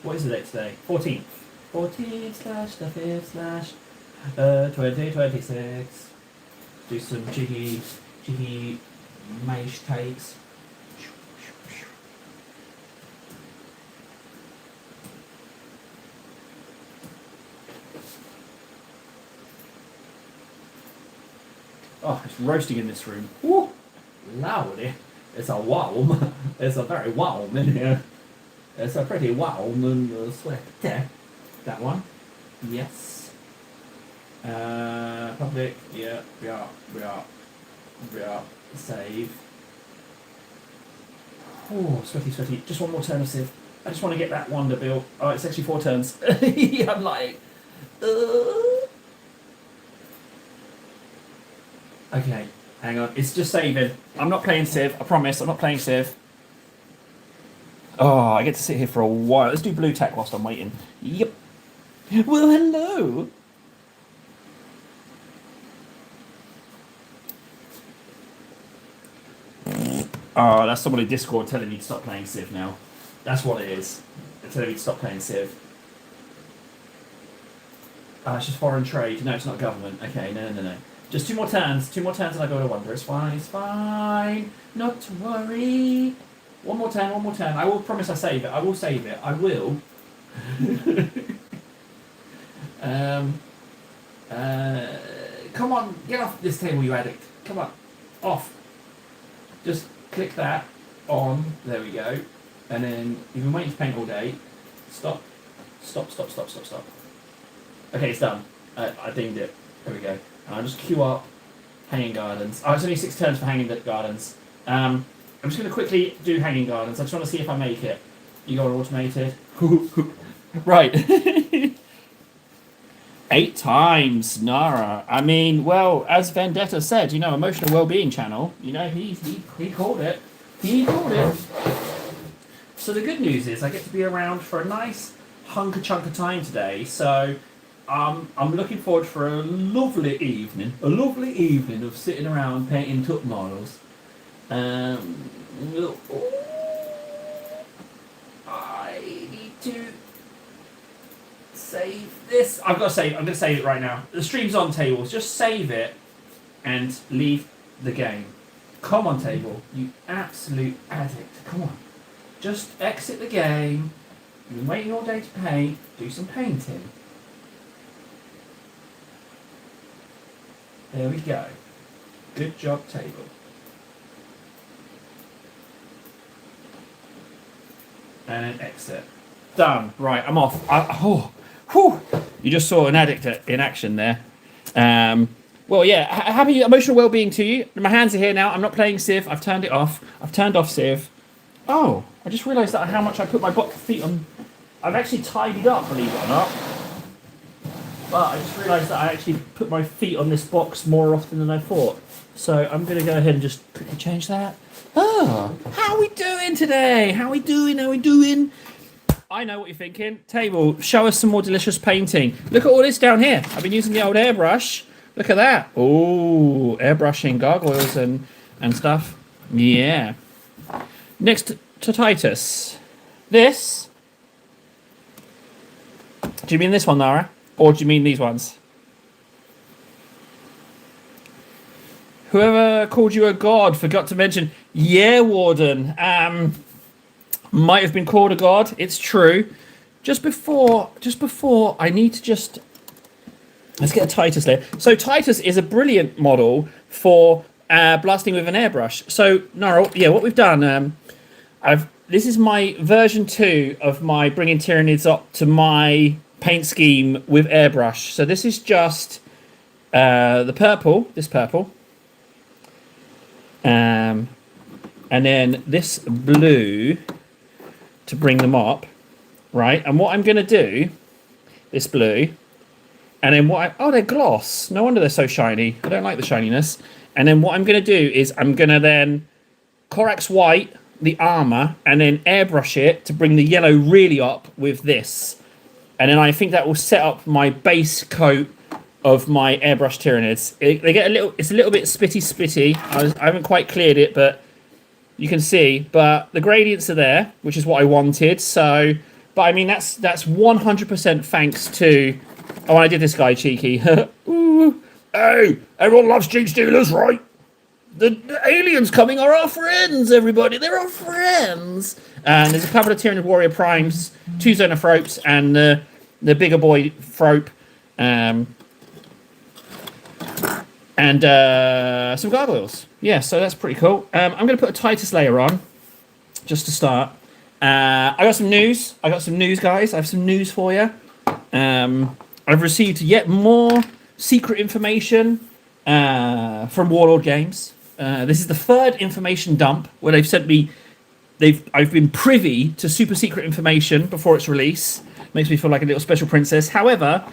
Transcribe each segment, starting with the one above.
What is the date today? 14th. 14th slash the 5th slash 2026. Do some cheeky mage takes. Oh, it's roasting in this room. Woo! Loudy. It's a warm. It's a very warm in here. It's a pretty warm and sweaty. That one. Yes. Public. Yeah. Save. Oh, sweaty. Just one more turn of Civ. I just want to get that wonder built. Oh, it's actually 4 turns. I'm like... Okay, hang on. It's just saving. I'm not playing Civ. I promise. I'm not playing Civ. Oh, I get to sit here for a while. Let's do blue tech whilst I'm waiting. Yep. Well, hello. Oh, that's someone in Discord telling me to stop playing Civ now. That's what it is. They're telling me to stop playing Civ. It's just foreign trade. No, it's not government. Okay, no. Just 2 more turns. 2 more turns and I go to wonder. It's fine. Not to worry. One more turn. I will promise I save it. I will save it. I will. Come on. Get off this table, you addict. Come on. Off. Just click that on. There we go. And then you've been waiting to paint all day. Stop. Okay, it's done. I dinged it. There we go. And I'll just queue up Hanging Gardens. Oh, it's only 6 turns for Hanging Gardens. I'm just going to quickly do Hanging Gardens. I just want to see if I make it. You got automated. Right. 8 times, Nara. I mean, well, as Vendetta said, emotional well-being channel. He called it. He called it. So the good news is I get to be around for a nice chunk of time today. So I'm looking forward for a lovely evening of sitting around painting tuck models. I need to save this. I'm going to save it right now. The stream's on, tables. Just save it and leave the game. Come on, table. You absolute addict. Come on. Just exit the game. You've been waiting all day to paint. Do some painting. There we go. Good job, table. And exit. Done. Right, I'm off. You just saw an addict in action there. Well, yeah, happy emotional well-being to you. My hands are here now. I'm not playing Civ. I've turned it off. I've turned off Civ. Oh, I just realised that how much I put my feet on. I've actually tidied up, believe it or not. But I just realised that I actually put my feet on this box more often than I thought. So I'm going to go ahead and just quickly change that. Oh, how are we doing today? How are we doing? I know what you're thinking. Table, show us some more delicious painting. Look at all this down here. I've been using the old airbrush. Look at that. Oh, airbrushing gargoyles and stuff. Yeah. Next to Titus. This. Do you mean this one, Nara? Or do you mean these ones? Whoever called you a god forgot to mention. Yeah, Warden. Might have been called a god. It's true. Just before, I need to just... Let's get a Titus layer. So Titus is a brilliant model for blasting with an airbrush. So, Nara, yeah, what we've done... This is my version 2 of my bringing Tyranids up to my paint scheme with airbrush. So this is just the purple, this purple, and then this blue to bring them up, right? And what I'm going to do, this blue, and then they're gloss. No wonder they're so shiny. I don't like the shininess. And then what I'm going to do is I'm going to then Corax white the armor and then airbrush it to bring the yellow really up with this. And then I think that will set up my base coat of my airbrush Tyranids. It's a little bit spitty. I haven't quite cleared it, but you can see, but the gradients are there, which is what I wanted. So, but I mean, that's 100% thanks to. Oh, I did this guy cheeky. Ooh, hey, everyone loves cheek stealers, right? The aliens coming are our friends, everybody. They're our friends. And there's a couple of Tyranid Warrior Primes, 2 Xenophropes, and the bigger boy Thrope. And some gargoyles. Yeah, so that's pretty cool. I'm going to put a Titus layer on, just to start. I got some news. Guys. I have some news for you. I've received yet more secret information from Warlord Games. This is the 3rd information dump where they've sent me. I've been privy to super secret information before its release. Makes me feel like a little special princess. However,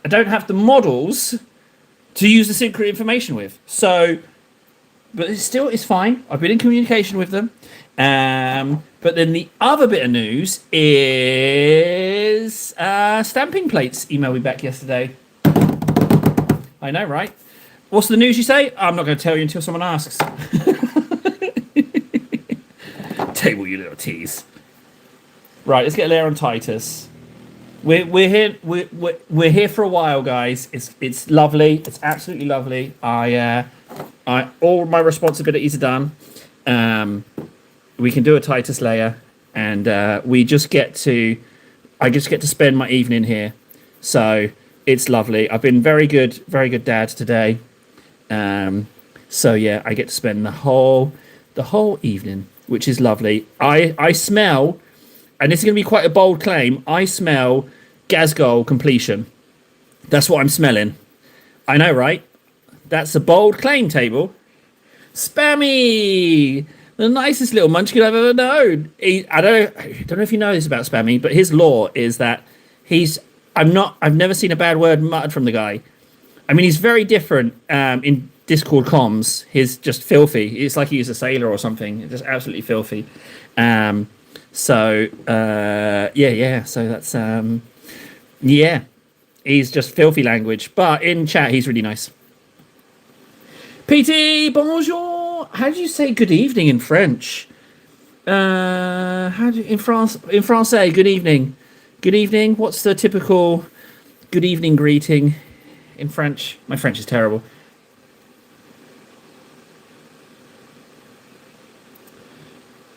I don't have the models to use the secret information with. So, but it's fine. I've been in communication with them. But then the other bit of news is Stamping Plates emailed me back yesterday. I know, right? What's the news, you say? I'm not going to tell you until someone asks. Table, you little tease. Right, let's get a layer on Titus. We're here for a while, guys. It's lovely. It's absolutely lovely. I all my responsibilities are done. We can do a Titus layer, and I just get to spend my evening here. So it's lovely. I've been very good dad today. So yeah, I get to spend the whole evening, which is lovely. I smell. And this is going to be quite a bold claim. I smell Ghazghkull completion. That's what I'm smelling. I know, right? That's a bold claim, Table. Spammy! The nicest little munchkin I've ever known. I don't know if you know this about Spammy, but his lore is that I've never seen a bad word muttered from the guy. I mean, he's very different in Discord comms. He's just filthy. It's like he's a sailor or something. Just absolutely filthy. So that's he's just filthy language, but in chat he's really nice. PT, bonjour. How do you say good evening in French? In Francais, good evening. Good evening. What's the typical good evening greeting in French? My French is terrible.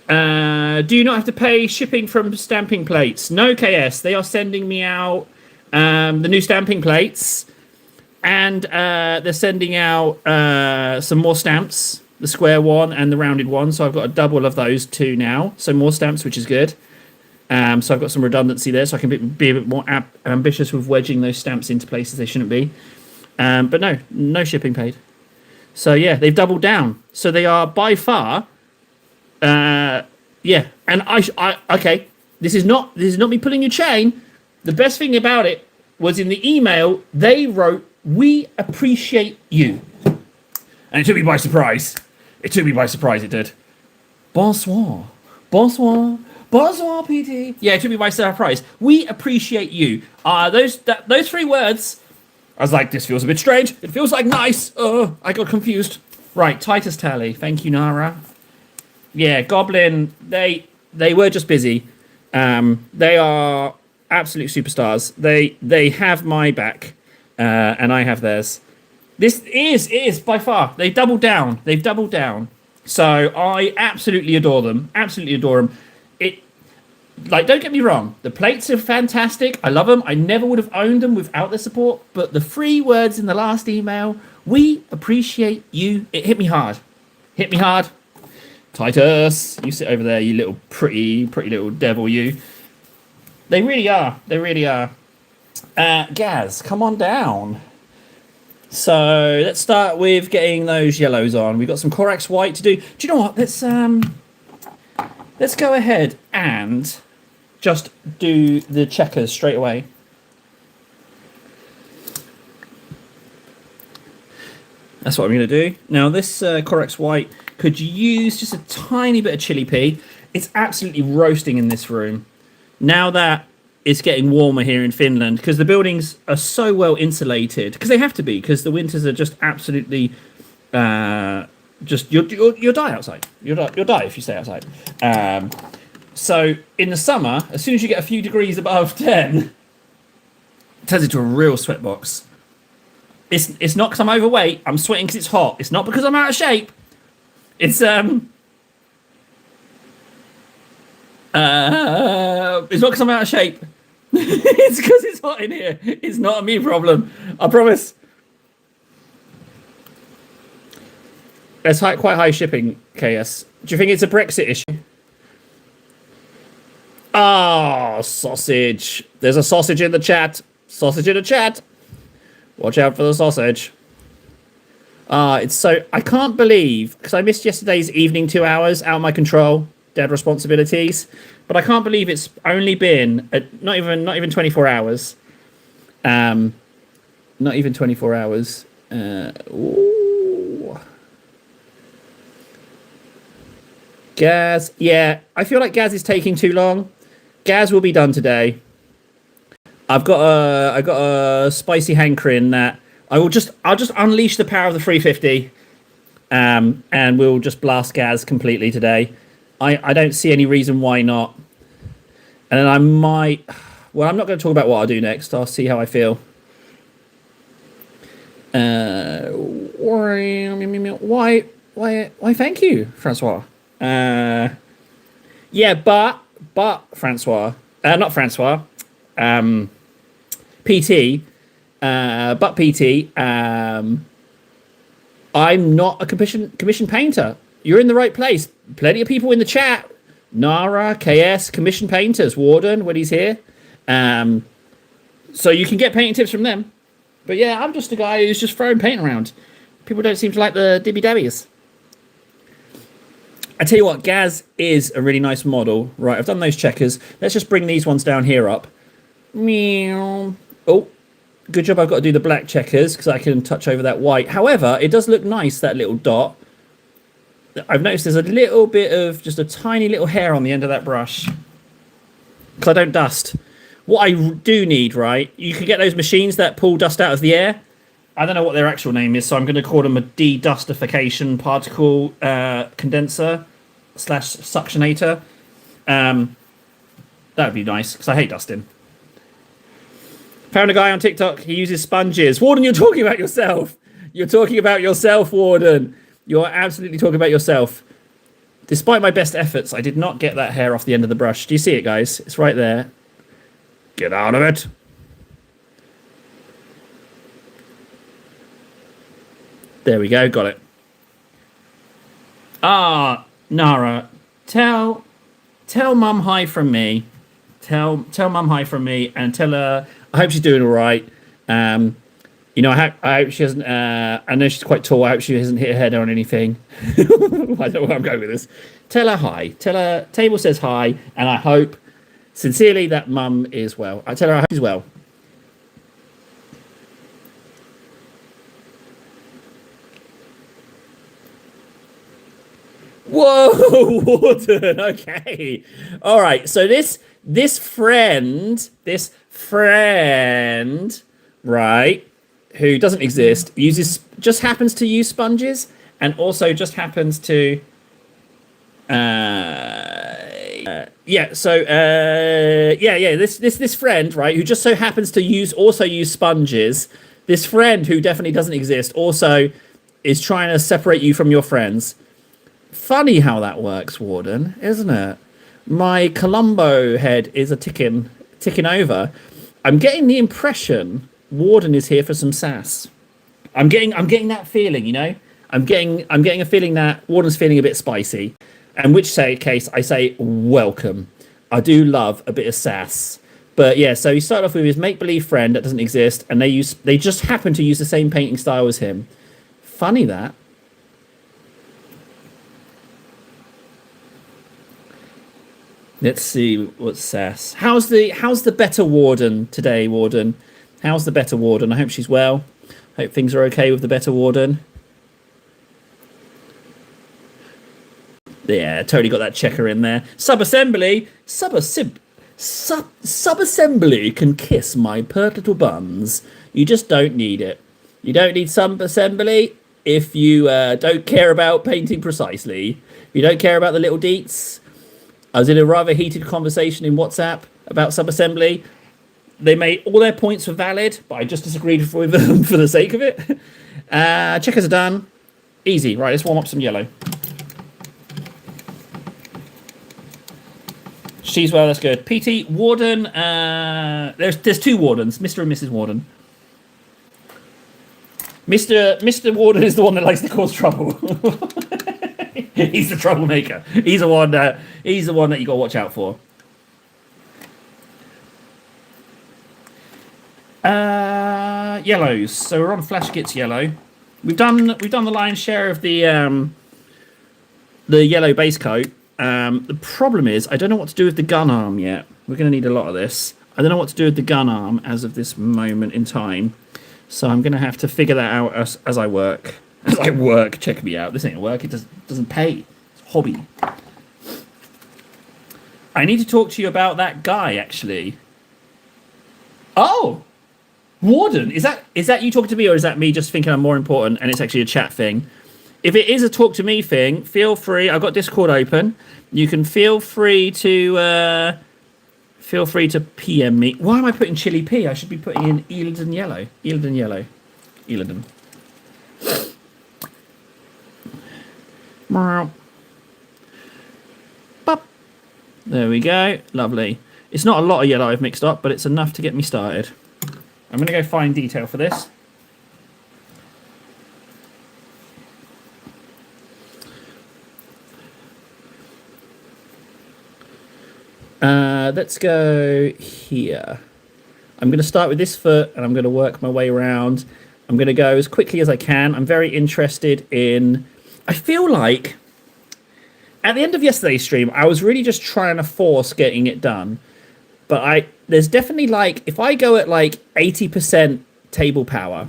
Do you not have to pay shipping from Stamping Plates? No, KS. They are sending me out the new Stamping Plates, and they're sending out some more stamps, the square one and the rounded one. So I've got a double of those 2 now. So more stamps, which is good. So I've got some redundancy there, so I can be a bit more ambitious with wedging those stamps into places they shouldn't be. But no shipping paid. So yeah, they've doubled down. So they are by far. Yeah, and I okay. This is not me pulling your chain. The best thing about it was in the email they wrote, "We appreciate you," and it took me by surprise. It did. Bonsoir, PT. Yeah, it took me by surprise. We appreciate you. Those 3 words. I was like, this feels a bit strange. It feels like nice. I got confused. Right, Titus Tally. Thank you, Nara. Yeah, Goblin, they were just busy. They are absolute superstars. They have my back, and I have theirs. This is by far. They've doubled down. So I absolutely adore them. Don't get me wrong. The plates are fantastic. I love them. I never would have owned them without their support. But the 3 words in the last email, we appreciate you. It hit me hard. Titus, you sit over there, you little pretty little devil, you. They really are. Gaz, come on down. So let's start with getting those yellows on. We've got some Corax white to do. Do you know what? Let's go ahead and just do the checkers straight away. That's what I'm going to do. Now this Corax white could use just a tiny bit of chili pea. It's absolutely roasting in this room. Now that it's getting warmer here in Finland, because the buildings are so well insulated, because they have to be, because the winters are just absolutely Just you'll die outside. You'll die if you stay outside. So in the summer, as soon as you get a few degrees above 10, it turns into a real sweat box. It's not because I'm overweight. I'm sweating because it's hot. It's not because I'm out of shape. It's not because I'm out of shape. It's because it's hot in here. It's not a me problem. I promise. There's quite high shipping, KS. Do you think it's a Brexit issue? Oh, sausage. There's a sausage in the chat. Sausage in the chat. Watch out for the sausage. It's so... I can't believe... Because I missed yesterday's evening 2 hours out of my control. Dead responsibilities. But I can't believe it's only been... not even 24 hours. Not even 24 hours. Ooh. Gaz. Yeah, I feel like Gaz is taking too long. Gaz will be done today. I've got a spicy hankering that I'll just unleash the power of the 350, and we'll just blast Gaz completely today. I don't see any reason why not. And then I might. Well, I'm not going to talk about what I'll do next. I'll see how I feel. Why? Thank you, Francois. Yeah, but Francois, not Francois. PT, but PT, I'm not a commission painter. You're in the right place. Plenty of people in the chat. Nara, KS, commission painters, Warden when he's here. So you can get painting tips from them. But yeah, I'm just a guy who's just throwing paint around. People don't seem to like the dibby dabbies. I tell you what, Gaz is a really nice model. Right, I've done those checkers. Let's just bring these ones down here up. Meow. Oh, good job I've got to do the black checkers because I can touch over that white. However, it does look nice, that little dot. I've noticed there's a little bit of, just a tiny little hair on the end of that brush. Because I don't dust. What I do need, right, you can get those machines that pull dust out of the air. I don't know what their actual name is, so I'm going to call them a de-dustification particle condenser / suctionator. That would be nice, because I hate dusting. Found a guy on TikTok, he uses sponges. Warden, you're talking about yourself. You're talking about yourself, Warden. You're absolutely talking about yourself. Despite my best efforts, I did not get that hair off the end of the brush. Do you see it, guys? It's right there. Get out of it. There we go, got it. Nara, tell Mum hi from me. Tell Mum hi from me, and tell her I hope she's doing all right. You know, I hope she hasn't. I know she's quite tall. I hope she hasn't hit her head on anything. I don't know where I'm going with this. Tell her hi. Tell her Table says hi, and I hope sincerely that Mum is well. I tell her I hope she's well. Whoa, Warden. Okay, all right. So this friend, right, who doesn't exist, just happens to use sponges, and also just happens to this friend, right, who just so happens to use sponges. This friend who definitely doesn't exist also is trying to separate you from your friends. Funny how that works, Warden, isn't it? My Columbo head is ticking over. I'm getting the impression Warden is here for some sass. I'm getting that feeling, you know. I'm getting a feeling that Warden's feeling a bit spicy. In which case I say welcome. I do love a bit of sass. But yeah, so he started off with his make-believe friend that doesn't exist, and they just happen to use the same painting style as him. Funny that. Let's see what's sass. How's the better Warden today, Warden? How's the better Warden? I hope she's well. Hope things are okay with the better Warden. Yeah, totally got that checker in there. Sub-assembly can kiss my pert little buns. You just don't need it. You don't need sub-assembly. if you don't care about painting precisely, if you don't care about the little deets. I was in a rather heated conversation in WhatsApp about subassembly. They made all their points were valid, but I just disagreed with them for the sake of it. Checkers are done. Easy. Right, let's warm up some yellow. Cheesewell, that's good. PT, Warden. There's two Wardens, Mr. and Mrs. Warden. Mr. Warden is the one that likes to cause trouble. He's the troublemaker. He's the one that you got to watch out for. Yellows. So we're on Flash Gets yellow. We've done the lion's share of the yellow base coat. The problem is I don't know what to do with the gun arm yet. We're going to need a lot of this. I don't know what to do with the gun arm as of this moment in time. So I'm going to have to figure that out as I work. As I work, check me out. This ain't work. It doesn't pay. It's a hobby. I need to talk to you about that guy, actually. Oh! Warden, is that you talking to me, or is that me just thinking I'm more important and it's actually a chat thing? If it is a talk to me thing, feel free. I've got Discord open. You can feel free to PM me. Why am I putting Chili P? I should be putting in Eildon Yellow. Eildon Yellow. Eildon. There we go. Lovely. It's not a lot of yellow I've mixed up, but it's enough to get me started. I'm going to go fine detail for this. Let's go here. I'm going to start with this foot and I'm going to work my way around. I'm going to go as quickly as I can. I'm very interested in... I feel like at the end of yesterday's stream, I was really just trying to force getting it done. But there's definitely like, if I go at like 80% table power,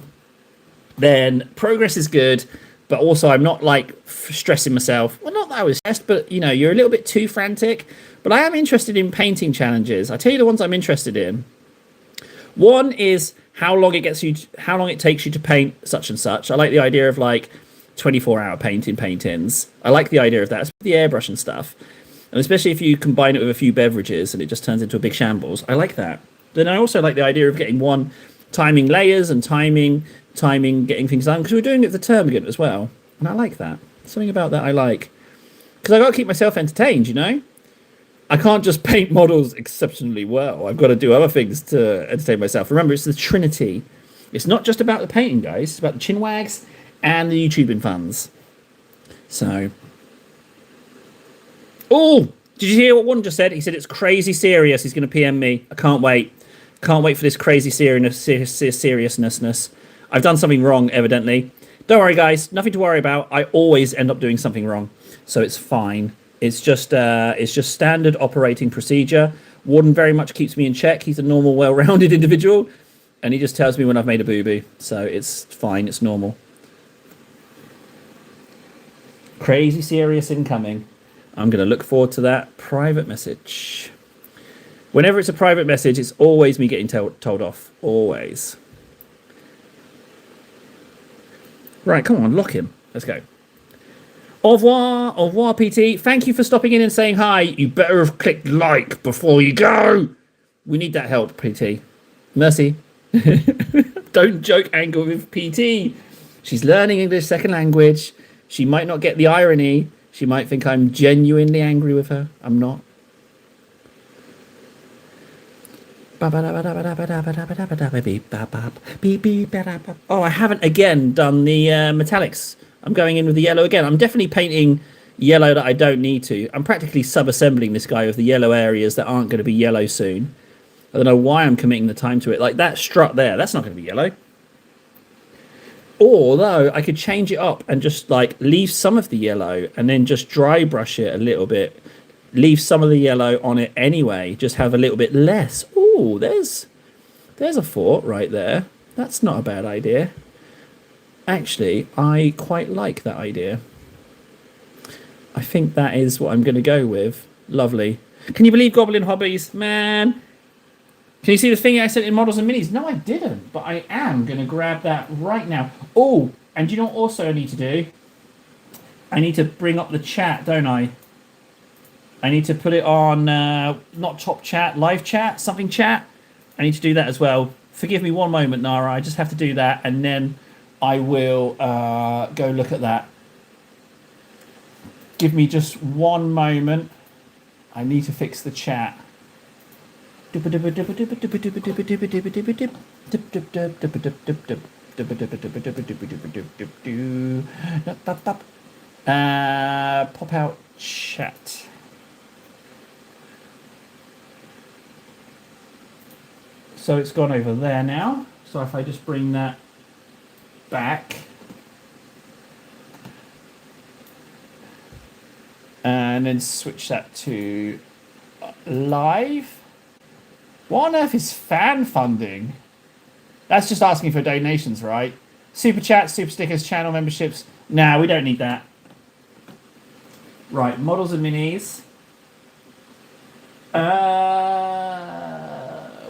then progress is good. But also I'm not like stressing myself. Well, not that I was stressed, but you know, you're a little bit too frantic. But I am interested in painting challenges. I tell you the ones I'm interested in. One is how long it takes you to paint such and such. I like the idea of like 24-hour paintings. I like the idea of that, especially the airbrush and stuff. And especially if you combine it with a few beverages and it just turns into a big shambles. I like that. Then I also like the idea of getting timing layers and timing getting things done, because we're doing it the Termagant as well. And I like that. Something about that I like. Because I've got to keep myself entertained, you know? I can't just paint models exceptionally well. I've got to do other things to entertain myself. Remember, it's the Trinity. It's not just about the painting, guys. It's about the chinwags and the YouTubing funds. So... Oh! Did you hear what one just said? He said it's crazy serious. He's going to PM me. I can't wait. Can't wait for this crazy seriousness. I've done something wrong, evidently. Don't worry, guys. Nothing to worry about. I always end up doing something wrong. So it's fine. It's just standard operating procedure. Warden very much keeps me in check. He's a normal, well-rounded individual. And he just tells me when I've made a boo-boo. So it's fine. It's normal. Crazy serious incoming. I'm going to look forward to that private message. Whenever it's a private message, it's always me getting told off. Always. Right, come on, lock him. Let's go. Au revoir, PT. Thank you for stopping in and saying hi. You better have clicked like before you go. We need that help, PT. Mercy. Don't joke anger with PT. She's learning English second language. She might not get the irony. She might think I'm genuinely angry with her. I'm not. Oh, I haven't again done the metallics. I'm going in with the yellow again. I'm definitely painting yellow that I don't need to. I'm practically sub-assembling this guy with the yellow areas that aren't going to be yellow soon. I don't know why I'm committing the time to it. Like that strut there, that's not going to be yellow. Although I could change it up and just like leave some of the yellow and then just dry brush it a little bit. Leave some of the yellow on it anyway. Just have a little bit less. Oh, there's a thought right there. That's not a bad idea. Actually, I quite like that idea. I think that is what I'm going to go with. Lovely. Can you believe Goblin Hobbies? Man. Can you see the thing I sent in Models and Minis? No, I didn't. But I am going to grab that right now. Oh, And do you know what also I need to do? I need to bring up the chat, don't I? I need to put it on, not top chat, live chat, something chat. I need to do that as well. Forgive me one moment, Nara. I just have to do that, and then I will go look at that. Give me just one moment. I need to fix the chat. Pop out chat. So it's gone over there now. So if I just bring that back. And then switch that to live. What on earth is fan funding? That's just asking for donations, right? Super chats, super stickers, channel memberships. Nah, we don't need that. Right, models and minis.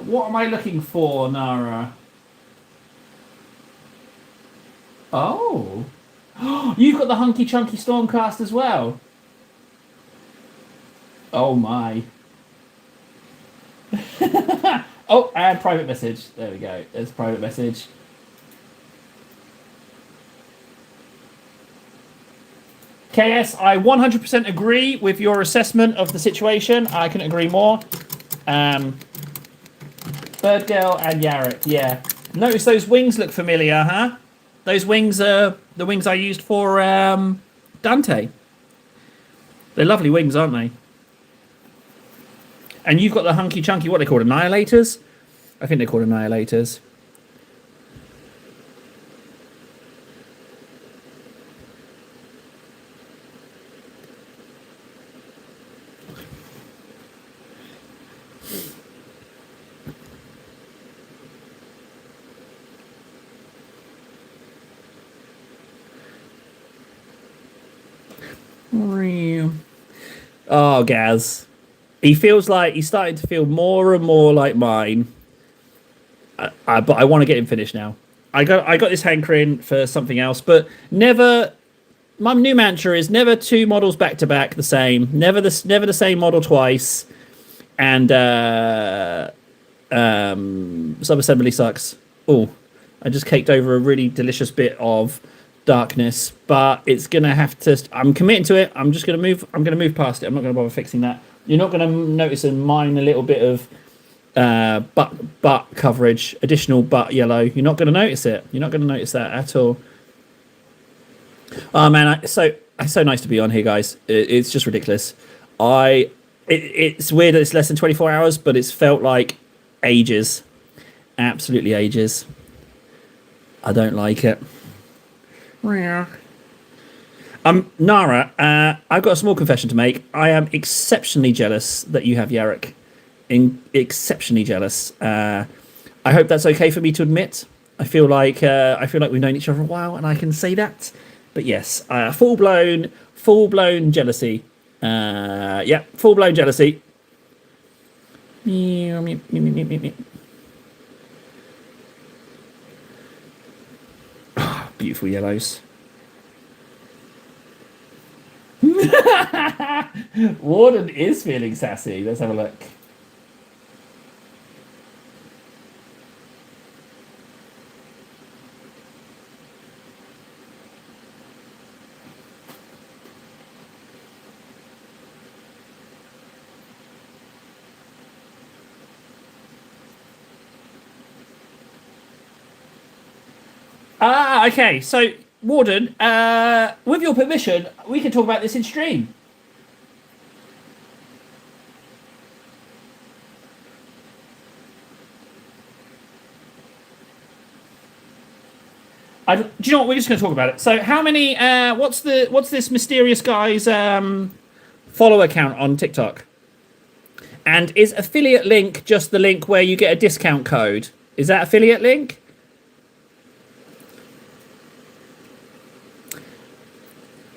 What am I looking for, Nara? Oh. You've got the Hunky Chunky Stormcast as well. Oh my. Oh, and private message. There we go. There's private message. KS, I 100% agree with your assessment of the situation. I couldn't agree more. Bird Girl and Yarrick, yeah. Notice those wings look familiar, huh? Those wings are the wings I used for Dante. They're lovely wings, aren't they? And you've got the Hunky Chunky, what are they called, Annihilators? I think they're called Annihilators. Oh, Gaz. He feels like he's starting to feel more and more like mine. But I want to get him finished now. I got this hankering for something else, but never. My new mantra is never two models back to back the same. Never the same model twice. And sub-assembly sucks. Oh, I just caked over a really delicious bit of darkness, but it's gonna have to. I'm committing to it. I'm gonna move past it. I'm not gonna bother fixing that. You're not gonna notice in mine a little bit of butt coverage, additional butt yellow. You're not gonna notice it. You're not gonna notice that at all. Oh man, it's so nice to be on here, guys. It's just ridiculous. It's weird that it's less than 24 hours, but it's felt like ages. Absolutely ages. I don't like it. Nara, I've got a small confession to make. I am exceptionally jealous that you have Yarrick. Exceptionally jealous. I hope that's okay for me to admit. I feel like we've known each other a while, and I can say that. But yes, full blown jealousy. Yeah, full blown jealousy. Beautiful yellows. Warden is feeling sassy. Let's have a look. Okay. So, Warden, with your permission, we can talk about this in stream. Do you know what? We're just going to talk about it. So, how many? What's this mysterious guy's follower count on TikTok? And is affiliate link just the link where you get a discount code? Is that affiliate link?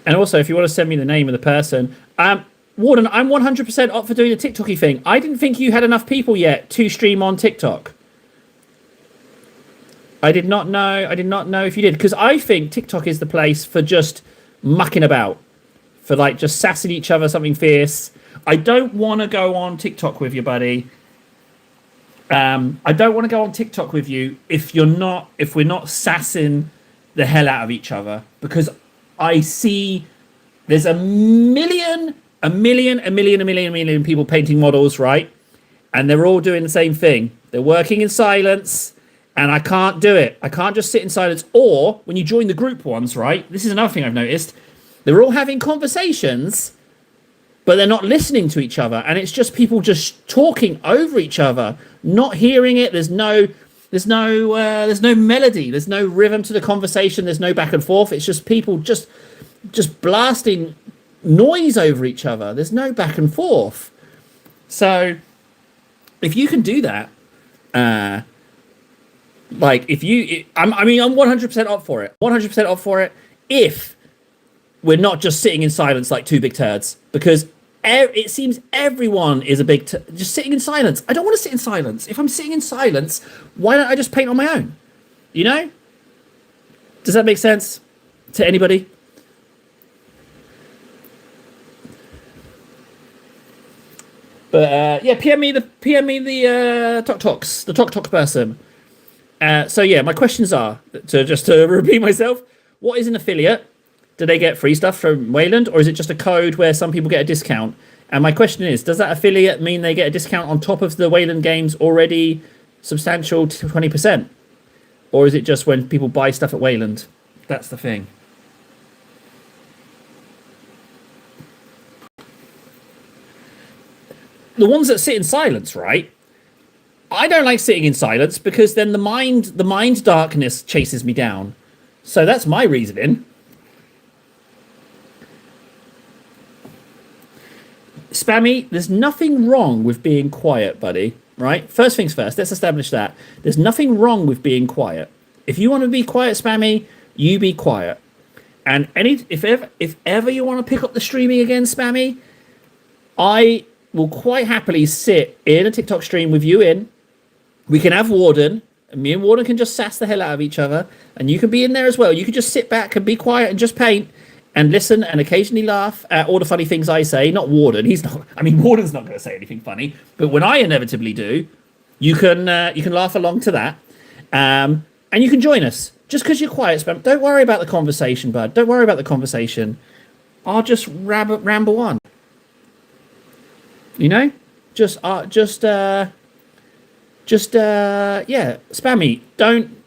And also, if you want to send me the name of the person, Warden, I'm 100% up for doing the TikToky thing. I didn't think you had enough people yet to stream on TikTok. I did not know. I did not know if you did, because I think TikTok is the place for just mucking about, for like just sassing each other something fierce. I don't want to go on TikTok with you, buddy. I don't want to go on TikTok with you if we're not sassing the hell out of each other, because I see there's a million people painting models, right? And they're all doing the same thing. They're working in silence, and I can't do it. I can't just sit in silence. Or when you join the group ones, right? This is another thing I've noticed. They're all having conversations, but they're not listening to each other, and it's just people just talking over each other, not hearing it. There's no melody, there's no rhythm to the conversation, there's no back and forth. It's just people just blasting noise over each other. There's no back and forth. So if you can do that, like if you, I'm 100% up for it. 100% up for it if we're not just sitting in silence like two big turds, because it seems everyone is a big just sitting in silence. I don't want to sit in silence. If I'm sitting in silence, why don't I just paint on my own? You know? Does that make sense to anybody? But yeah, PM me the Tok person. So yeah, my questions are, to repeat myself, what is an affiliate? Do they get free stuff from Wayland, or is it just a code where some people get a discount? And my question is, does that affiliate mean they get a discount on top of the Wayland games already substantial 20%? Or is it just when people buy stuff at Wayland? That's the thing. The ones that sit in silence, right? I don't like sitting in silence, because then the mind darkness chases me down. So that's my reasoning. Spammy, there's nothing wrong with being quiet, buddy. Right? First things first, let's establish that. There's nothing wrong with being quiet. If you want to be quiet, Spammy, you be quiet. And if ever you want to pick up the streaming again, Spammy, I will quite happily sit in a TikTok stream with you in. We can have Warden, and me and Warden can just sass the hell out of each other, and you can be in there as well. You can just sit back and be quiet and just paint and listen and occasionally laugh at all the funny things I say. Not Warden. He's not. I mean, Warden's not going to say anything funny. But when I inevitably do, you can laugh along to that, and you can join us. Just because you're quiet, Spam. Don't worry about the conversation, bud. Don't worry about the conversation. I'll just ramble on. You know, yeah, Spammy. Don't.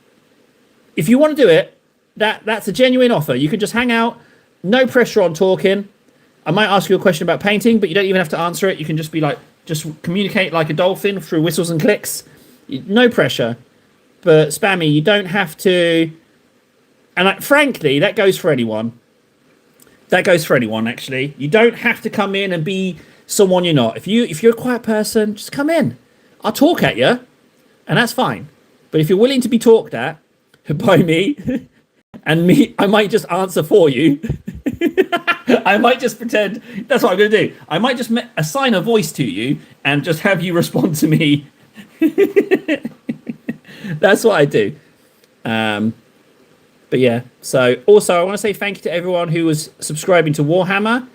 If you want to do it, that's a genuine offer. You can just hang out. No pressure on talking. I might ask you a question about painting, but you don't even have to answer it. You can just be like, just communicate like a dolphin through whistles and clicks. No pressure. But Spammy, you don't have to. And frankly, that goes for anyone. That goes for anyone, actually. You don't have to come in and be someone you're not. If you're a quiet person, just come in. I'll talk at you, and that's fine. But if you're willing to be talked at by me, and me, I might just answer for you. I might just pretend that's what I'm going to do. I might just assign a voice to you and just have you respond to me. That's what I do. But yeah, so also I want to say thank you to everyone who was subscribing to Warhammer.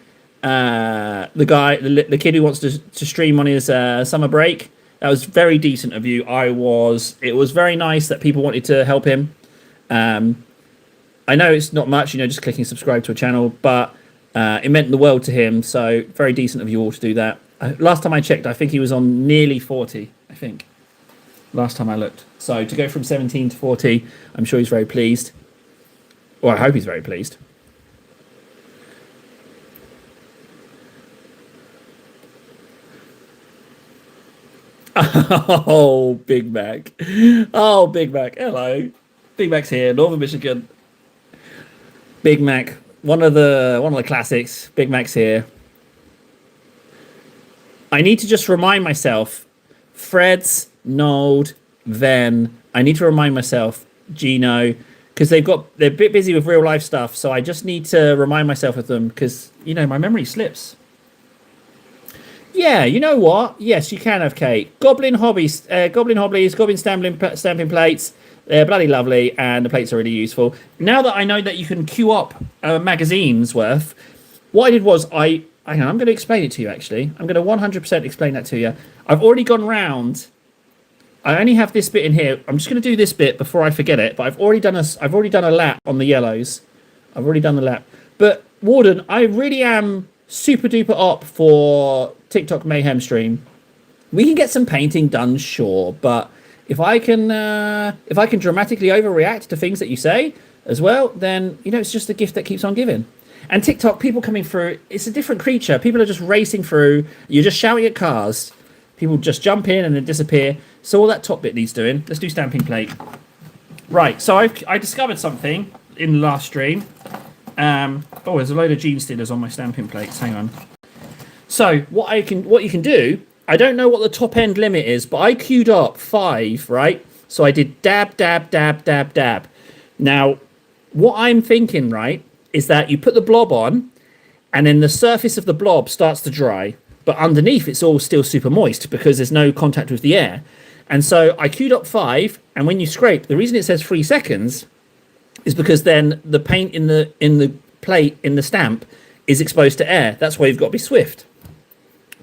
The kid who wants to stream on his summer break. That was very decent of you. It was very nice that people wanted to help him. I know it's not much, just clicking subscribe to a channel, but it meant the world to him. So very decent of you all to do that. Last time I checked, I think he was on nearly 40, I think. Last time I looked. So to go from 17 to 40, I'm sure he's very pleased. Well, I hope he's very pleased. Oh, Big Mac. Oh, Big Mac. Hello. Big Mac's here, Northern Michigan. Big Mac, one of the classics. Big Mac's here. I need to just remind myself, Freds, Nold, Ven. I need to remind myself, Gino, because they're a bit busy with real life stuff. So I just need to remind myself of them because my memory slips. Yeah, you know what? Yes, you can have cake. Goblin hobbies, Goblin hobbies, Goblin stamping plates. They're bloody lovely, and the plates are really useful. Now that I know that you can queue up magazines worth, what I did was hang on, I'm going to explain it to you. Actually, I'm going to 100% explain that to you. I've already gone round. I only have this bit in here. I'm just going to do this bit before I forget it. But I've already done a lap on the yellows. I've already done the lap. But Warden, I really am super duper up for TikTok Mayhem stream. We can get some painting done, sure, but if I can dramatically overreact to things that you say as well, then it's just a gift that keeps on giving. And TikTok, people coming through, it's a different creature. People are just racing through. You're just shouting at cars. People just jump in and then disappear. So all that top bit needs doing. Let's do stamping plate. Right. So I discovered something in the last stream. There's a load of gene stealers on my stamping plates. Hang on. So what you can do, I don't know what the top end limit is, but I queued up 5, right? So I did dab, dab, dab, dab, dab. Now, what I'm thinking, right, is that you put the blob on, and then the surface of the blob starts to dry, but underneath it's all still super moist because there's no contact with the air. And so I queued up 5, and when you scrape, the reason it says 3 seconds is because then the paint in the plate in the stamp is exposed to air. That's why you've got to be swift.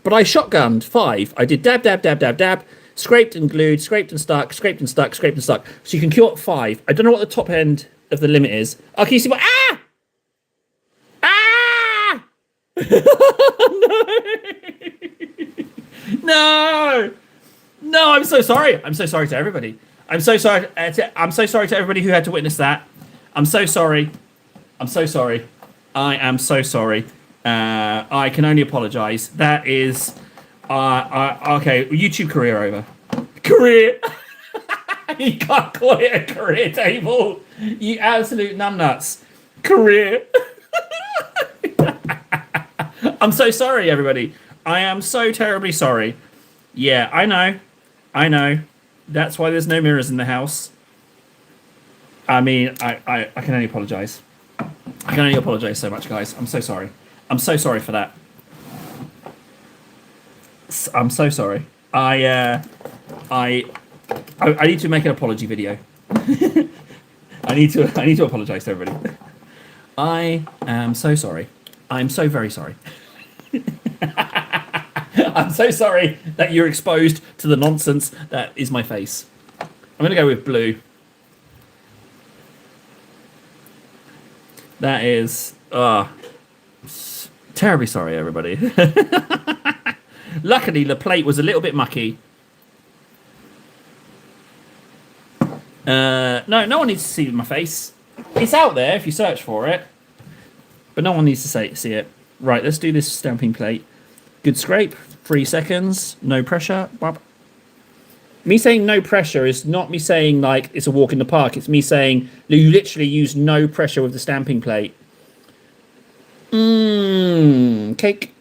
But I shotgunned 5. I did dab, dab, dab, dab, dab, scraped and glued, scraped and stuck, scraped and stuck, scraped and stuck. So you can queue up 5. I don't know what the top end of the limit is. Oh, can you see what? Ah! Ah! No! No, I'm so sorry. I'm so sorry to everybody. I'm so sorry. I'm so sorry to everybody who had to witness that. I'm so sorry. I'm so sorry. I am so sorry. I can only apologise. That is, okay. YouTube career over. Career. You can't call it a career table. You absolute numbnuts. Career. I'm so sorry, everybody. I am so terribly sorry. Yeah, I know. I know. That's why there's no mirrors in the house. I mean, I can only apologise. I can only apologise so much, guys. I'm so sorry. I'm so sorry for that. I'm so sorry. I need to make an apology video. I need to apologise to everybody. I am so sorry. I'm so very sorry. I'm so sorry that you're exposed to the nonsense that is my face. I'm going to go with blue. That is... terribly sorry, everybody. Luckily, the plate was a little bit mucky. No one needs to see my face. It's out there if you search for it. But no one needs to see it. Right, let's do this stamping plate. Good scrape. 3 seconds. No pressure. Bop. Me saying no pressure is not me saying like it's a walk in the park. It's me saying you literally use no pressure with the stamping plate. Cake.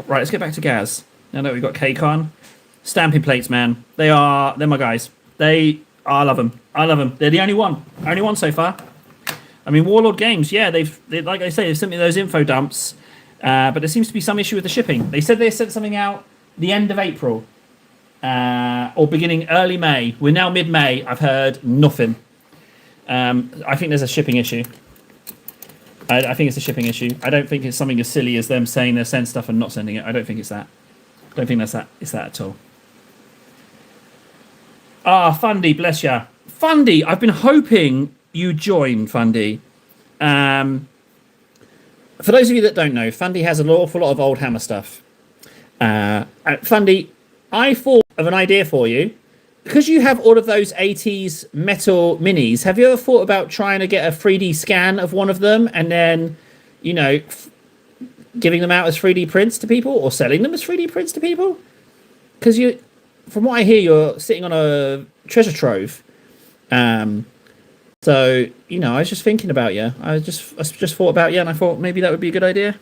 Right, let's get back to Gaz. Now that we've got cake on. Stamping plates, man. They're my guys. I love them. I love them. They're the only one so far. I mean, Warlord Games, yeah, they've like I say, they've sent me those info dumps, but there seems to be some issue with the shipping. They said they sent something out the end of April, or beginning early May. We're now mid-May. I've heard nothing. I think there's a shipping issue. I think it's a shipping issue. I don't think it's something as silly as them saying they'll send stuff and not sending it. I don't think it's that. I don't think it's that at all. Fundy, bless ya. Fundy, I've been hoping you join, Fundy. For those of you that don't know, Fundy has an awful lot of old Hammer stuff. Fundy, I thought of an idea for you. Because you have all of those 80s metal minis, have you ever thought about trying to get a 3D scan of one of them and then, giving them out as 3D prints to people or selling them as 3D prints to people? Because from what I hear, you're sitting on a treasure trove. So, I was just thinking about you. I just thought about you, and I thought maybe that would be a good idea.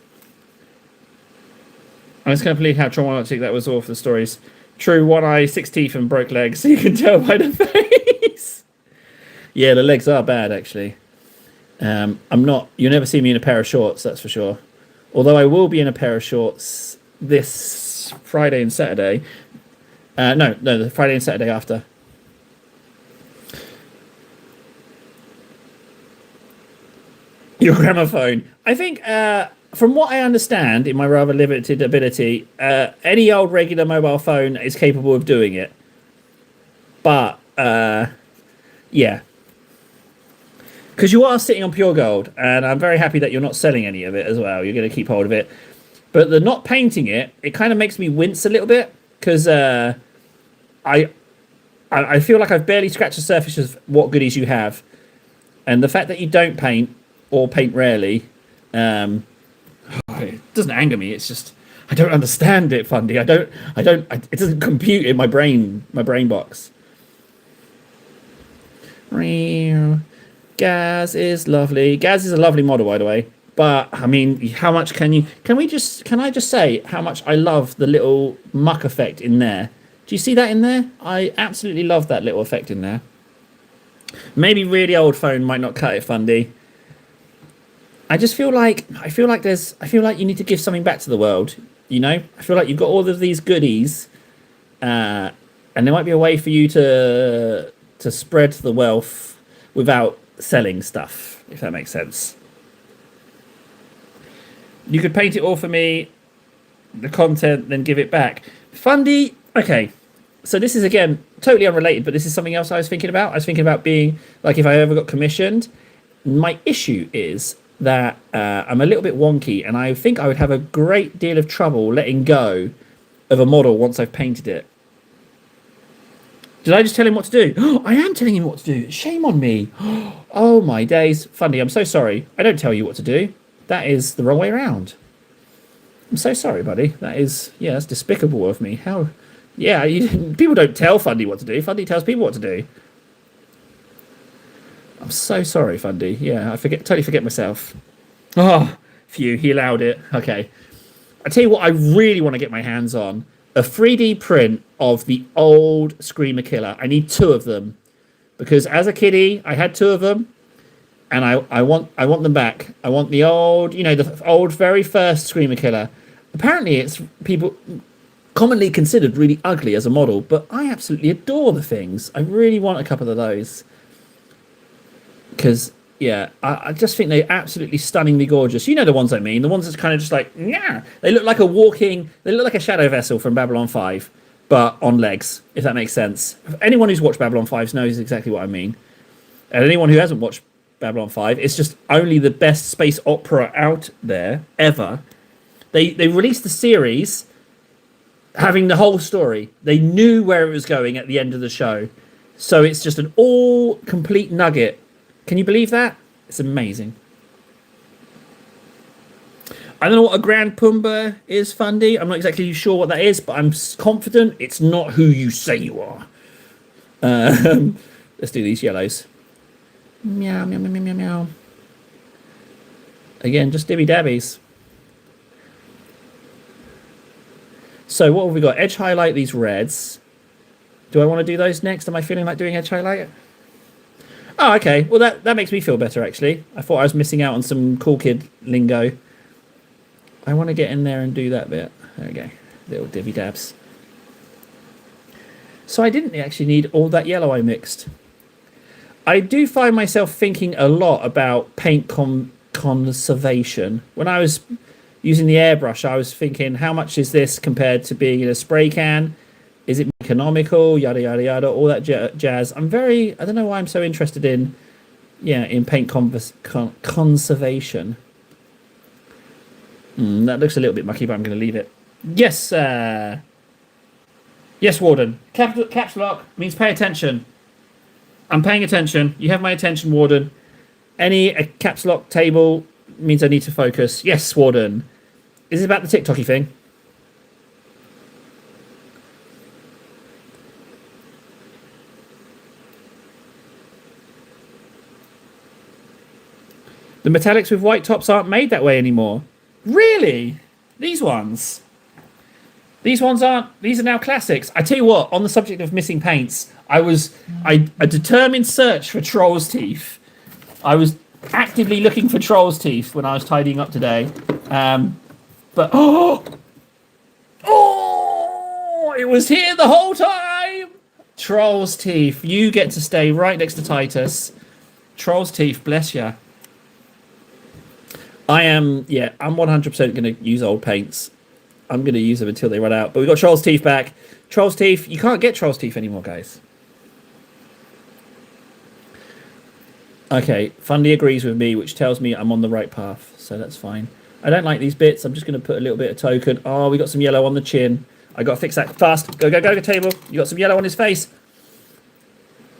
I was going to believe how traumatic that was all for the stories. True, 1 eye, 6 teeth, and broke legs. So you can tell by the face. Yeah, the legs are bad, actually. I'm not. You'll never see me in a pair of shorts, that's for sure. Although I will be in a pair of shorts this Friday and Saturday. No, the Friday and Saturday after. Your gramophone. I think, from what I understand, in my rather limited ability, any old regular mobile phone is capable of doing it. But, yeah. Because you are sitting on pure gold, and I'm very happy that you're not selling any of it as well. You're going to keep hold of it. But the not painting it, it kind of makes me wince a little bit, because I feel like I've barely scratched the surface of what goodies you have. And the fact that you don't paint, or paint rarely, it doesn't anger me. It's just I don't understand it, Fundy. It doesn't compute in my brain box. Gaz is lovely. Gaz is a lovely model, by the way. But I mean, how much can you? Can I just say how much I love the little muck effect in there? Do you see that in there? I absolutely love that little effect in there. Maybe really old phone might not cut it, Fundy. I feel like you need to give something back to the world. You know, I feel like you've got all of these goodies, and there might be a way for you to spread the wealth without selling stuff, if that makes sense. You could paint it all for me, the content, then give it back. Fundy, okay. So this is, again, totally unrelated, but this is something else I was thinking about. I was thinking about being, like, if I ever got commissioned, my issue is that I'm a little bit wonky, and I think I would have a great deal of trouble letting go of a model once I've painted it. Did I just tell him what to do? I am telling him what to do. Shame on me. Oh, my days. Fundy, I'm so sorry. I don't tell you what to do. That is the wrong way around. I'm so sorry, buddy. That's despicable of me. How... Yeah, people don't tell Fundy what to do. Fundy tells people what to do. I'm so sorry, Fundy. Yeah, totally forget myself. Oh, phew, he allowed it. Okay. I tell you what I really want to get my hands on. A 3D print of the old Screamer Killer. I need 2 of them. Because as a kiddie, I had 2 of them. And I want them back. I want the old, the old very first Screamer Killer. Apparently it's people commonly considered really ugly as a model, but I absolutely adore the things. I really want a couple of those. Because, yeah, I just think they're absolutely stunningly gorgeous. You know the ones I mean. The ones that's kind of just like, yeah. They look like a shadow vessel from Babylon 5, but on legs, if that makes sense. Anyone who's watched Babylon 5 knows exactly what I mean. And anyone who hasn't watched Babylon 5, it's just only the best space opera out there, ever. They released the series having the whole story. They knew where it was going at the end of the show. So it's just an all complete nugget. Can you believe that? It's amazing. I don't know what a Grand Pumbaa is, Fundy. I'm not exactly sure what that is, but I'm confident it's not who you say you are. Let's do these yellows. Meow, meow, meow, meow, meow, meow. Again, just dibby dabbies. So what have we got? Edge highlight these reds. Do I want to do those next? Am I feeling like doing edge highlight? Oh, okay. Well, that makes me feel better, actually. I thought I was missing out on some cool kid lingo. I want to get in there and do that bit. There we go. Little dibby dabs. So I didn't actually need all that yellow I mixed. I do find myself thinking a lot about paint conservation. When I was using the airbrush, I was thinking, how much is this compared to being in a spray can? Is it economical? Yada, yada, yada, all that jazz. I don't know why I'm so interested in paint conservation. That looks a little bit mucky, but I'm going to leave it. Yes, yes, Warden. Caps lock means pay attention. I'm paying attention. You have my attention, Warden. Any caps lock table means I need to focus. Yes, Warden. Is it about the TikToky thing? The metallics with white tops aren't made that way anymore. Really? These ones? These ones aren't. These are now classics. I tell you what, on the subject of missing paints, a determined search for Troll's Teeth. I was actively looking for troll's teeth when I was tidying up today. But it was here the whole time. Troll's teeth. You get to stay right next to Titus. Troll's teeth, bless ya. I'm 100% going to use old paints. I'm going to use them until they run out. But we got Troll's teeth back. Troll's teeth. You can't get Troll's teeth anymore, guys. Okay, Fundy agrees with me, which tells me I'm on the right path. So that's fine. I don't like these bits. I'm just going to put a little bit of token. Oh, we got some yellow on the chin. I got to fix that fast. Go, table. You got some yellow on his face.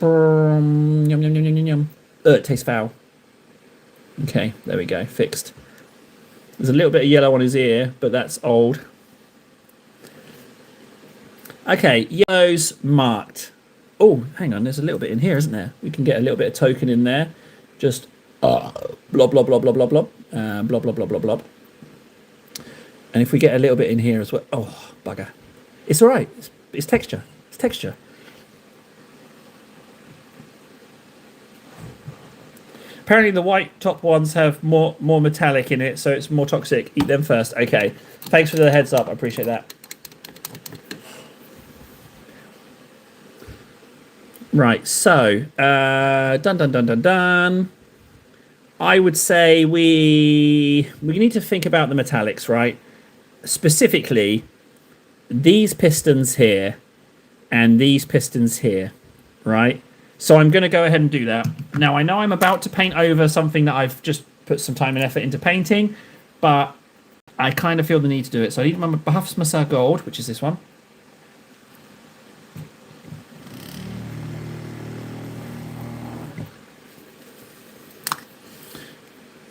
Yum, yum, yum, yum, yum. It tastes foul. Okay, there we go. Fixed. There's a little bit of yellow on his ear, but that's old. Okay, yellow's marked. Oh, hang on. There's a little bit in here, isn't there? We can get a little bit of token in there. Just blob, blob, blob, blob, blob, blob. Blob, blob, blob, blob, blob. And if we get a little bit in here as well. Oh, bugger. It's all right. It's texture. It's texture. Apparently the white top ones have more metallic in it, so it's more toxic. Eat them first. Okay. Thanks for the heads up. I appreciate that. Right, so done. I would say we need to think about the metallics, right? Specifically, these pistons here and these pistons here, right? So I'm going to go ahead and do that. Now, I know I'm about to paint over something that I've just put some time and effort into painting, but I kind of feel the need to do it. So I need my Behafs Masa Gold, which is this one.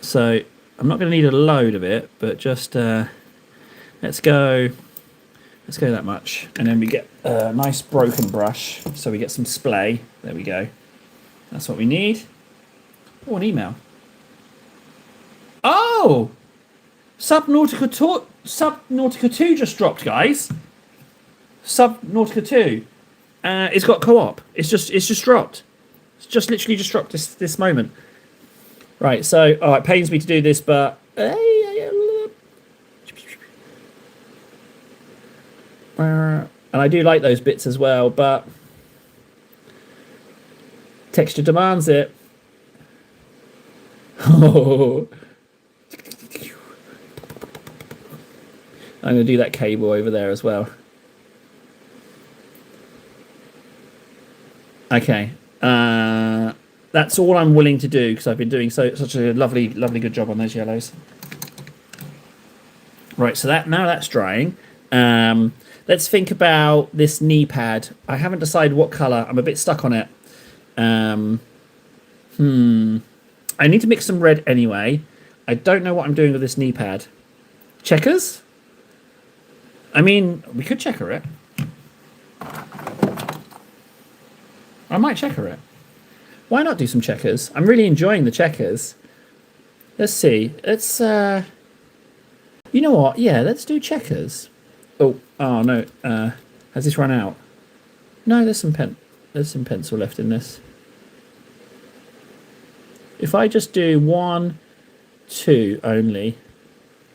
So I'm not going to need a load of it, but just let's go that much. And then we get a nice broken brush. So we get some splay. There we go. That's what we need. Oh, an email. Oh! Subnautica 2 just dropped, guys. Subnautica 2. It's got co-op. It's just dropped. It's just literally just dropped this moment. Right, so it pains me to do this, but and I do like those bits as well, but texture demands it. Oh. I'm going to do that cable over there as well. Okay. That's all I'm willing to do because I've been doing such a lovely good job on those yellows. Right, so now that's drying. Let's think about this knee pad. I haven't decided what colour. I'm a bit stuck on it. I need to mix some red anyway. I don't know what I'm doing with this knee pad. Checkers? I mean, we could checker it. I might checker it. Why not do some checkers? I'm really enjoying the checkers. Let's see. Let's, you know what? Yeah, let's do checkers. Oh no. Has this run out? No, there's some pencil left in this. If I just do 1, 2 only,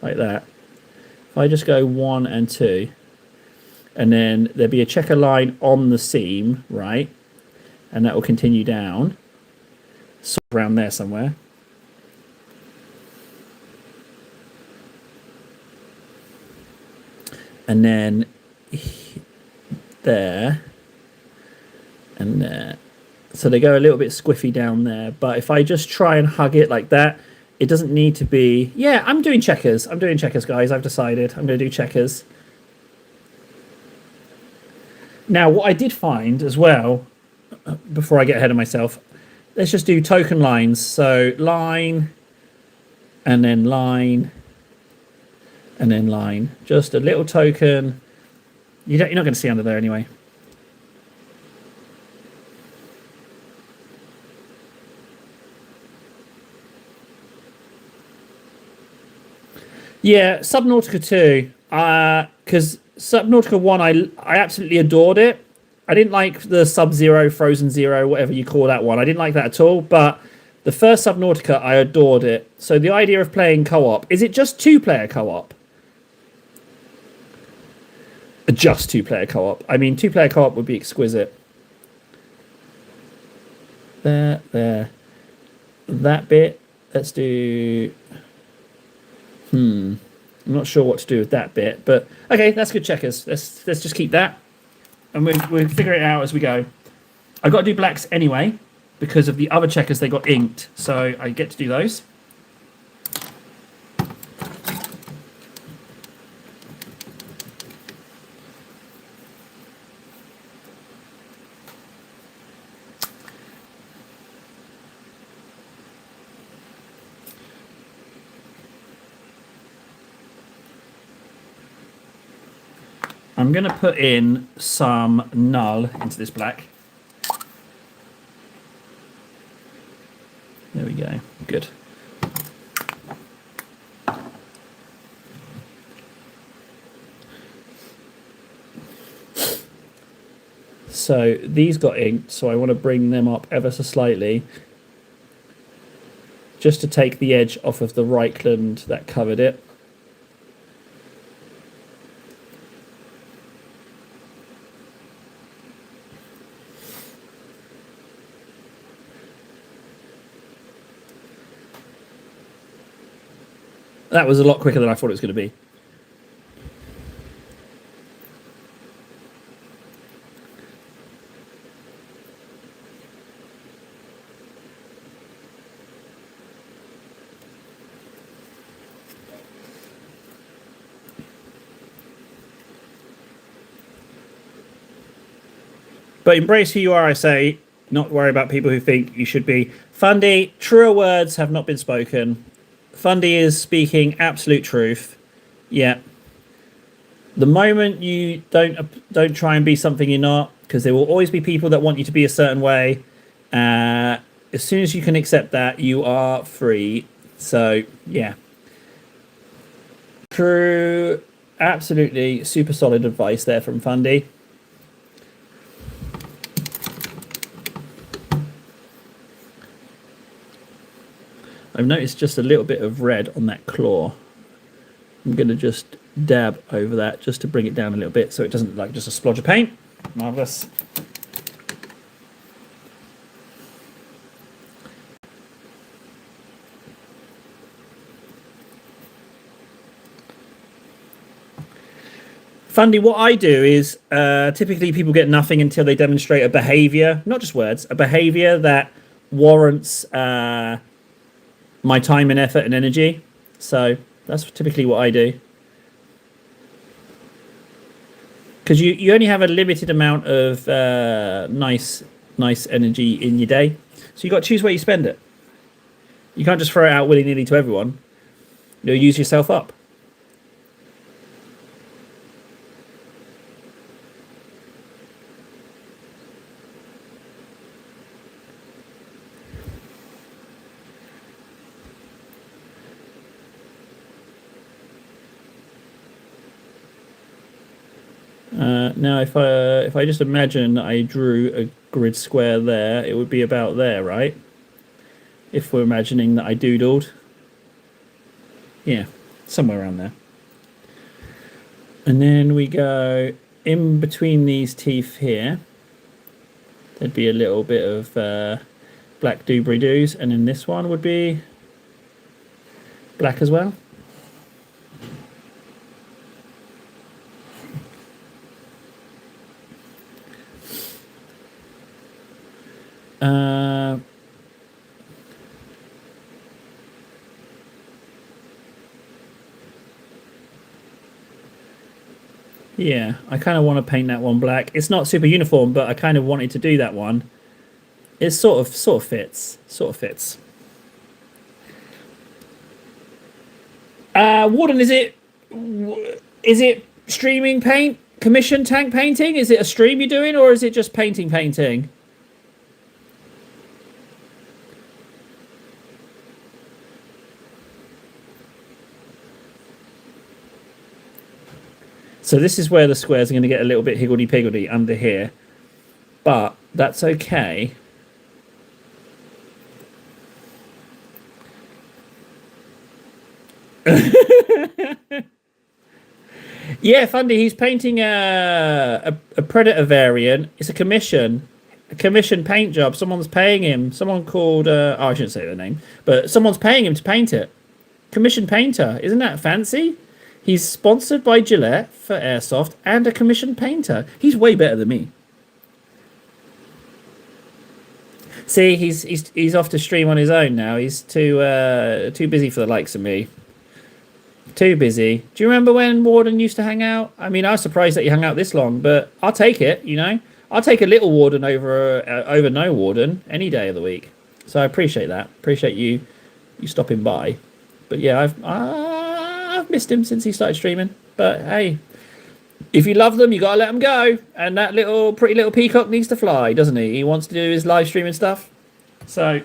like that. If I just go 1 and 2, and then there'll be a checker line on the seam, right? And that will continue down. Sort of around there somewhere. And then there and there. So they go a little bit squiffy down there. But if I just try and hug it like that, it doesn't need to be... Yeah, I'm doing checkers. I'm doing checkers, guys. I've decided. I'm going to do checkers. Now, what I did find as well, before I get ahead of myself, let's just do token lines. So line, and then line, and then line. Just a little token. You're not going to see under there anyway. Yeah, Subnautica 2. Because Subnautica 1, I absolutely adored it. I didn't like the Sub-Zero, Frozen Zero, whatever you call that one. I didn't like that at all. But The first Subnautica, I adored it. So the idea of playing co-op, is it just two-player co-op? Just two-player co-op. I mean, two-player co-op would be exquisite. There. That bit. Let's do... I'm not sure what to do with that bit, but okay, that's good checkers. Let's just keep that, and we'll figure it out as we go. I've got to do blacks anyway because of the other checkers. They got inked, so I get to do those. I'm going to put in some null into this black. There we go. Good. So these got inked, so I want to bring them up ever so slightly just to take the edge off of the Reichland that covered it. That was a lot quicker than I thought it was going to be. But embrace who you are, I say. Not worry about people who think you should be. Fundy, truer words have not been spoken. Fundy is speaking absolute truth. Yeah. The moment you don't try and be something you're not, because there will always be people that want you to be a certain way. As soon as you can accept that, you are free. So, yeah. True. Absolutely super solid advice there from Fundy. I've noticed just a little bit of red on that claw. I'm going to just dab over that just to bring it down a little bit so it doesn't look like just a splodge of paint. Marvellous. Fundy, what I do is typically people get nothing until they demonstrate a behavior, not just words, a behavior that warrants my time and effort and energy. So that's typically what I do. Because you only have a limited amount of nice energy in your day. So you've got to choose where you spend it. You can't just throw it out willy-nilly to everyone. You'll use yourself up. Now, if I just imagine I drew a grid square there, it would be about there, right? If we're imagining that I doodled. Yeah, somewhere around there. And then we go in between these teeth here. There'd be a little bit of black doobly-doos, and then this one would be black as well. Yeah, I kind of want to paint that one black. It's not super uniform, but I kind of wanted to do that one. It sort of fits. Warden, is it streaming paint? Commission tank painting? Is it a stream you're doing, or is it just painting? So this is where the squares are going to get a little bit higgledy-piggledy under here. But that's okay. Yeah, Fundy, he's painting a Predator variant. It's a commission paint job. Someone's paying him. Someone called, oh, I shouldn't say their name, but someone's paying him to paint it. Commission painter. Isn't that fancy? He's sponsored by Gillette for Airsoft and a commission painter. He's way better than me. See, he's off to stream on his own now. He's too busy for the likes of me. Too busy. Do you remember when Warden used to hang out? I mean, I was surprised that he hung out this long, but I'll take it, you know? I'll take a little Warden over no Warden any day of the week. So I appreciate that. Appreciate you stopping by. But yeah, I've missed him since he started streaming. But hey, if you love them, you gotta let them go. And that pretty little peacock needs to fly, doesn't he? He wants to do his live streaming stuff. So...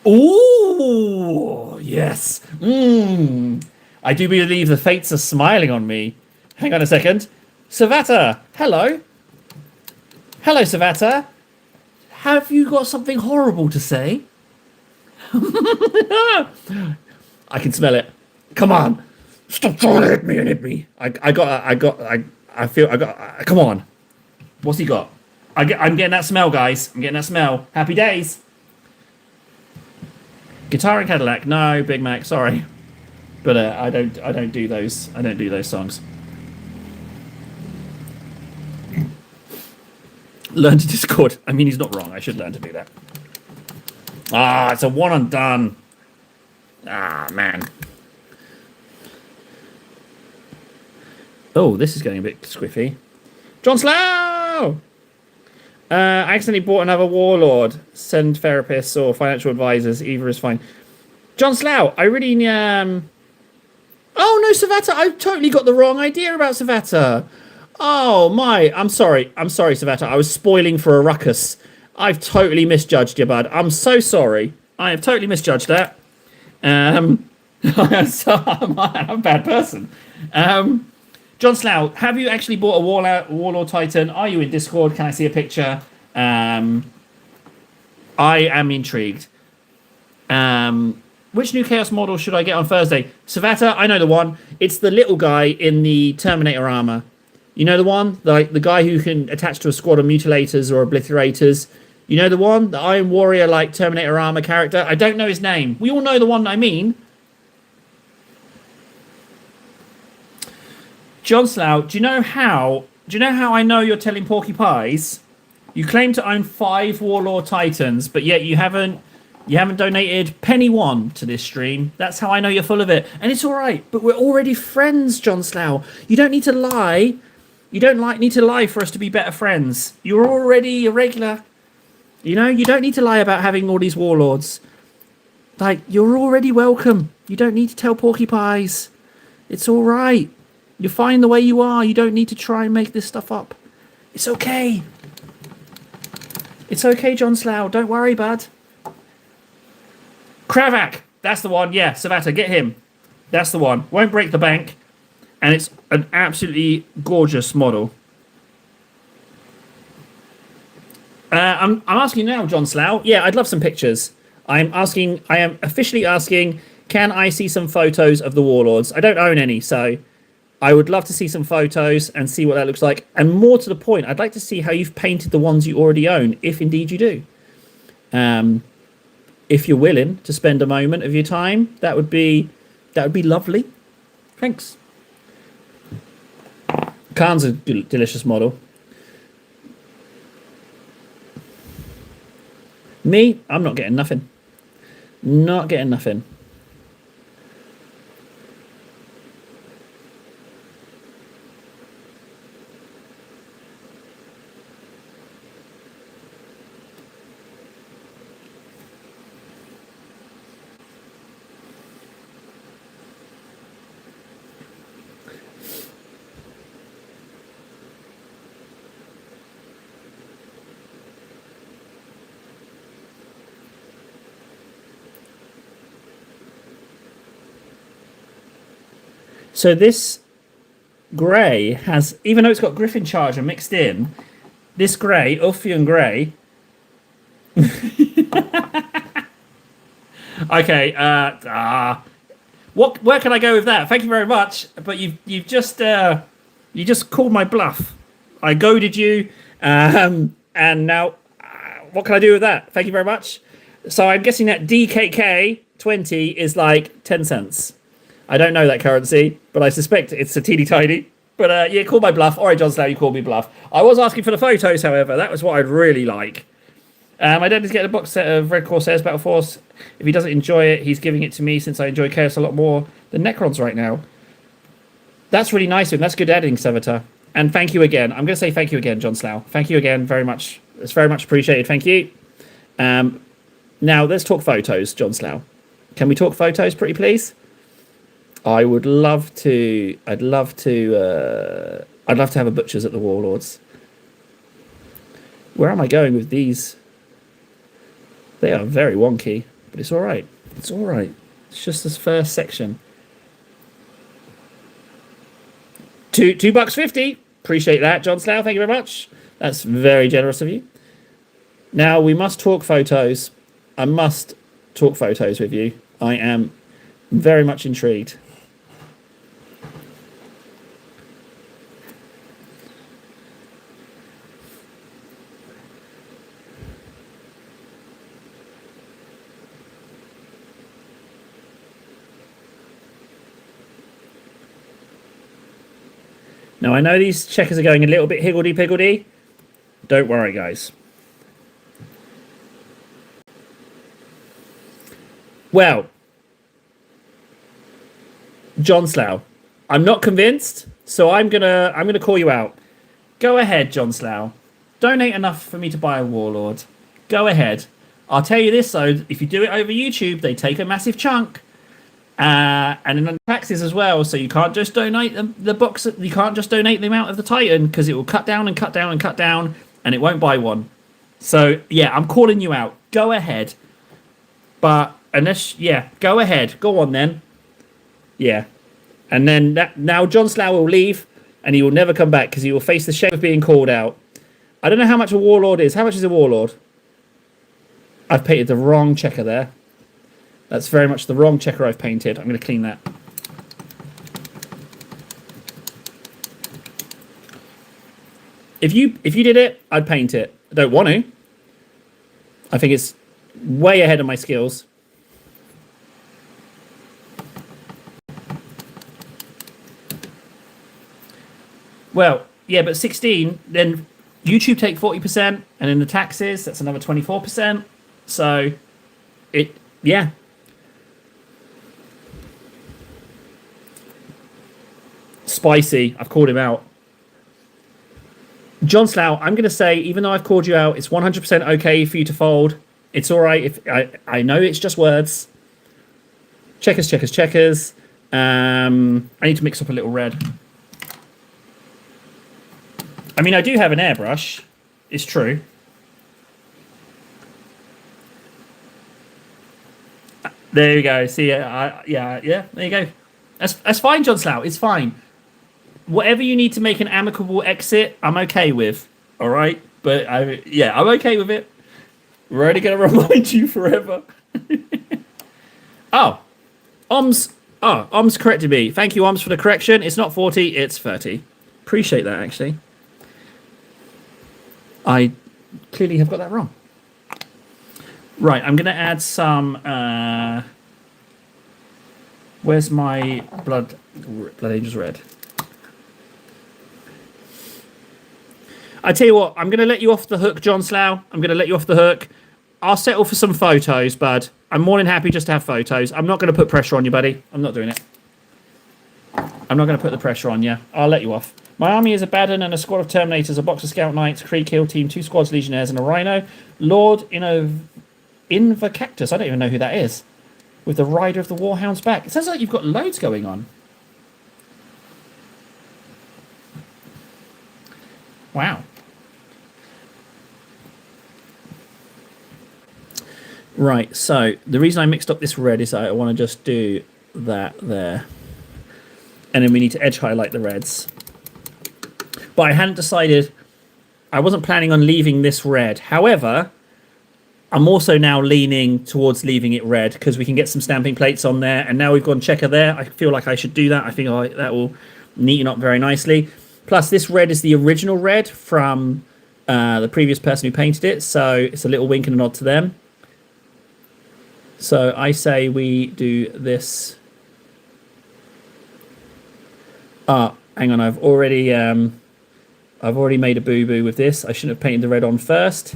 Ooh, yes. I do believe the fates are smiling on me. Hang on a second. Savata, hello. Hello, Savata. Have you got something horrible to say? I can smell it. Come on. Stop trying to hit me and hit me. I feel, come on. What's he got? I'm getting that smell, guys. I'm getting that smell. Happy days. Guitar and Cadillac, no, Big Mac, sorry, but I don't do those. I don't do those songs. Learn to Discord. I mean, he's not wrong. I should learn to do that. Ah, it's a one and done. Ah, man. Oh, this is getting a bit squiffy. John Slough! I accidentally bought another Warlord. Send therapists or financial advisors. Either is fine. John Slough, I really... Oh, no, Savata. I totally got the wrong idea about Savata. Oh, my. I'm sorry. I'm sorry, Savata. I was spoiling for a ruckus. I've totally misjudged you, bud. I'm so sorry. I have totally misjudged that. I'm a bad person. John Slough, have you actually bought a Warlord Titan? Are you in Discord? Can I see a picture? I am intrigued. Which new Chaos model should I get on Thursday? Savata, I know the one. It's the little guy in the Terminator armor. You know the one? Like the guy who can attach to a squad of mutilators or obliterators. You know the one? The Iron Warrior like Terminator armor character? I don't know his name. We all know the one I mean. John Slough, do you know how I know you're telling Porky Pies? You claim to own 5 Warlord Titans, but yet you haven't donated penny one to this stream. That's how I know you're full of it. And it's all right, but we're already friends, John Slough. You don't need to lie. You don't need to lie for us to be better friends. You're already a regular. You know, you don't need to lie about having all these Warlords. Like, you're already welcome. You don't need to tell Porky Pies. It's all right. You're fine the way you are. You don't need to try and make this stuff up. It's okay. It's okay, John Slough. Don't worry, bud. Kravak. That's the one. Yeah, Savata, get him. That's the one. Won't break the bank. And it's an absolutely gorgeous model. I'm asking now, John Slough. Yeah, I'd love some pictures. I am officially asking, can I see some photos of the Warlords? I don't own any, so... I would love to see some photos and see what that looks like. And more to the point, I'd like to see how you've painted the ones you already own, if indeed you do. If you're willing to spend a moment of your time, that would be lovely. Thanks. Khan's a delicious model. Me, I'm not getting nothing. Not getting nothing. So this grey has, even though it's got Griffin Charger mixed in, this grey, Ulfian grey. Okay. What? Where can I go with that? Thank you very much. But you've just you just called my bluff. I goaded you, and now what can I do with that? Thank you very much. So I'm guessing that DKK 20 is like 10 cents. I don't know that currency, but I suspect it's a teeny tiny. But yeah, call my bluff. All right, John Slough, you called me bluff. I was asking for the photos, however. That was what I'd really like. My dad is getting a box set of Red Corsairs Battle Force. If he doesn't enjoy it, he's giving it to me since I enjoy Chaos a lot more than Necrons right now. That's really nice of him. That's good editing, Sevatar. And thank you again. I'm going to say thank you again, John Slough. Thank you again very much. It's very much appreciated. Thank you. Now, let's talk photos, John Slough. Can we talk photos, pretty please? I would love to. I'd love to have a butchers at the Warlords. Where am I going with these? They are very wonky, but it's all right. It's all right. It's just this first section. $2.50. Appreciate that, John Slough. Thank you very much. That's very generous of you. Now we must talk photos. I must talk photos with you. I am very much intrigued. Now, I know these checkers are going a little bit higgledy-piggledy. Don't worry, guys. Well, John Slough, I'm not convinced, so I'm gonna call you out. Go ahead, John Slough. Donate enough for me to buy a Warlord. Go ahead. I'll tell you this, though. If you do it over YouTube, they take a massive chunk. And in taxes as well, so you can't just donate the box. You can't just donate the amount of the Titan because it will cut down and cut down and cut down, and it won't buy one. So yeah, I'm calling you out. Go ahead, but go ahead. Go on then. Yeah, and then now John Slough will leave, and he will never come back because he will face the shame of being called out. I don't know how much a Warlord is. How much is a Warlord? I've painted the wrong checker there. That's very much the wrong checker I've painted. I'm going to clean that. If you did it, I'd paint it. I don't want to. I think it's way ahead of my skills. Well, yeah, but 16, then YouTube take 40%, and in the taxes, that's another 24%. So, yeah. Spicy. I've called him out. John Slough, I'm going to say, even though I've called you out, it's 100% okay for you to fold. It's all right. If I know it's just words. Checkers, checkers, checkers. I need to mix up a little red. I mean, I do have an airbrush. It's true. There you go. See, yeah. There you go. That's fine, John Slough. It's fine. Whatever you need to make an amicable exit, I'm okay with. All right, but I'm okay with it. We're only going to remind you forever. Oms corrected me. Thank you, Oms, for the correction. It's not 40, it's 30. Appreciate that, actually. I clearly have got that wrong. Right, I'm going to add some... where's my Blood Angels Red? I tell you what, I'm going to let you off the hook, John Slough. I'm going to let you off the hook. I'll settle for some photos, bud. I'm more than happy just to have photos. I'm not going to put pressure on you, buddy. I'm not doing it. I'm not going to put the pressure on you. I'll let you off. My army is a Baden and a squad of Terminators, a box of Scout Knights, Kree Kill Team, 2 squads Legionnaires, and a Rhino. Lord Invocactus. I don't even know who that is. With the Rider of the Warhound's back. It sounds like you've got loads going on. Wow. Right, so the reason I mixed up this red is I want to just do that there. And then we need to edge highlight the reds. But I hadn't decided, I wasn't planning on leaving this red. However, I'm also now leaning towards leaving it red because we can get some stamping plates on there. And now we've gone checker there. I feel like I should do that. I think that will neaten up very nicely. Plus, this red is the original red from the previous person who painted it. So it's a little wink and a nod to them. So I say we do this. Hang on. I've already made a boo-boo with this. I shouldn't have painted the red on first.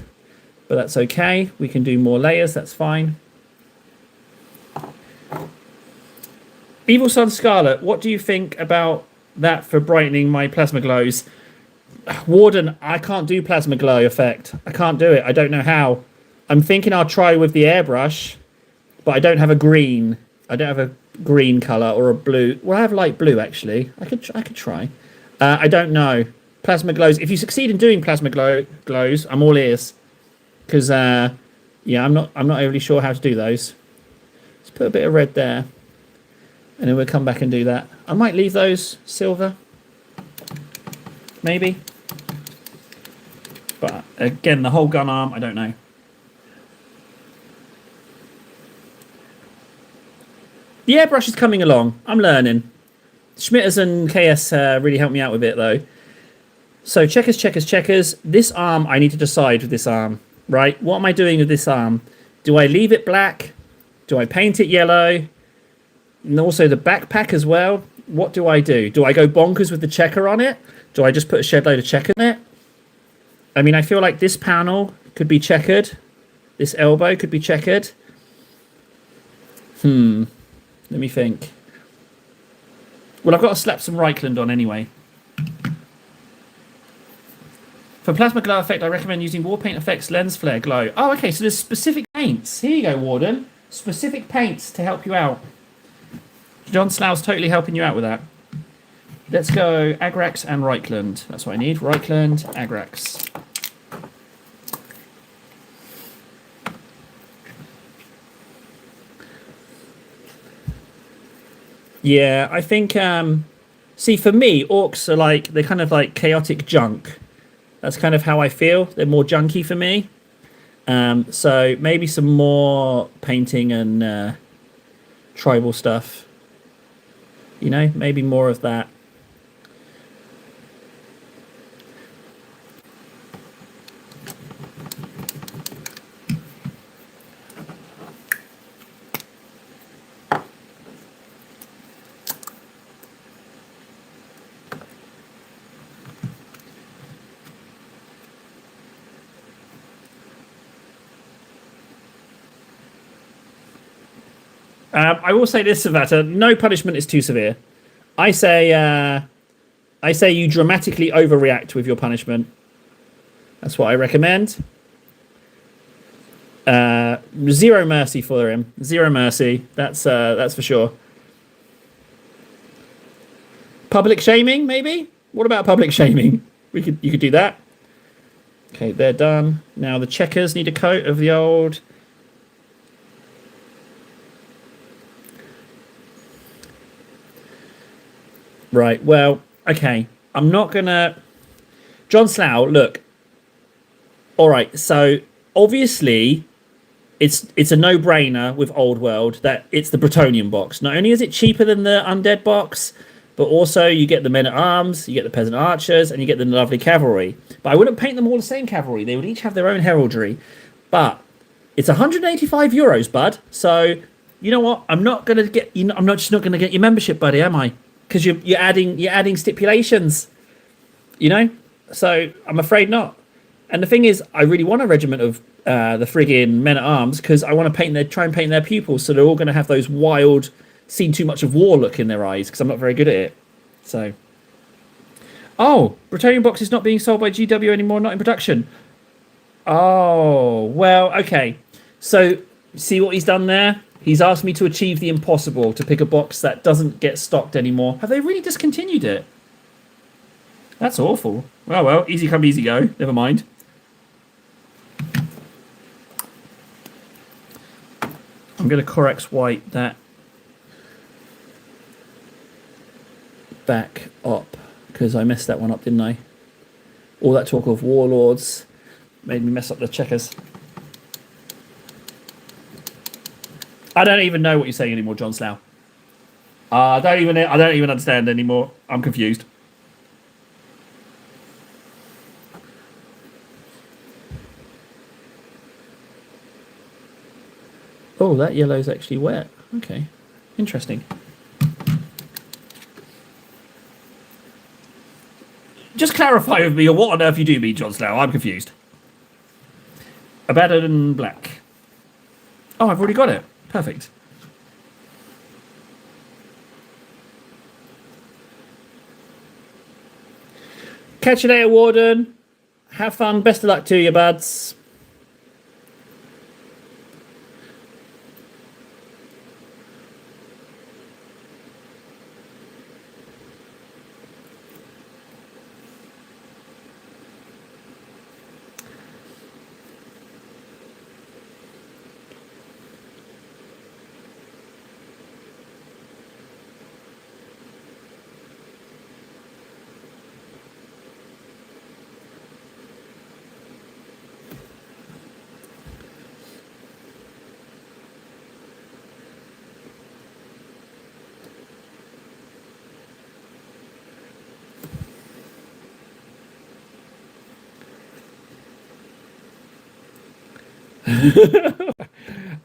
But that's okay. We can do more layers. That's fine. Evil Sun Scarlet, what do you think about that for brightening my plasma glows? Warden, I can't do plasma glow effect. I can't do it. I don't know how. I'm thinking I'll try with the airbrush, but I don't have a green. I don't have a green color or a blue. Well, I have light blue actually. I could try. I don't know. Plasma glows. If you succeed in doing plasma glows, I'm all ears. Because yeah, I'm not overly sure how to do those. Let's put a bit of red there, and then we'll come back and do that. I might leave those silver, maybe. But again, the whole gun arm, I don't know. The airbrush is coming along. I'm learning. Schmitters and KS really helped me out with it though. So checkers. This arm, I need to decide with this arm. Right, what am I doing with this arm? Do I leave it black? Do I paint it yellow? And also the backpack as well. What do I do? Do I go bonkers with the checker on it? Do I just put a shed load of checker in it? I mean, I feel like this panel could be checkered. This elbow could be checkered. Let me think. Well, I've got to slap some Reichland on anyway. For plasma glow effect, I recommend using Warpaint Effects Lens Flare Glow. Oh, okay, so there's specific paints. Here you go, Warden. Specific paints to help you out. John Slough's totally helping you out with that. Let's go Agrax and Reichland. That's what I need. Reichland, Agrax. Yeah, I think... see, for me, orcs are like... They're kind of like chaotic junk. That's kind of how I feel. They're more junky for me. So maybe some more painting and tribal stuff. You know, maybe more of that. I will say this, Savata, no punishment is too severe. I say you dramatically overreact with your punishment. That's what I recommend. Zero mercy for him. Zero mercy. That's for sure. Public shaming, maybe? What about public shaming? You could do that. Okay, they're done. Now the checkers need a coat of the old. Right, well, okay. I'm not gonna... John Slough, look. Alright, so obviously it's a no-brainer with Old World that it's the Bretonnian box. Not only is it cheaper than the Undead box, but also you get the Men-at-Arms, you get the Peasant Archers, and you get the lovely Cavalry. But I wouldn't paint them all the same Cavalry. They would each have their own heraldry. But it's 185 euros, bud. So, you know what? I'm not going to get... I'm not just not going to get your membership, buddy, am I? Because you're adding stipulations, you know. So I'm afraid not. And the thing is, I really want a regiment of the friggin' Men-at-Arms because I want to try and paint their pupils, so they're all going to have those wild, seen too much of war look in their eyes because I'm not very good at it. So, oh, Bretonnian box is not being sold by GW anymore, not in production. Oh, well, okay. So see what he's done there? He's asked me to achieve the impossible, to pick a box that doesn't get stocked anymore. Have they really discontinued it? That's awful. Oh, well, easy come, easy go. Never mind. I'm going to Corax White that back up, because I messed that one up, didn't I? All that talk of warlords made me mess up the checkers. I don't even know what you're saying anymore, John Slough. I don't even understand anymore. I'm confused. Oh, that yellow's actually wet. Okay, interesting. Just clarify with me what on earth you do mean, John Slough. I'm confused. Abaddon Black. Oh, I've already got it. Perfect. Catch you later, Warden. Have fun. Best of luck to you, buds.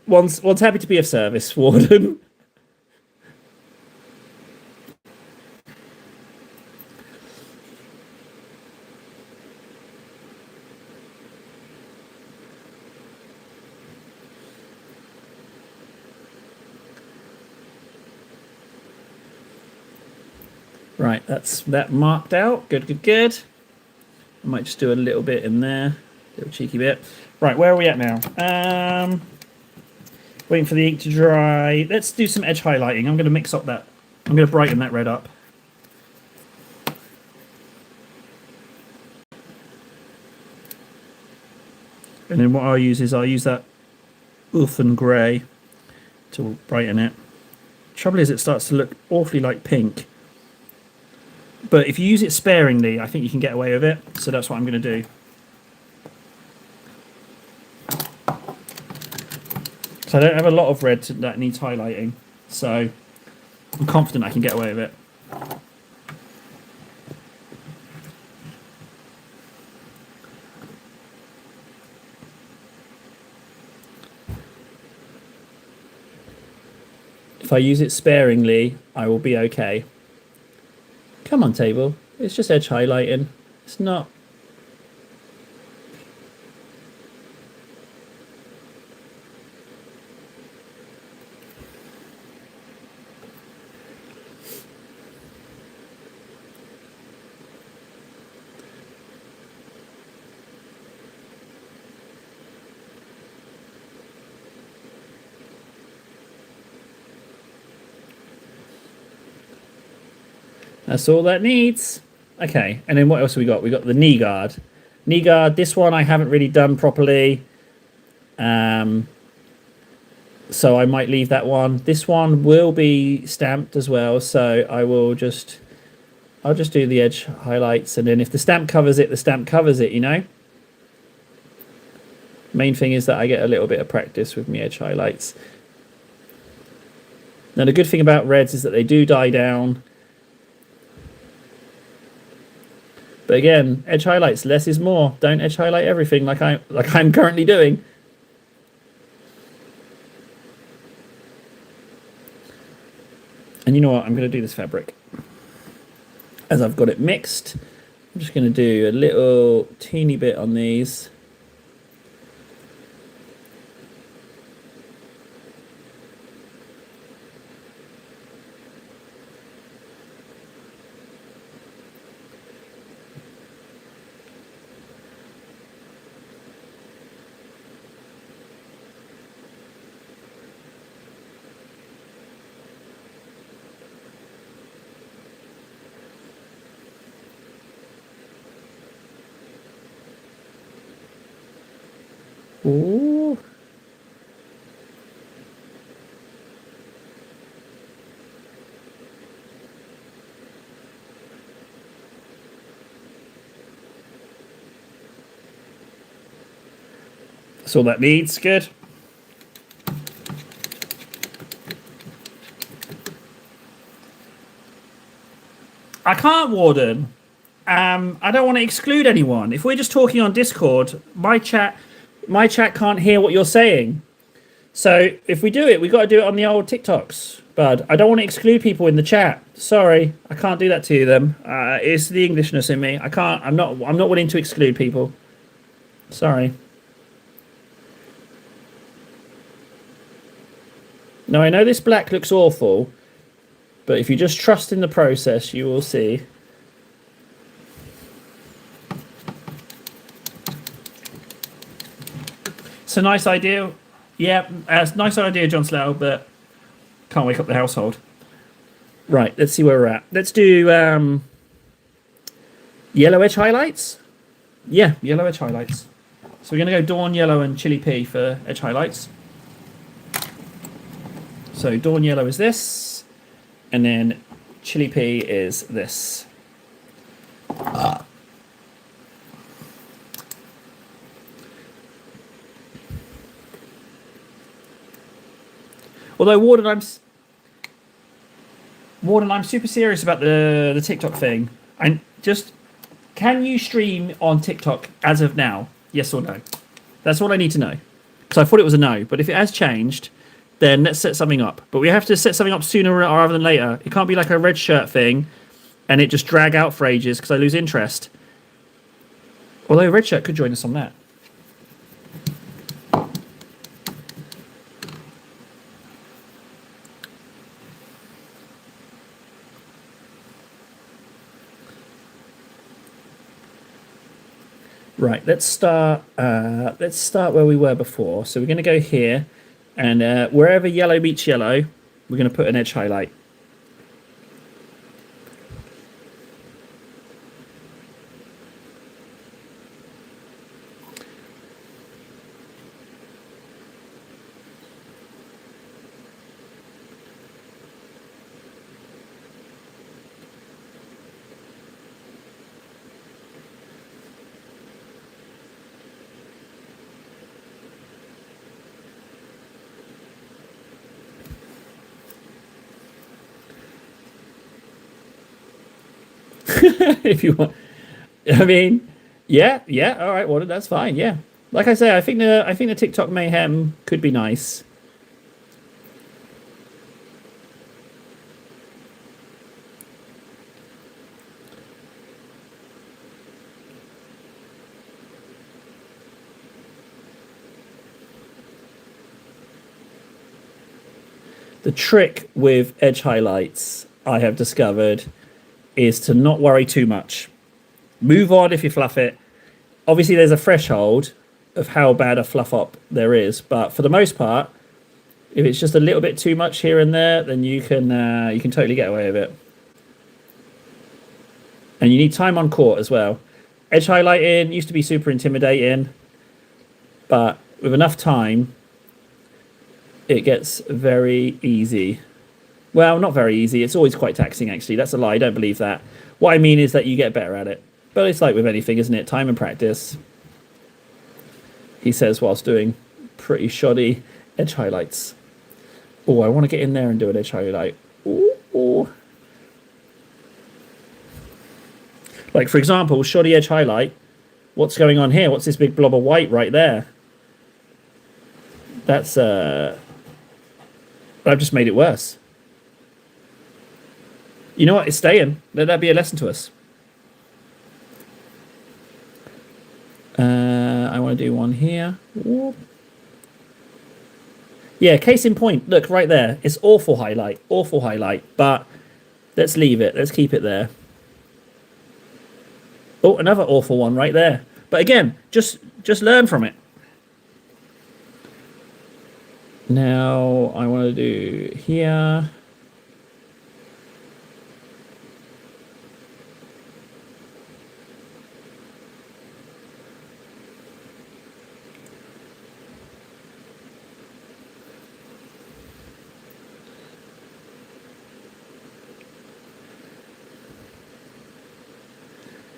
One's happy to be of service, Warden. Right, that's that marked out. Good, good, good. I might just do a little bit in there. Little cheeky bit. Right, where are we at now? Waiting for the ink to dry. Let's do some edge highlighting. I'm going to mix up that. I'm going to brighten that red up. And then what I'll use that Ulthen grey to brighten it. Trouble is, it starts to look awfully like pink. But if you use it sparingly, I think you can get away with it. So that's what I'm going to do. So I don't have a lot of red that needs highlighting. So I'm confident I can get away with it. If I use it sparingly, I will be okay. Come on, table. It's just edge highlighting. It's not... That's all that needs. Okay, and then what else have we got? We got the knee guard. Knee guard, this one I haven't really done properly. So I might leave that one. This one will be stamped as well, so I'll just do the edge highlights, and then if the stamp covers it, the stamp covers it, you know? Main thing is that I get a little bit of practice with my edge highlights. Now the good thing about reds is that they do die down. But again, edge highlights, less is more. Don't edge highlight everything like I'm currently doing. And you know what? I'm going to do this fabric. As I've got it mixed, I'm just going to do a little teeny bit on these. Ooh. That's all that needs. Good. I can't, Warden. I don't want to exclude anyone. If we're just talking on Discord, my chat can't hear what you're saying. So if we do it, we got to do it on the old TikToks, bud. I don't want to exclude people in the chat. Sorry, I can't do that to them. It's the Englishness in me. I can't. I'm not. I'm not willing to exclude people. Sorry. Now I know this black looks awful, but if you just trust in the process, you will see. It's a nice idea. Yeah, it's a nice idea, John Slough, but can't wake up the household. Right, let's see where we're at. Let's do yellow edge highlights. Yeah, yellow edge highlights. So we're going to go Dawn Yellow and Chili P for edge highlights. So Dawn Yellow is this, and then Chili P is this. Although Warden, I'm super serious about the TikTok thing. And just, can you stream on TikTok as of now? Yes or no? That's all I need to know. Because I thought it was a no, but if it has changed, then let's set something up. But we have to set something up sooner rather than later. It can't be like a red shirt thing, and it just drag out for ages because I lose interest. Although red shirt could join us on that. Right, let's start where we were before. So we're going to go here, and wherever yellow meets yellow, we're going to put an edge highlight. If you want, I mean, yeah, all right, well, that's fine. Yeah, like I say, I think the TikTok mayhem could be nice. The trick with edge highlights, I have discovered, is to not worry too much. Move on if you fluff it. Obviously, there's a threshold of how bad a fluff up there is, but for the most part, if it's just a little bit too much here and there, then you can totally get away with it. And you need time on court as well. Edge highlighting used to be super intimidating, but with enough time, it gets very easy. Well, not very easy. It's always quite taxing, actually. That's a lie. I don't believe that. What I mean is that you get better at it. But it's like with anything, isn't it? Time and practice. He says whilst doing pretty shoddy edge highlights. Oh, I want to get in there and do an edge highlight. Ooh. Like, for example, shoddy edge highlight. What's going on here? What's this big blob of white right there? That's, I've just made it worse. You know what? It's staying. Let that be a lesson to us. I want to do one here. Whoop. Yeah, case in point. Look, right there. It's awful highlight. Awful highlight. But let's leave it. Let's keep it there. Oh, another awful one right there. But again, just learn from it. Now, I want to do here.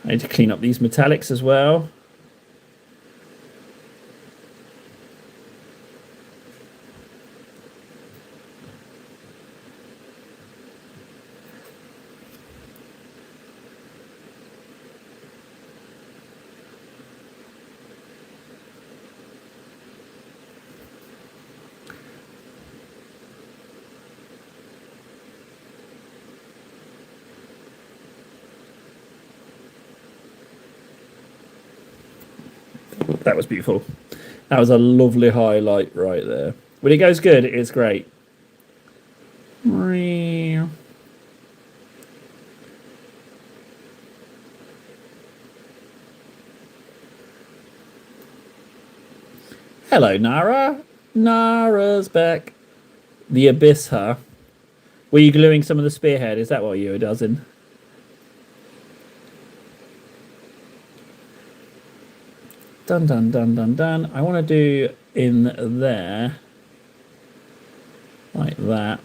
I need to clean up these metallics as well. That was beautiful. That was a lovely highlight right there. When it goes good, it's great. Hello, Nara. Nara's back. The Abyss, huh? Were you gluing some of the spearhead? Is that what you were doing? Dun dun dun dun dun. I want to do in there like that.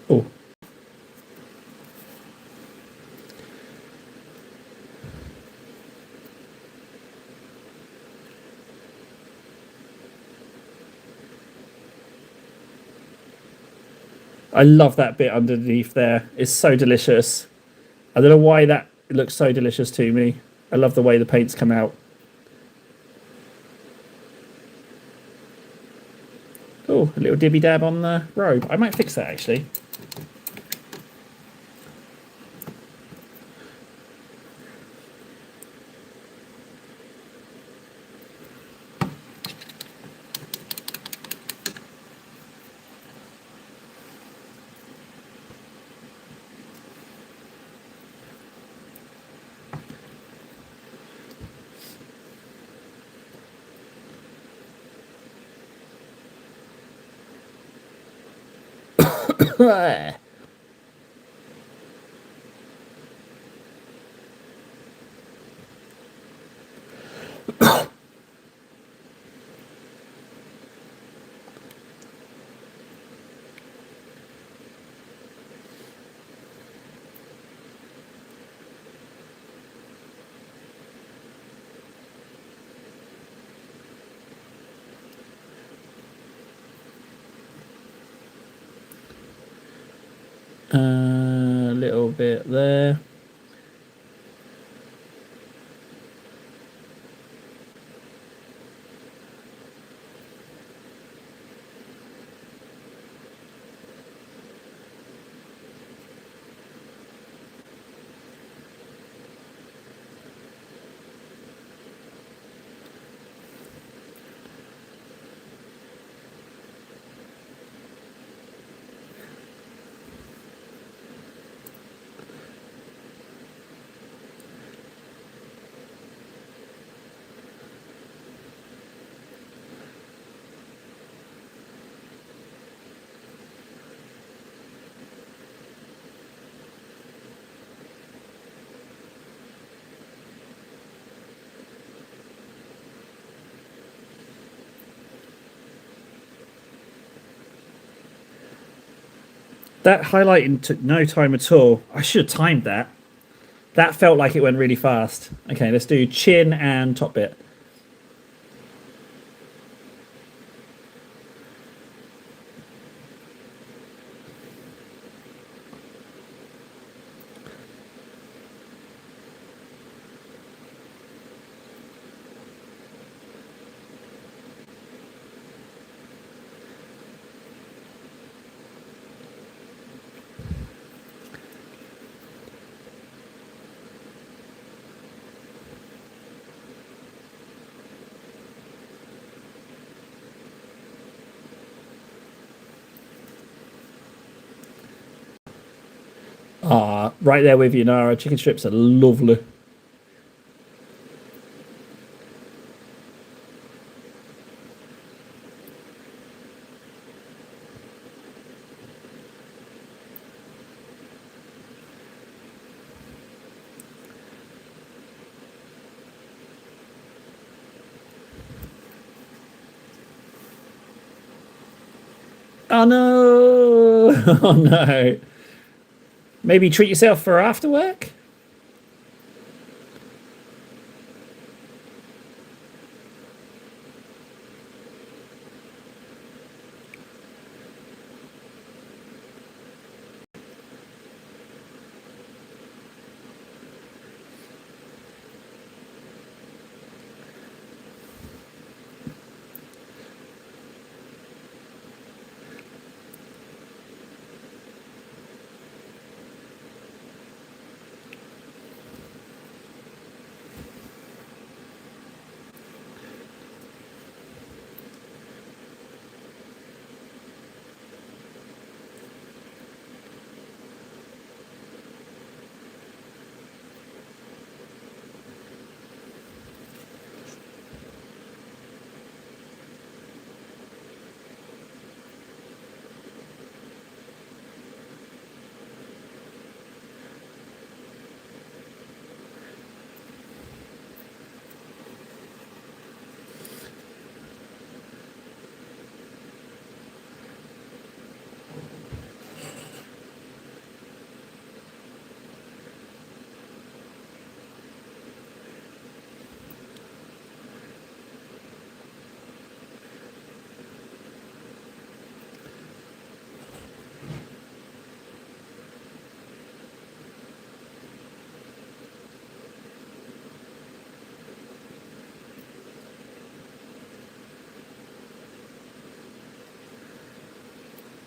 Oh. I love that bit underneath there. It's so delicious. I don't know why that looks so delicious to me. I love the way the paints come out. Oh, a little dibby dab on the robe. I might fix that actually. A little bit there. That highlighting took no time at all. I should have timed that. That felt like it went really fast. Okay, let's do chin and top bit. Ah, right there with you, Nara. Chicken strips are lovely. Oh no! Oh no! Maybe treat yourself for after work.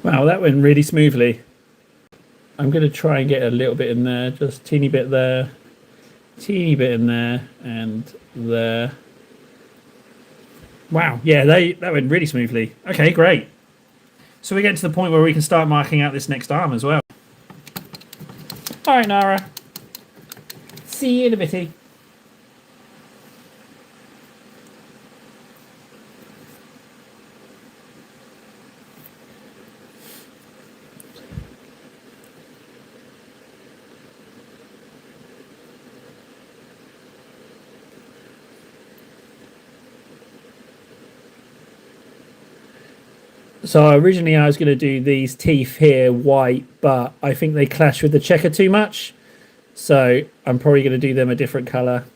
Wow, that went really smoothly. I'm going to try and get a little bit in there, just teeny bit there, teeny bit in there, and there. Wow, yeah, that went really smoothly. Okay, great. So we're getting to the point where we can start marking out this next arm as well. All right, Nara. See you in a bitty. So originally I was going to do these teeth here white, but I think they clash with the checker too much. So I'm probably going to do them a different colour.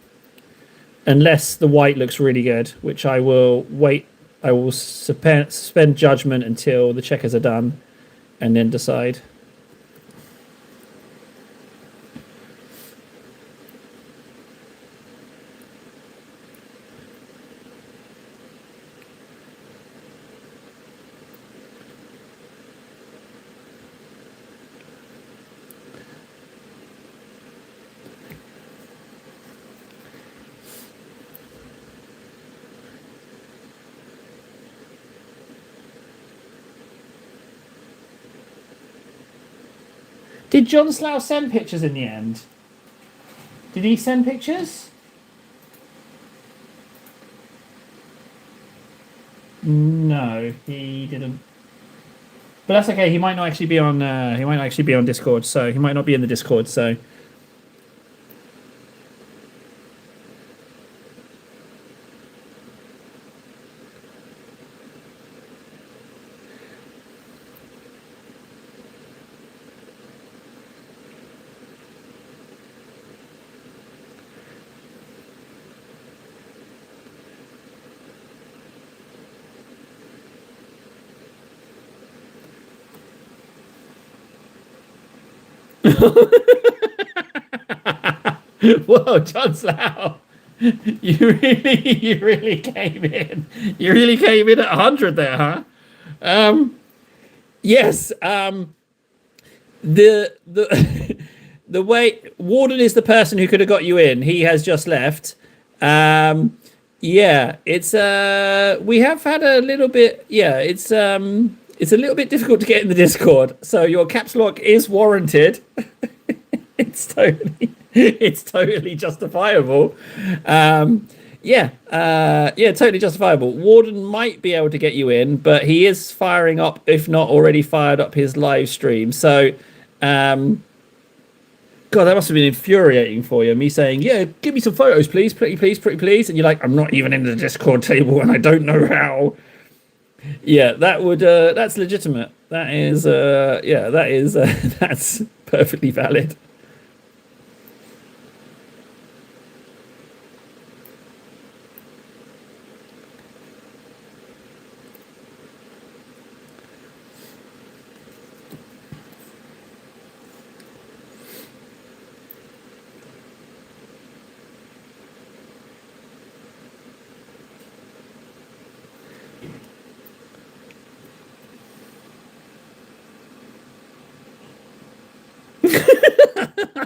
Unless the white looks really good, which I will wait. I will suspend judgment until the checkers are done and then decide. Did John Slough send pictures in the end? Did he send pictures? No, he didn't. But that's okay. He might not actually be on. He might not actually be on Discord, so he might not be in the Discord. So whoa, John Slough. You really came in. You really came in at 100 there, huh? Yes. The the way Warden is the person who could have got you in. He has just left. Yeah, it's we have had a little bit. Yeah, it's a little bit difficult to get in the Discord. So your caps lock is warranted. It's totally justifiable. Yeah, totally justifiable. Warden might be able to get you in, but he is firing up, if not already fired up, his live stream. So, God, that must have been infuriating for you. Me saying, "Yeah, give me some photos, please, pretty please, pretty please," and you're like, "I'm not even in the Discord table, and I don't know how." Yeah, that would that's legitimate. That is, yeah, that is, that's perfectly valid.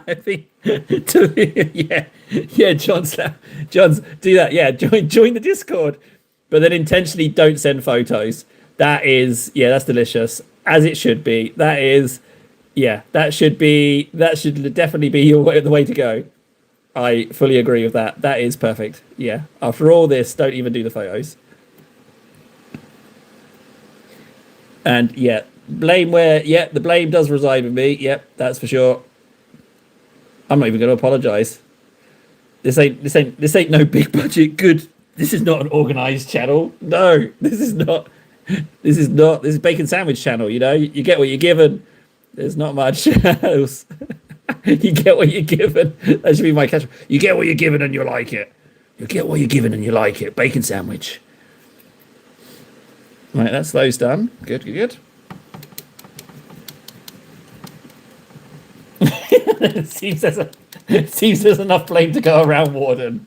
I think, yeah, yeah, John's do that. Yeah, join the Discord, but then intentionally don't send photos. That is, yeah, that's delicious as it should be. That is, yeah, that should definitely be the way to go. I fully agree with that. That is perfect. Yeah. After all this, don't even do the photos. And yeah, blame where, yeah, the blame does reside with me. Yep, that's for sure. I'm not even going to apologize. This ain't no big budget. Good. This is not an organized channel. No, this is not. This is not. This is bacon sandwich channel. You know, you get what you're given. There's not much else. You get what you're given. That should be my catch. You get what you're given and you like it. You get what you're given and you like it. Bacon sandwich. Right, that's those done. Good, good, good. Seems there's enough blame to go around, Warden.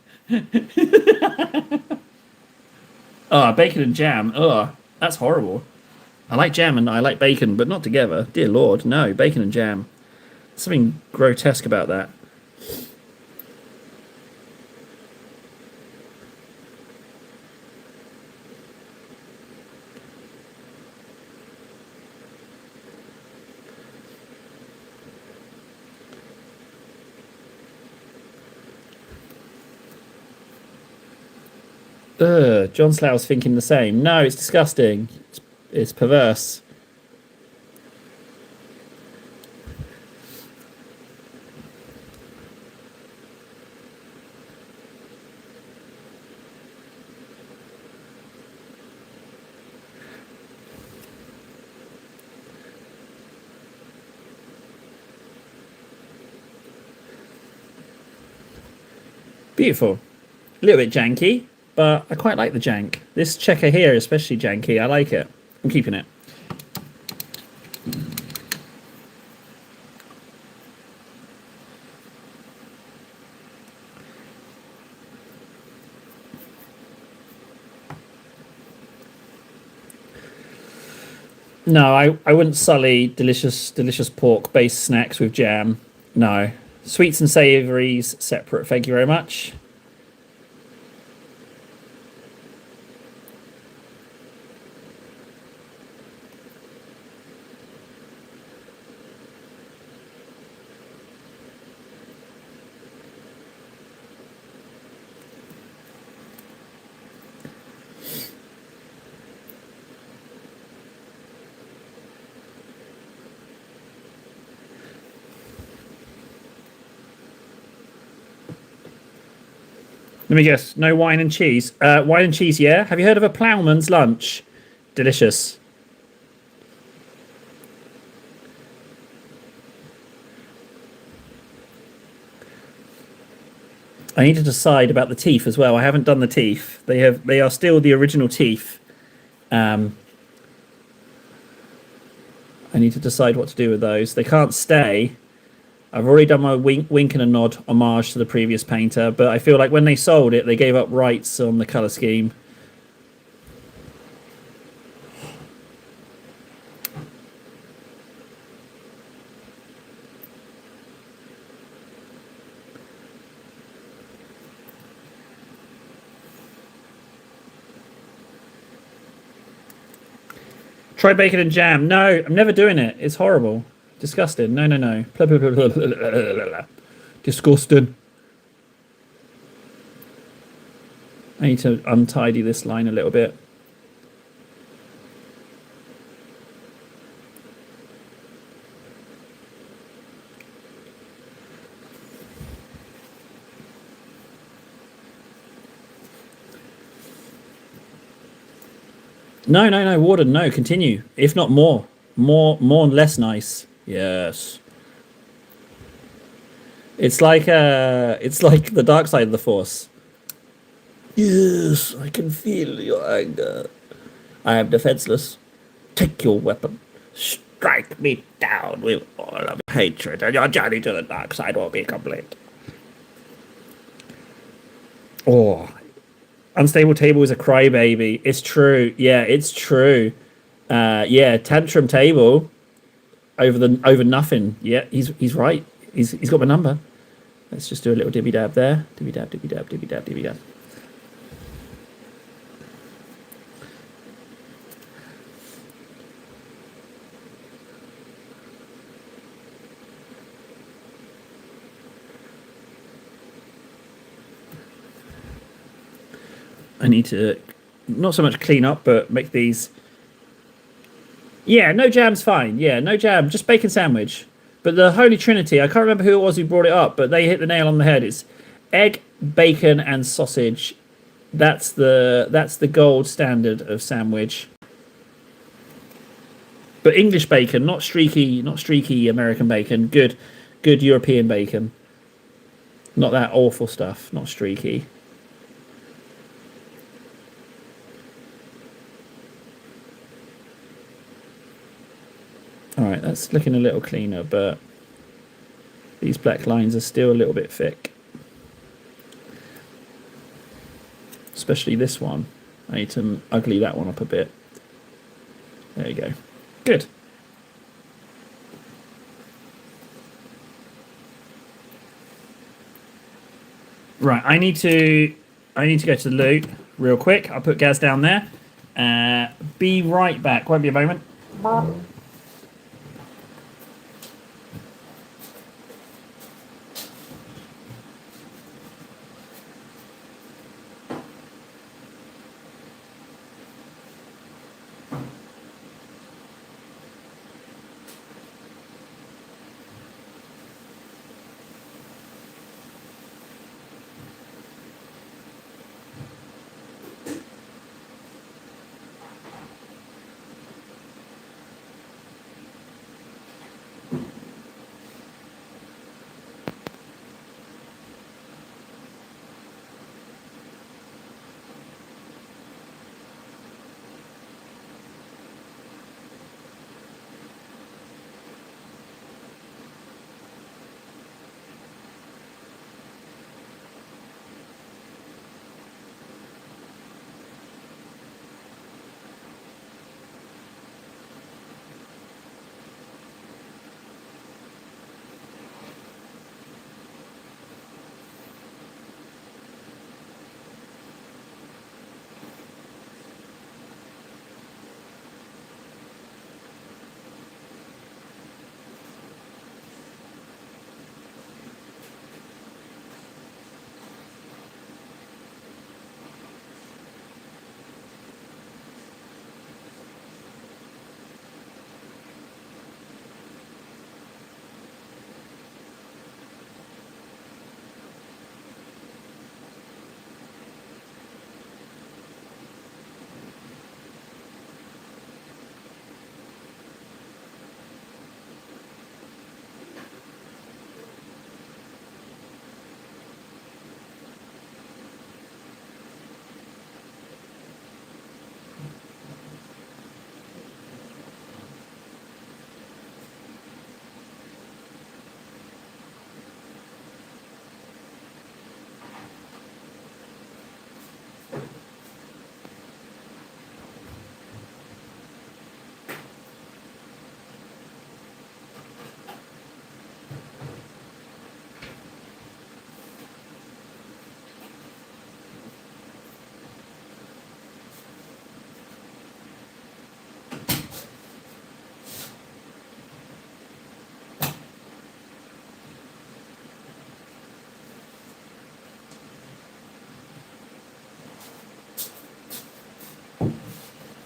Oh, bacon and jam. Oh, that's horrible. I like jam and I like bacon, but not together. Dear Lord, no, bacon and jam. Something grotesque about that. Ugh, John Slow's thinking the same. No, it's disgusting. It's perverse. Beautiful. A little bit janky, but I quite like the jank. This checker here, especially janky. I like it. I'm keeping it. No, I wouldn't sully delicious pork based snacks with jam. No. Sweets and savouries separate, thank you very much. Let me guess. No wine and cheese. Wine and cheese, yeah. Have you heard of a ploughman's lunch? Delicious. I need to decide about the teeth as well. I haven't done the teeth. They are still the original teeth. I need to decide what to do with those. They can't stay. I've already done my wink and a nod homage to the previous painter, but I feel like when they sold it, they gave up rights on the colour scheme. Try bacon and jam. No, I'm never doing it. It's horrible. Disgusting. No, no, no. Disgusting. I need to untidy this line a little bit. No, no, no, Warden, no, continue. If not more. more and less nice. Yes. It's like the dark side of the force. Yes, I can feel your anger. I am defenseless. Take your weapon. Strike me down with all of hatred, and your journey to the dark side will be complete. Oh, unstable table is a crybaby. It's true. Yeah, it's true. Yeah, tantrum table over nothing. Yeah, he's right. He's got my number. Let's just do a little dibby dab there. Dibby dab, dibby dab, dibby dab, dibby dab. I need to not so much clean up, but make these. Yeah, no jam's fine. Yeah, no jam, just bacon sandwich. But the Holy Trinity, I can't remember who it was who brought it up, but they hit the nail on the head. It's egg, bacon, and sausage. That's the gold standard of sandwich. But English bacon, not streaky American bacon. Good European bacon. Not that awful stuff. Not streaky. All right, that's looking a little cleaner, but these black lines are still a little bit thick. Especially this one. I need to ugly that one up a bit. There you go. Good. Right, I need to go to the loo real quick. I'll put Gaz down there. Be right back. Won't be a moment.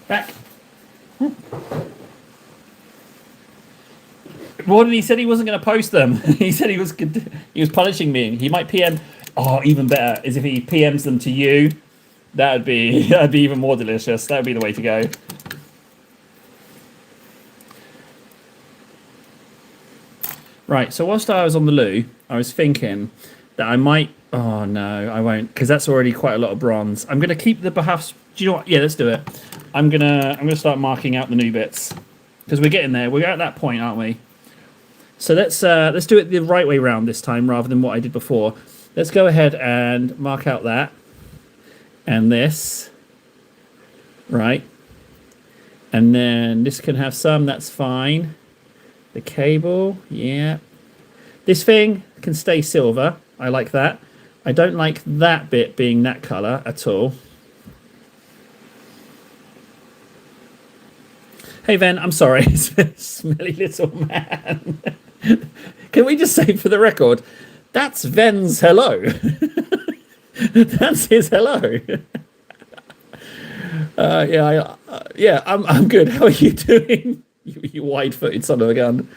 Back. Warden, he said he wasn't going to post them. He said he was punishing me. He might PM. Oh, even better is if he PMs them to you. That'd be even more delicious. That would be the way to go. Right, so whilst I was on the loo, I was thinking that I might. Oh no, I won't, because that's already quite a lot of bronze. I'm gonna keep the behafs. Do you know what? Yeah, let's do it. I'm gonna start marking out the new bits because we're getting there. We're at that point, aren't we? So let's do it the right way round this time rather than what I did before. Let's go ahead and mark out that and this, right? And then this can have some. That's fine. The cable, yeah. This thing can stay silver. I like that. I don't like that bit being that colour at all. Hey, Ven, I'm sorry. Smelly little man. Can we just say for the record, that's Ven's hello. That's his hello. Yeah, I'm good. How are you doing? You wide-footed son of a gun.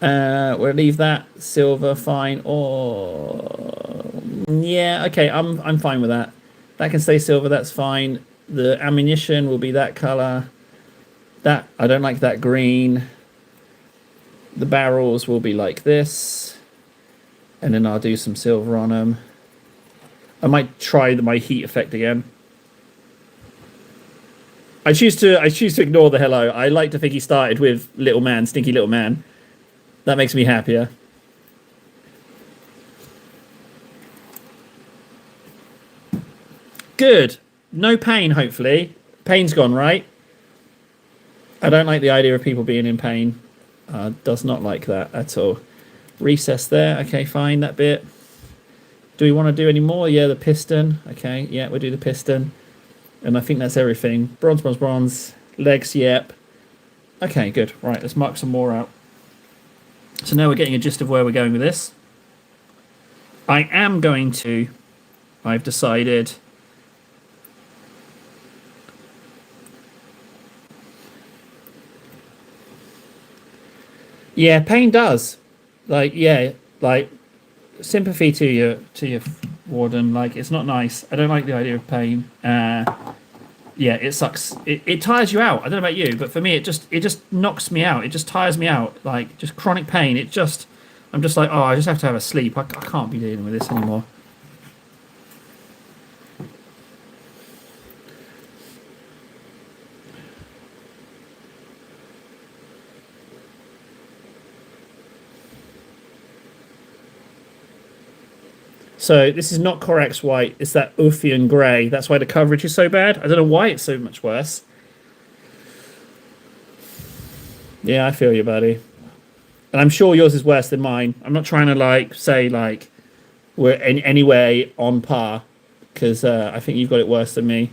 We'll leave that silver, fine. Or yeah, okay, I'm fine with that. That can stay silver. That's fine. The ammunition will be that color. That I don't like that green. The barrels will be like this, and then I'll do some silver on them. I might try my heat effect again. I choose to ignore the hello. I like to think he started with little man, stinky little man. That makes me happier. Good. No pain, hopefully. Pain's gone, right? I don't like the idea of people being in pain. Does not like that at all. Recess there. Okay, fine, that bit. Do we want to do any more? Yeah, the piston. Okay, yeah, we'll do the piston. And I think that's everything. Bronze, bronze, bronze. Legs, yep. Okay, good. Right, let's mark some more out. So now we're getting a gist of where we're going with this. I am going to, I've decided, yeah, pain does. Like, yeah, like sympathy to your warden. Like, it's not nice. I don't like the idea of pain. Yeah, it sucks. It tires you out. I don't know about you, but for me, it just knocks me out. It just tires me out. Like, just chronic pain. I'm just like, oh, I just have to have a sleep. I can't be dealing with this anymore. So this is not Corax white. It's that Ophion grey. That's why the coverage is so bad. I don't know why it's so much worse. Yeah, I feel you, buddy. And I'm sure yours is worse than mine. I'm not trying to say we're in any way on par, because I think you've got it worse than me.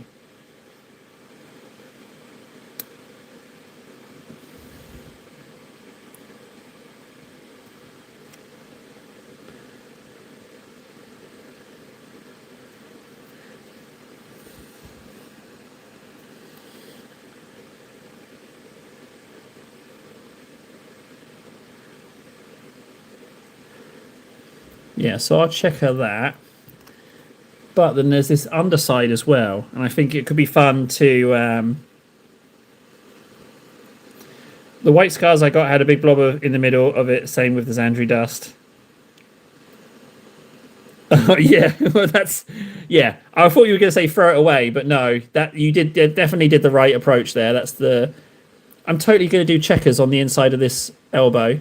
Yeah, so I'll check her that. But then there's this underside as well, and I think it could be fun to... the white scars I got had a big blob in the middle of it, same with the Xandri dust. Oh, yeah, well, that's... Yeah, I thought you were going to say throw it away, but no, that you definitely did the right approach there. That's the... I'm totally going to do checkers on the inside of this elbow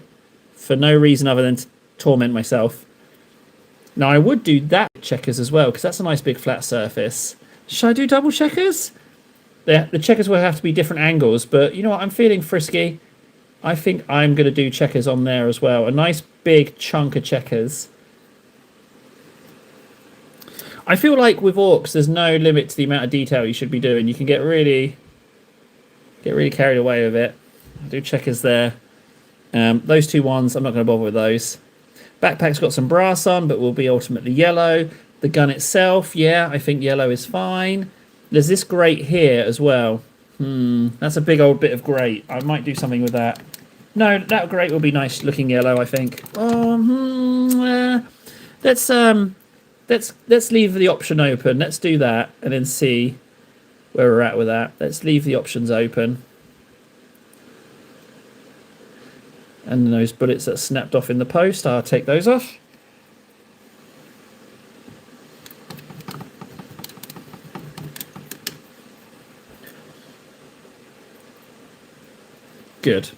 for no reason other than to torment myself. Now, I would do that checkers as well, because that's a nice big flat surface. Should I do double checkers? The checkers will have to be different angles, but you know what? I'm feeling frisky. I think I'm going to do checkers on there as well. A nice big chunk of checkers. I feel like with orcs, there's no limit to the amount of detail you should be doing. You can get really carried away with it. I'll do checkers there. Those two ones, I'm not going to bother with those. Backpack's got some brass on, but will be ultimately yellow. The gun itself, yeah, I think yellow is fine. There's this grate here as well. That's a big old bit of grate. I might do something with that. No, that grate will be nice looking yellow, I think. Let's leave the option open. Let's do that and then see where we're at with that. Let's leave the options open. And those bullets that snapped off in the post, I'll take those off. Good.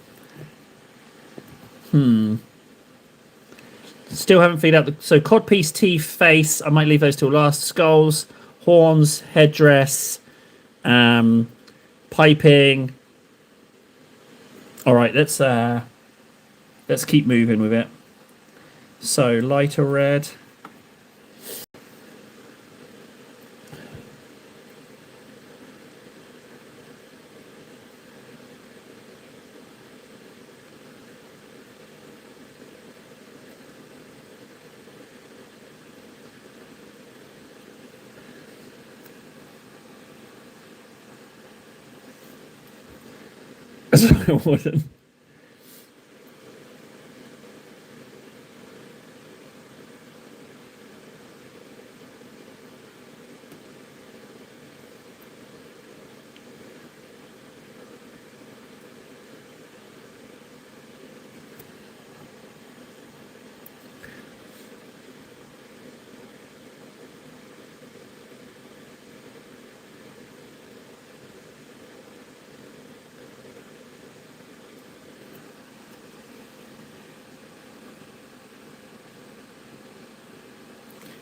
Still haven't figured out so codpiece, teeth, face. I might leave those till last. Skulls, horns, headdress, piping. All right, let's keep moving with it. So lighter red. I wouldn't.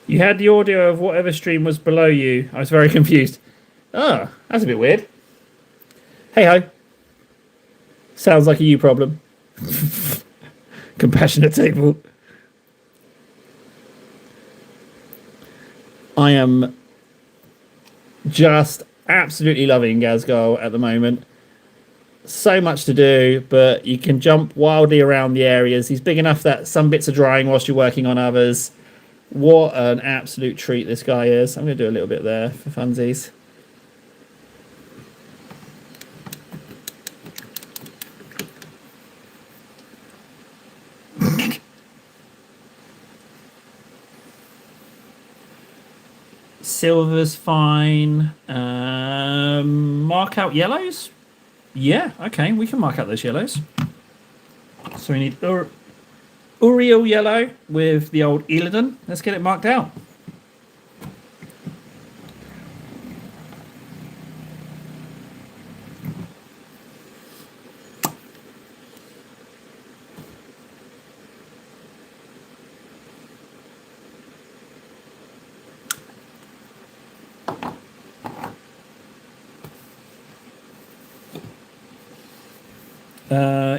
You had the audio of whatever stream was below you. I was very confused. Oh, that's a bit weird. Hey ho. Sounds like a you problem. Compassionate table. I am just absolutely loving Gazgal at the moment. So much to do, but you can jump wildly around the areas. He's big enough that some bits are drying whilst you're working on others. What an absolute treat this guy is. I'm going to do a little bit there for funsies. Silver's fine. Mark out yellows? Yeah, okay, we can mark out those yellows. So we need Uriel yellow with the old Illidan. Let's get it marked out.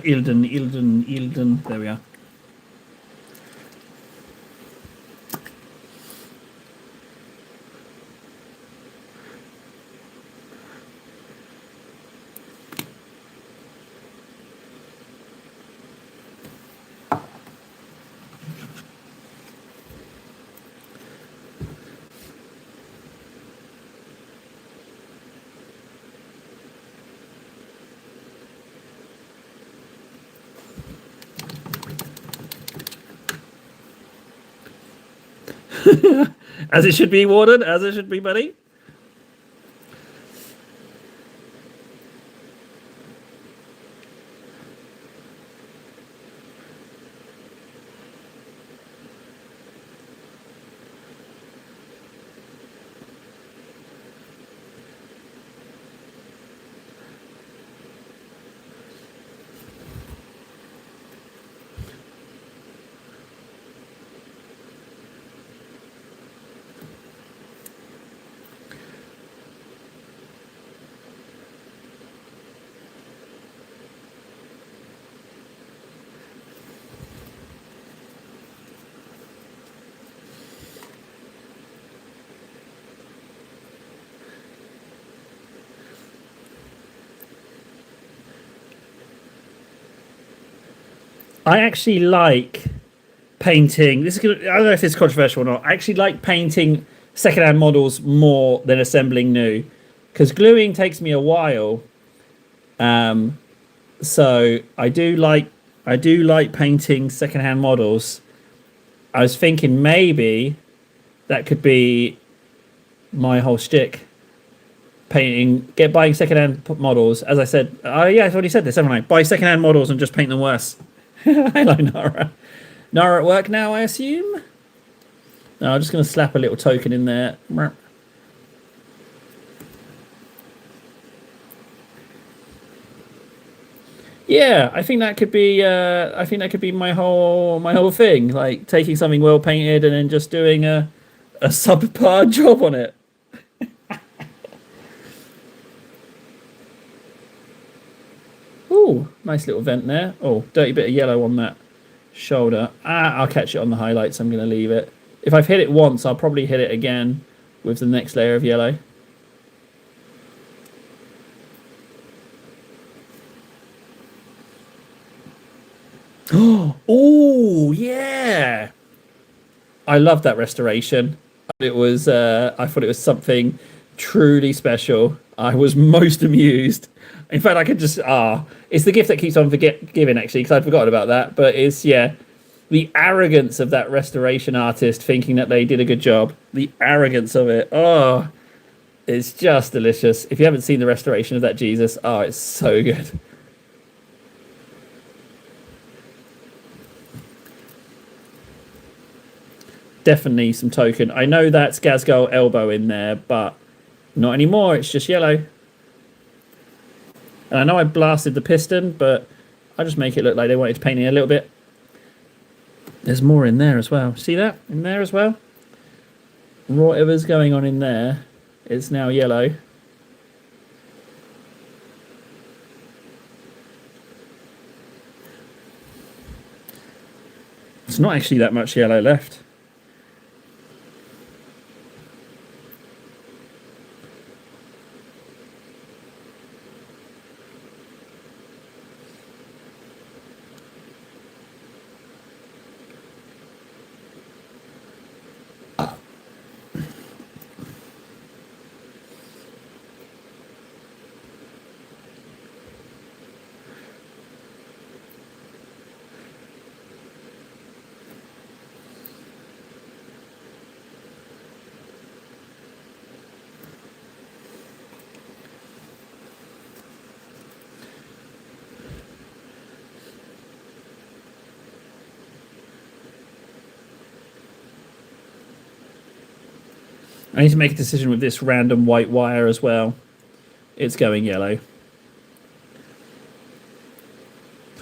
Illidan. There we are. As it should be, Warden. As it should be, buddy. I actually like painting. I don't know if it's controversial or not. I actually like painting secondhand models more than assembling new, because gluing takes me a while. So I do like painting secondhand models. I was thinking maybe that could be my whole shtick. Buying secondhand models. As I said, yeah, I've already said this, haven't I? Buy secondhand models and just paint them worse. Hello, Nara. Nara at work now, I assume? No, I'm just going to slap a little token in there. Yeah, I think that could be. I think that could be my whole thing. Like taking something well painted and then just doing a subpar job on it. Ooh, nice little vent there. Oh, dirty bit of yellow on that shoulder. I'll catch it on the highlights. I'm going to leave it. If I've hit it once, I'll probably hit it again with the next layer of yellow. Oh, yeah. I love that restoration. It was. I thought it was something truly special. I was most amused. In fact, I could just it's the gift that keeps on giving actually, because I'd forgotten about that. But it's the arrogance of that restoration artist thinking that they did a good job. The arrogance of it. Oh, it's just delicious. If you haven't seen the restoration of that Jesus, it's so good. Definitely some token. I know that's Gazgul elbow in there, but not anymore. It's just yellow. And I know I blasted the piston, but I'll just make it look like they wanted to paint it a little bit. There's more in there as well. See that? In there as well? Whatever's going on in there is now yellow. It's not actually that much yellow left. I need to make a decision with this random white wire as well. It's going yellow.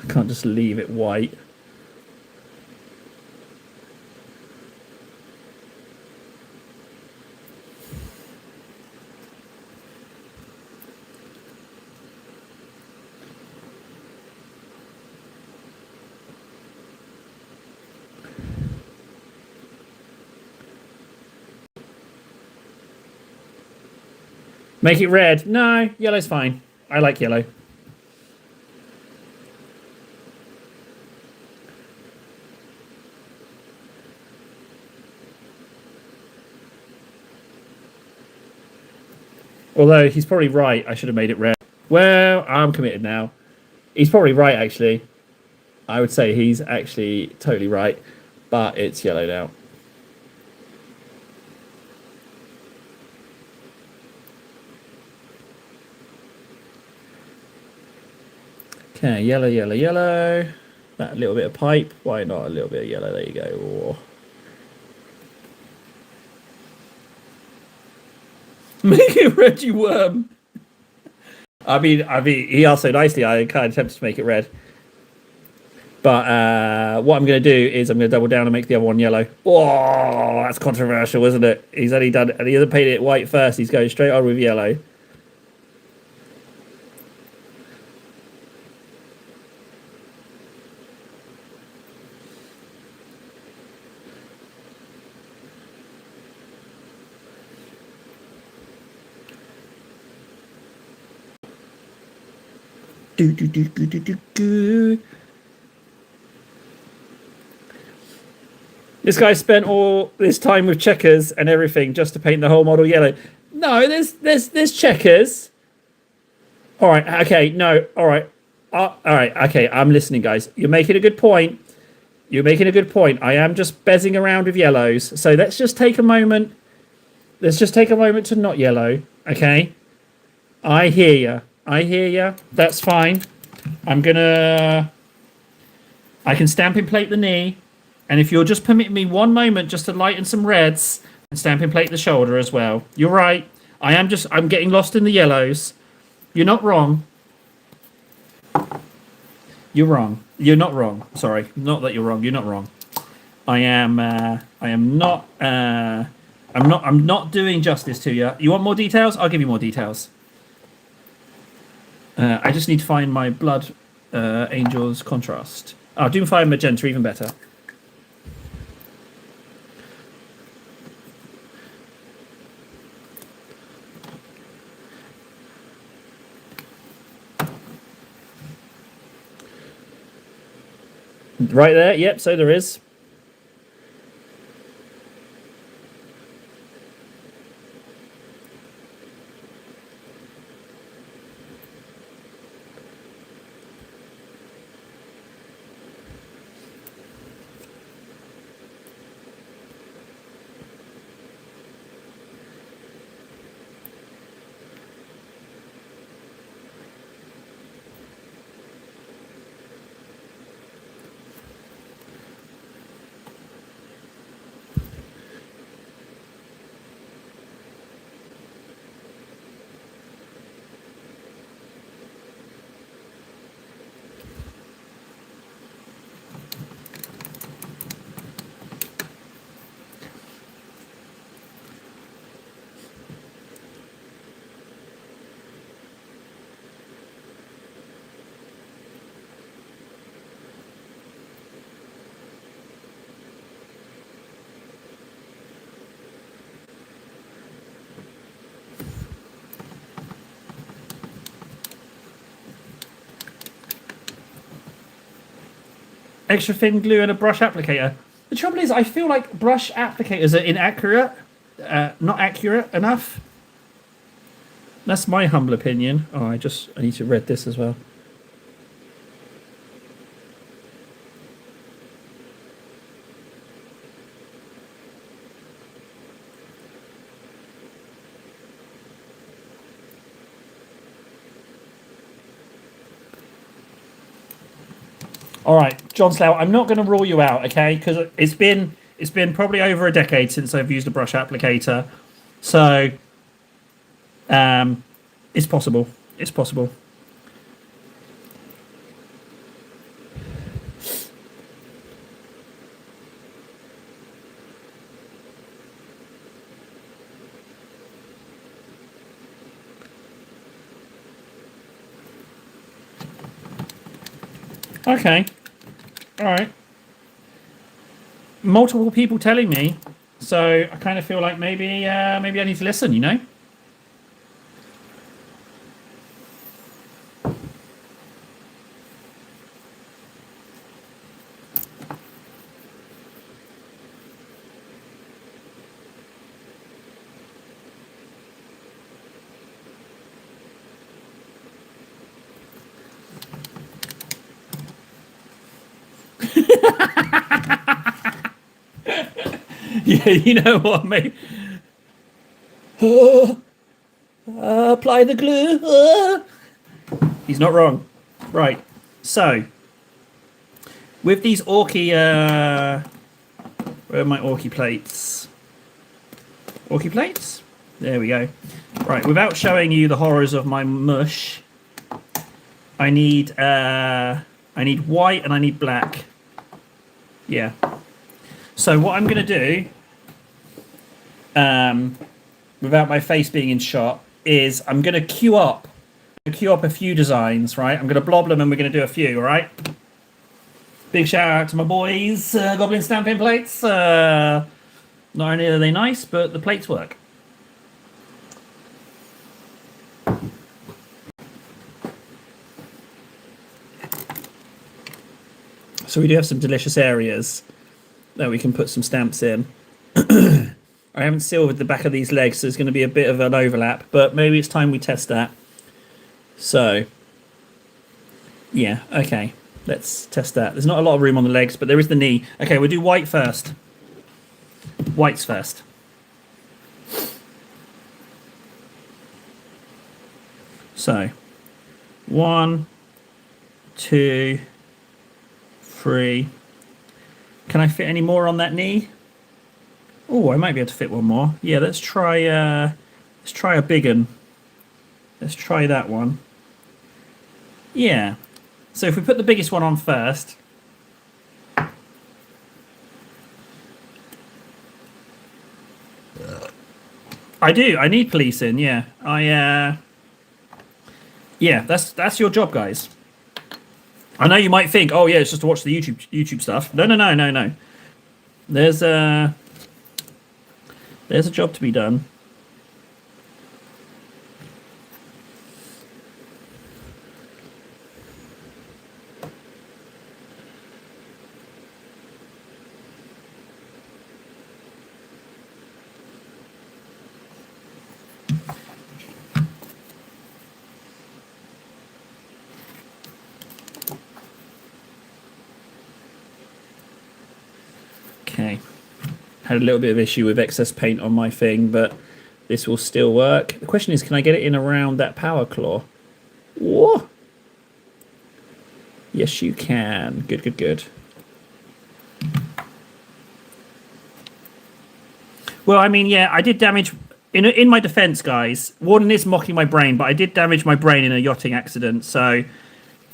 I can't just leave it white. Make it red. No, yellow's fine. I like yellow. Although he's probably right. I should have made it red. Well, I'm committed now. He's probably right, actually. I would say he's actually totally right. But it's yellow now. Okay, yellow, yellow, yellow. That little bit of pipe. Why not a little bit of yellow? There you go. Make it red, you worm. I mean, he asked so nicely. I kind of tempted to make it red. But what I'm going to do is I'm going to double down and make the other one yellow. Oh, that's controversial, isn't it? He's only done, and he hasn't painted it white first. He's going straight on with yellow. Do, do, do, do, do, do, do. This guy spent all this time with checkers and everything just to paint the whole model yellow. No, there's checkers. All right, okay, no, all right. All right, okay, I'm listening, guys. You're making a good point. You're making a good point. I am just bezzing around with yellows. So let's just take a moment. Let's just take a moment to not yellow, okay? I hear you. I hear you. That's fine. I'm gonna I can stamping plate the knee, and if you'll just permit me one moment just to lighten some reds and stamping plate the shoulder as well. You're right. I'm getting lost in the yellows. You're not wrong. You're wrong. You're not wrong. Sorry. Not that you're wrong. You're not wrong. I'm not doing justice to you. You want more details? I'll give you more details. I just need to find my blood angels contrast. Oh, Doomfire Magenta, even better. Right there, yep, so there is. Extra thin glue and a brush applicator. The trouble is, I feel like brush applicators are inaccurate, not accurate enough. That's my humble opinion. Oh, I need to read this as well. All right, John Slough, I'm not going to rule you out, okay? Because it's been probably over a decade since I've used a brush applicator, so it's possible. It's possible. Okay. All right. Multiple people telling me, so I kind of feel like maybe I need to listen, you know? Yeah, you know what, mate? Apply the glue. He's not wrong. Right. So, with these Orky, where are my Orky plates? Orky plates? There we go. Right, without showing you the horrors of my mush, I need white and I need black. Yeah. So what I'm going to do, without my face being in shot, is I'm going to queue up a few designs, right? I'm going to blob them and we're going to do a few, all right? Big shout out to my boys, Goblin Stamping Plates. Not only are they nice, but the plates work. So we do have some delicious areas that we can put some stamps in. I haven't silvered the back of these legs, so there's going to be a bit of an overlap, but maybe it's time we test that. So, yeah, okay. Let's test that. There's not a lot of room on the legs, but there is the knee. Okay, we'll do white first. Whites first. So, 1, 2, 3. Can I fit any more on that knee? Oh, I might be able to fit one more. Yeah, let's try a big one. Let's try that one. Yeah. So if we put the biggest one on first. I do. I need policing, yeah. Yeah, that's your job, guys. I know you might think, oh yeah, it's just to watch the YouTube stuff. No. There's a job to be done. Okay. Had a little bit of issue with excess paint on my thing, but this will still work. The question is, can I get it in around that power claw? Whoa! Yes, you can. Good. Well, I mean, yeah, I did damage... In my defense, guys, Warden is mocking my brain, but I did damage my brain in a yachting accident, so,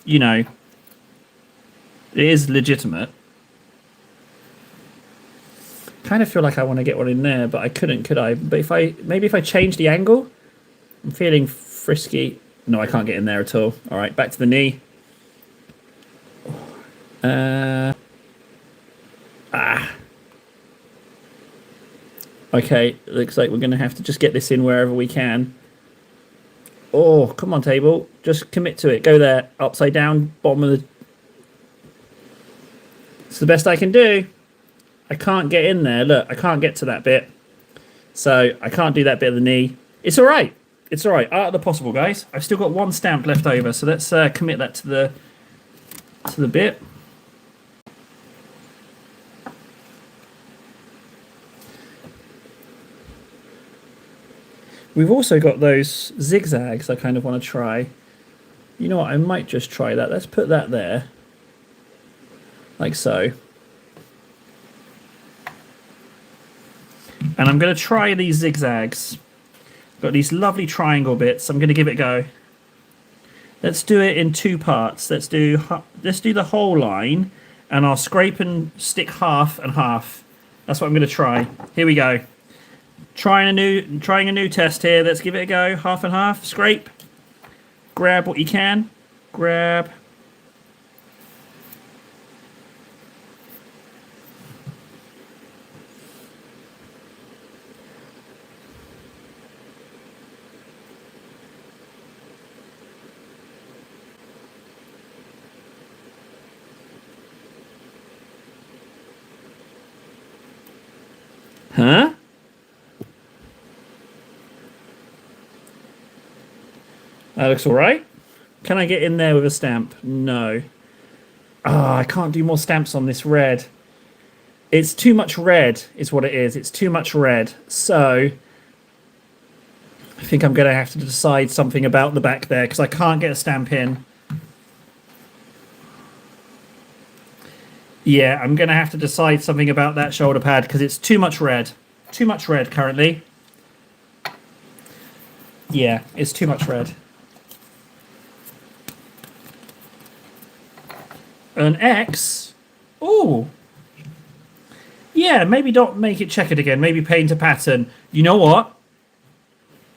you know, it is legitimate. Kind of feel like I want to get one in there, but I couldn't, could I? But if I change the angle, I'm feeling frisky. No, I can't get in there at all. All right, back to the knee. Okay, looks like we're going to have to just get this in wherever we can. Oh, come on, table. Just commit to it. Go there. Upside down, bottom of the... It's the best I can do. I can't get in there. Look, I can't get to that bit. So I can't do that bit of the knee. It's all right. It's all right. Art of the possible, guys. I've still got one stamp left over, so let's commit that to the bit. We've also got those zigzags I kind of want to try. You know what? I might just try that. Let's put that there. Like so. And I'm going to try these zigzags. Got these lovely triangle bits. I'm going to give it a go. Let's do it in 2 parts. Let's do the whole line, and I'll scrape and stick half and half. That's what I'm going to try. Here we go. Trying a new test here. Let's give it a go. Half and half. Scrape. Grab what you can. Grab. Huh? That looks all right. Can I get in there with a stamp? No. Ah, I can't do more stamps on this red. It's too much red is what it is. It's too much red. So I think I'm going to have to decide something about the back there because I can't get a stamp in. Yeah, I'm going to have to decide something about that shoulder pad because it's too much red. Too much red currently. Yeah, it's too much red. An X? Ooh. Yeah, maybe don't make it checkered again. Maybe paint a pattern. You know what?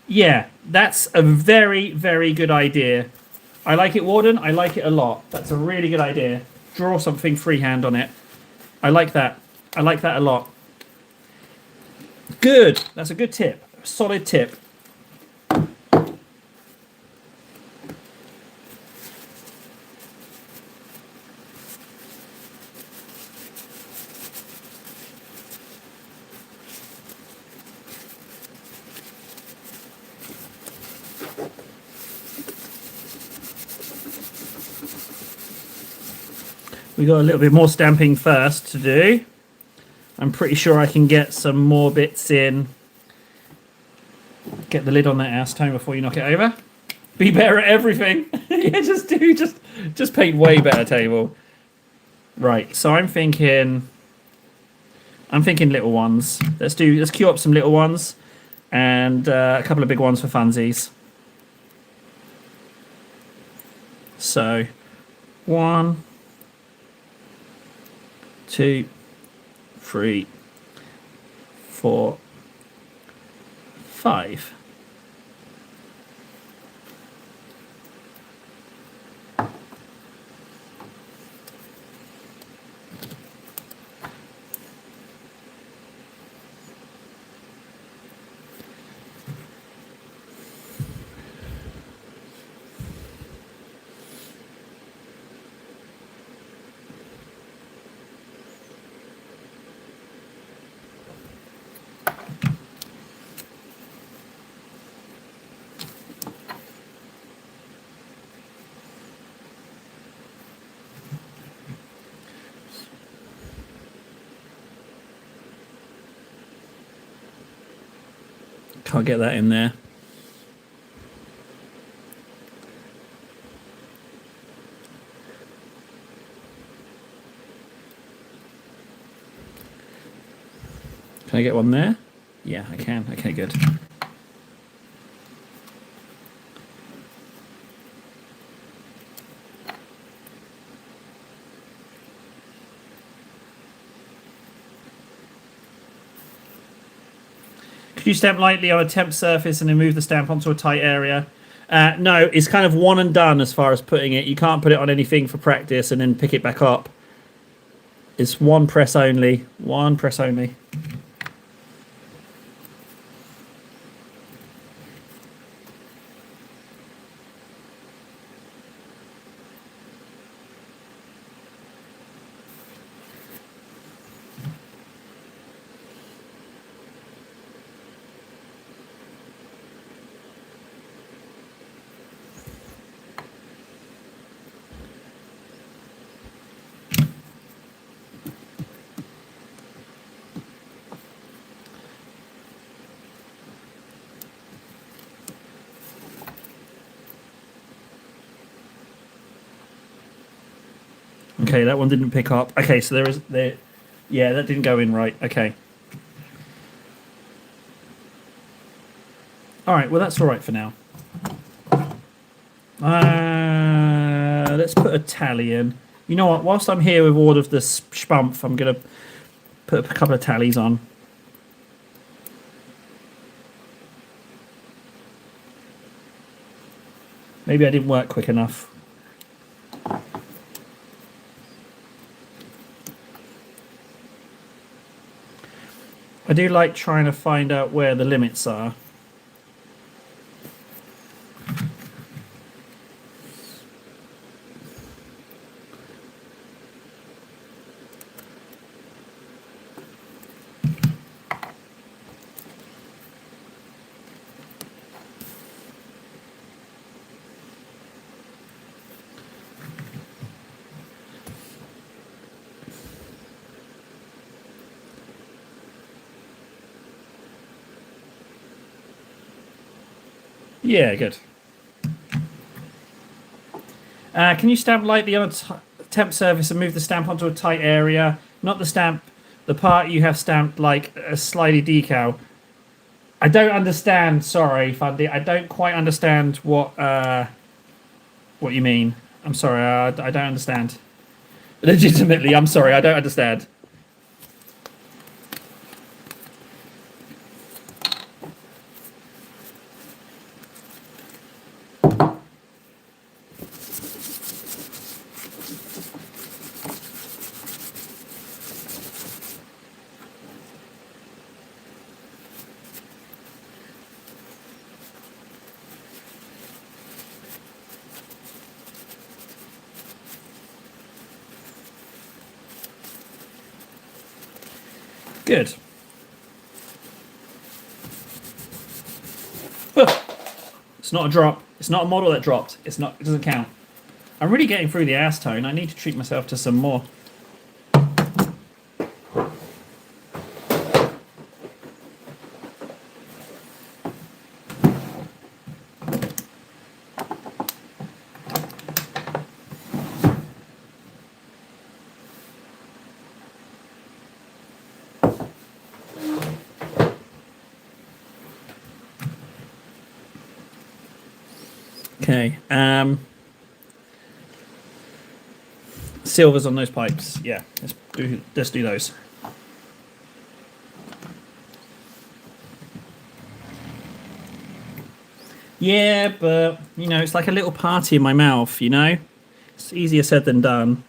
Yeah, that's a very, very good idea. I like it, Warden. I like it a lot. That's a really good idea. Draw something freehand on it. I like that. I like that a lot. Good. That's a good tip. Solid tip. We got a little bit more stamping first to do. I'm pretty sure I can get some more bits in. Get the lid on that acetone before you knock it over. Be better at everything. Yeah, just paint way better, table. Right. So I'm thinking little ones. Let's queue up some little ones and a couple of big ones for funsies. So 1, 2, 3, 4, 5. Can't get that in there. Can I get one there? Yeah, I can. Okay, good. Could you stamp lightly on a temp surface and then move the stamp onto a tight area? No, it's kind of one and done as far as putting it. You can't put it on anything for practice and then pick it back up. It's one press only. One press only. Okay, that one didn't pick up. Okay, so yeah, that didn't go in right. Okay. All right, well, that's all right for now. Let's put a tally in. You know what? Whilst I'm here with all of the spump, I'm going to put a couple of tallies on. Maybe I didn't work quick enough. I do like trying to find out where the limits are. Yeah, good. Can you stamp lightly on a temp surface and move the stamp onto a tight area? Not the stamp, the part you have stamped like a slidey decal. I don't understand. Sorry, Fundy. I don't quite understand what you mean. I'm sorry. I don't understand. Legitimately, I'm sorry. I don't understand. Good. It's not a drop. It's not a model that dropped. It's not. It doesn't count. I'm really getting through the ass tone. I need to treat myself to some more. Okay. Silvers on those pipes. Yeah, let's do those. Yeah, but it's like a little party in my mouth. It's easier said than done.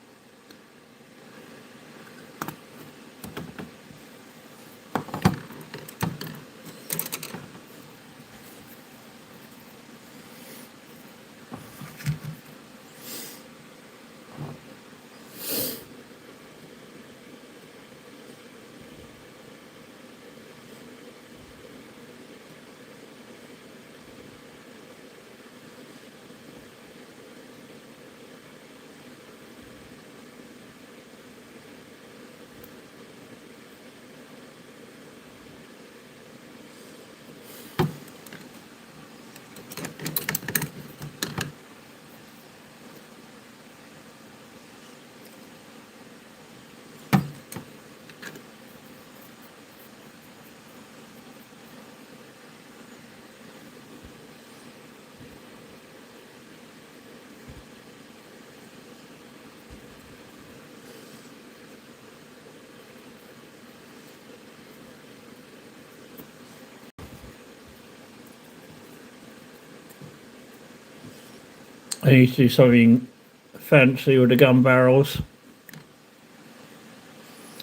I need to do something fancy with the gun barrels.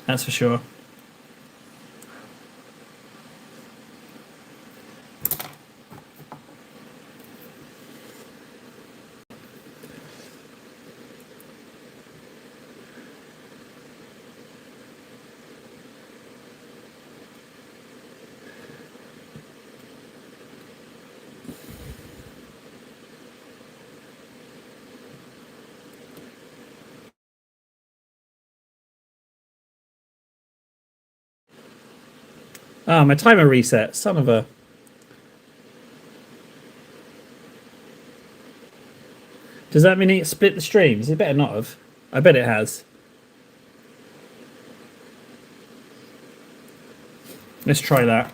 That's for sure. Ah, my timer reset. Son of a. Does that mean it split the streams? It better not have. I bet it has. Let's try that.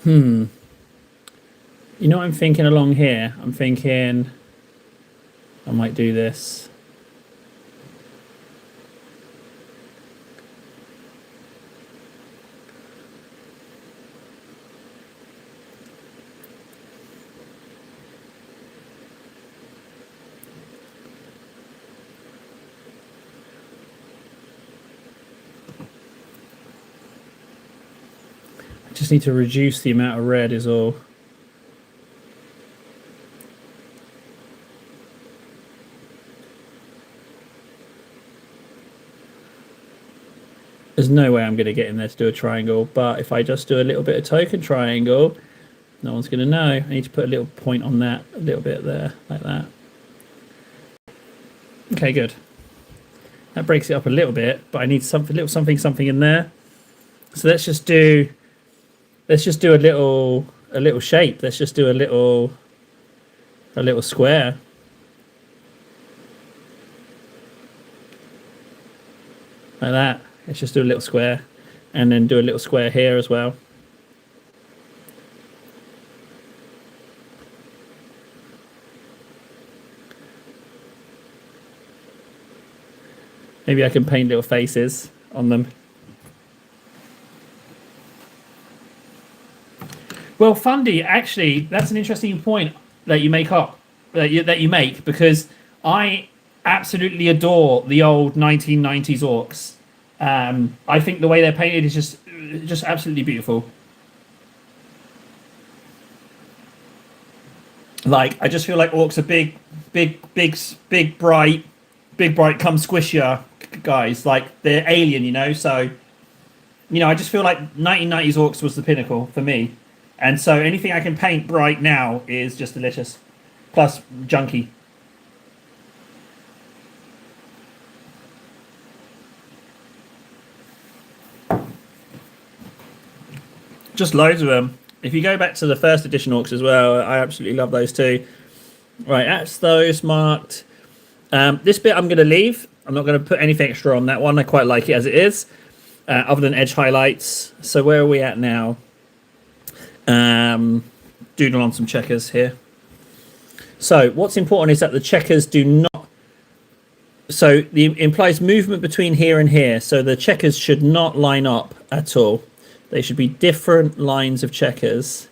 You know what I'm thinking along here? I'm thinking I might do this. I just need to reduce the amount of red is all. There's no way I'm going to get in there to do a triangle, but if I just do a little bit of token triangle, no one's going to know. I need to put a little point on that, a little bit there, like that. Okay, good. That breaks it up a little bit, but I need something in there. So let's just do a little shape. Let's just do a little square. Like that. Let's just do a little square, and then do a little square here as well. Maybe I can paint little faces on them. Well, Fundy, actually, that's an interesting point that you make because I absolutely adore the old 1990s orcs. I think the way they're painted is just absolutely beautiful. Like, I just feel like orcs are big, bright, come squish ya guys. Like, they're alien, you know? So, you know, I just feel like 1990s orcs was the pinnacle for me. And so anything I can paint bright now is just delicious. Plus, junky. Just loads of them. If you go back to the first edition orcs as well, I absolutely love those too. Right, that's those marked. This bit I'm going to leave. I'm not going to put anything extra on that one. I quite like it as it is, other than edge highlights. So where are we at now? Doodle on some checkers here. So what's important is that the checkers do not... So the implies movement between here and here. So the checkers should not line up at all. They should be different lines of checkers.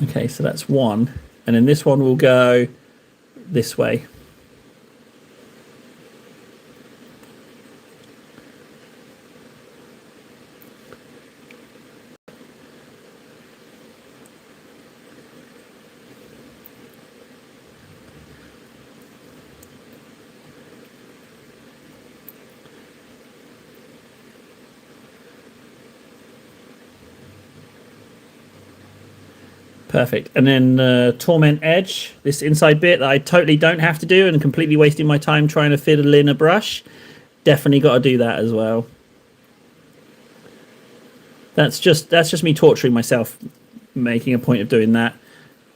Okay, so that's one. And then this one will go this way. Perfect. And then Torment Edge, this inside bit that I totally don't have to do and completely wasting my time trying to fiddle in a brush. Definitely got to do that as well. That's just me torturing myself, making a point of doing that.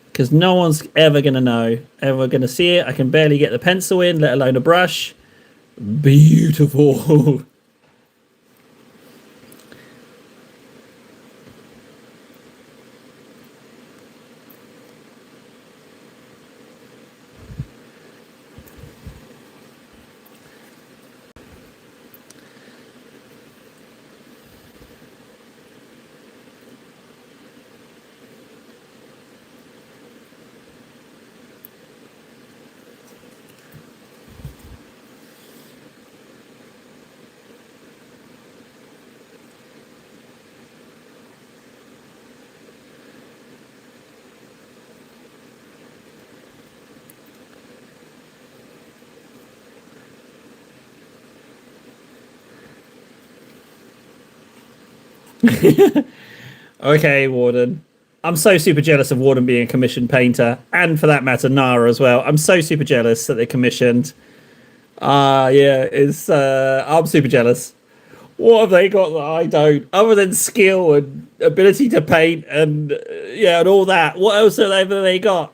Because no one's ever going to know, ever going to see it. I can barely get the pencil in, let alone a brush. Beautiful. Okay, Warden. I'm so super jealous of Warden being a commissioned painter, and for that matter, Nara as well. I'm so super jealous that they're commissioned. Yeah, I'm super jealous. What have they got that I don't? Other than skill and ability to paint and yeah, and all that. What else have they got?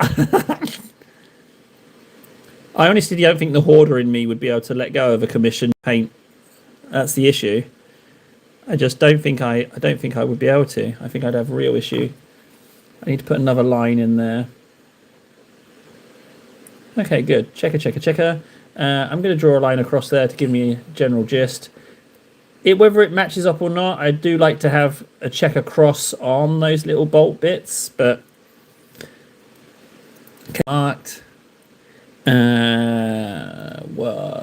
I honestly don't think the hoarder in me would be able to let go of a commissioned paint. That's the issue. I just don't think I would be able to. I think I'd have a real issue. I need to put another line in there. Okay, good. Checker, checker, checker. I'm going to draw a line across there to give me a general gist. Whether it matches up or not, I do like to have a check across on those little bolt bits, but marked. Well,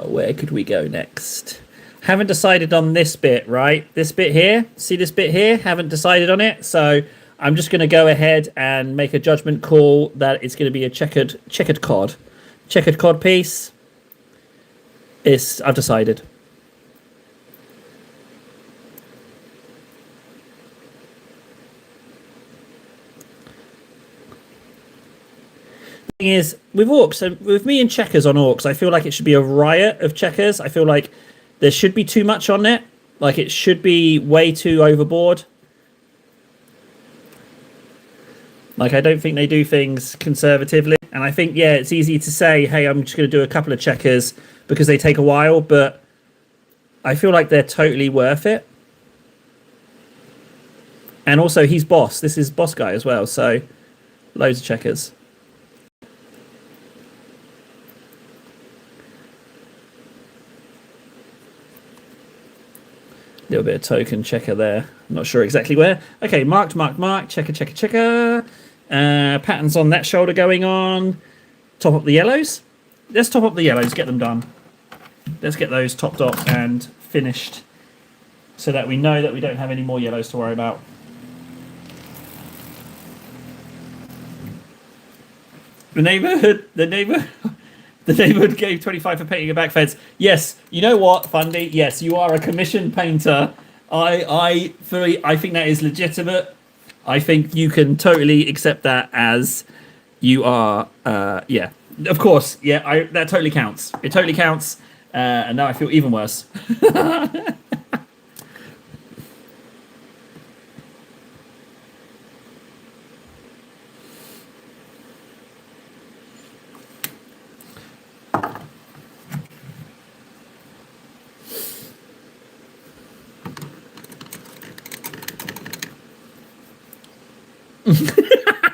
where could we go next? Haven't decided on this bit, right? This bit here, see this bit here? Haven't decided on it, so I'm just going to go ahead and make a judgment call that it's going to be a checkered cod piece. I've decided. Thing is, with orcs, and with me and checkers on orcs, I feel like it should be a riot of checkers. I feel like there should be too much on it. Like, it should be way too overboard. Like, I don't think they do things conservatively. And I think, yeah, it's easy to say, hey, I'm just going to do a couple of checkers because they take a while. But I feel like they're totally worth it. And also, he's boss. This is boss guy as well. So, loads of checkers. Little bit of token checker there. I'm not sure exactly where. Okay, marked, checker, checker, checker. Patterns on that shoulder going on. Top up the yellows. let's top up the yellows, get them done. Let's get those topped up and finished so that we know that we don't have any more yellows to worry about. The neighborhood gave 25 for painting a back fence. Yes, you know what, Fundy? Yes, you are a commissioned painter. I think that is legitimate. I think you can totally accept that as you are. Yeah, of course. Yeah, that totally counts. It totally counts. And now I feel even worse.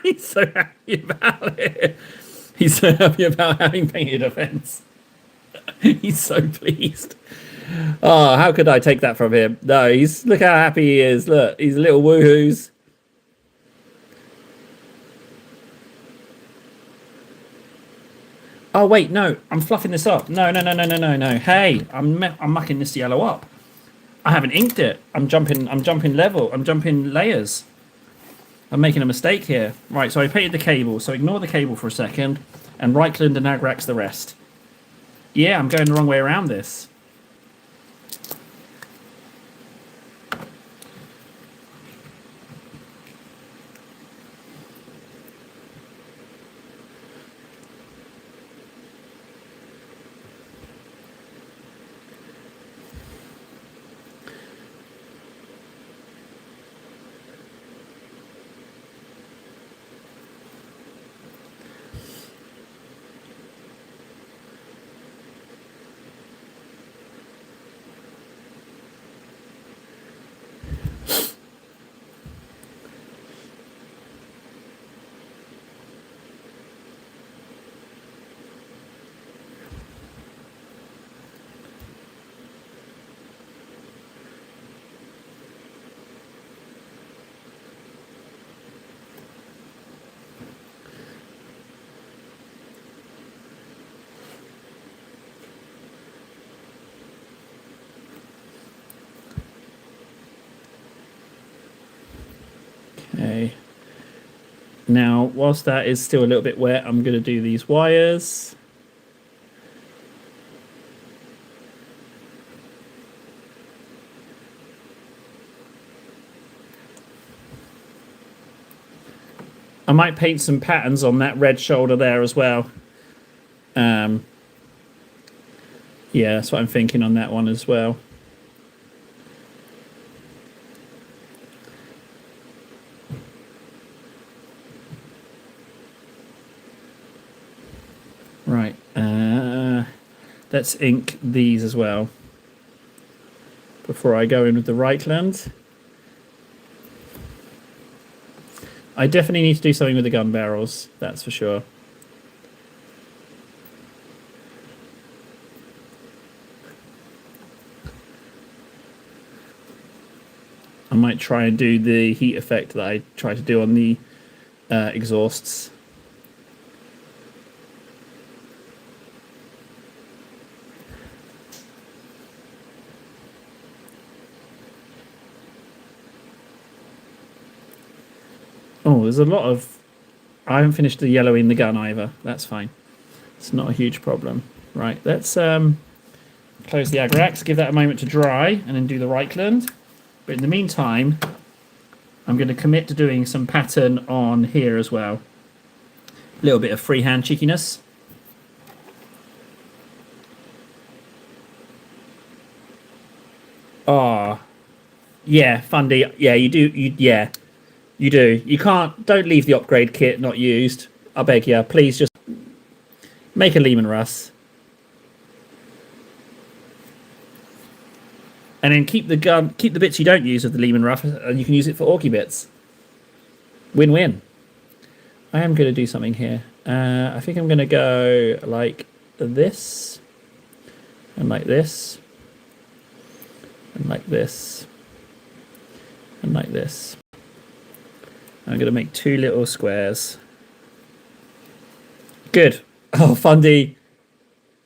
He's so happy about it. He's so happy about having painted a fence. He's so pleased. Oh, how could I take that from him? No, look how happy he is. Look, he's a little woohoos. Oh wait, no, I'm fluffing this up. No. Hey, I'm mucking this yellow up. I haven't inked it. I'm jumping level. I'm jumping layers. I'm making a mistake here. Right, so I painted the cable. So ignore the cable for a second, and Reichland and Agrax the rest. Yeah, I'm going the wrong way around this. Okay. Now, whilst that is still a little bit wet, I'm going to do these wires. I might paint some patterns on that red shoulder there as well. Yeah, that's what I'm thinking on that one as well. Right, let's ink these as well before I go in with the Reichland. I definitely need to do something with the gun barrels, that's for sure. I might try and do the heat effect that I tried to do on the exhausts. Oh, there's a lot of... I haven't finished the yellow in the gun either. That's fine. It's not a huge problem. Right, let's close the Agrax, give that a moment to dry, and then do the Reichland. But in the meantime, I'm going to commit to doing some pattern on here as well. A little bit of freehand cheekiness. Ah, yeah, Fundy. Yeah, you do. Yeah. You do. You can't... Don't leave the upgrade kit not used. I beg you. Please just make a Lehman Russ. And then keep the bits you don't use of the Lehman Russ, and you can use it for Orky bits. Win-win. I am going to do something here. I think I'm going to go like this. And like this. And like this. And like this. I'm going to make 2 little squares. Good. Oh, Fundy.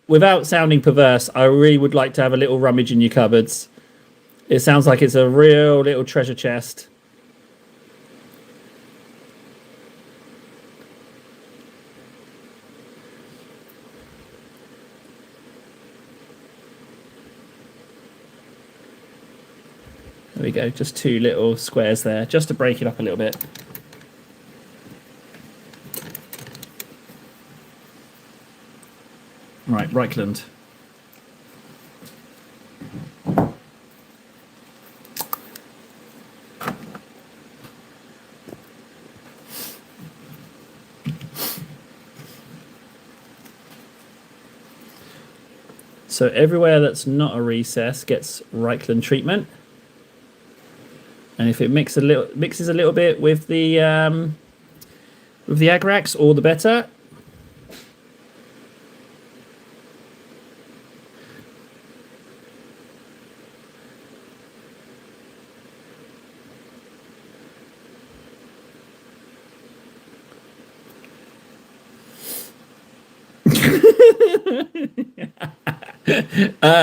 without sounding perverse, I really would like to have a little rummage in your cupboards. It sounds like it's a real little treasure chest. There we go, just 2 little squares there, just to break it up a little bit. Right, Reichland. So everywhere that's not a recess gets Reichland treatment. And if it mixes a little bit with the Agrax, all the better.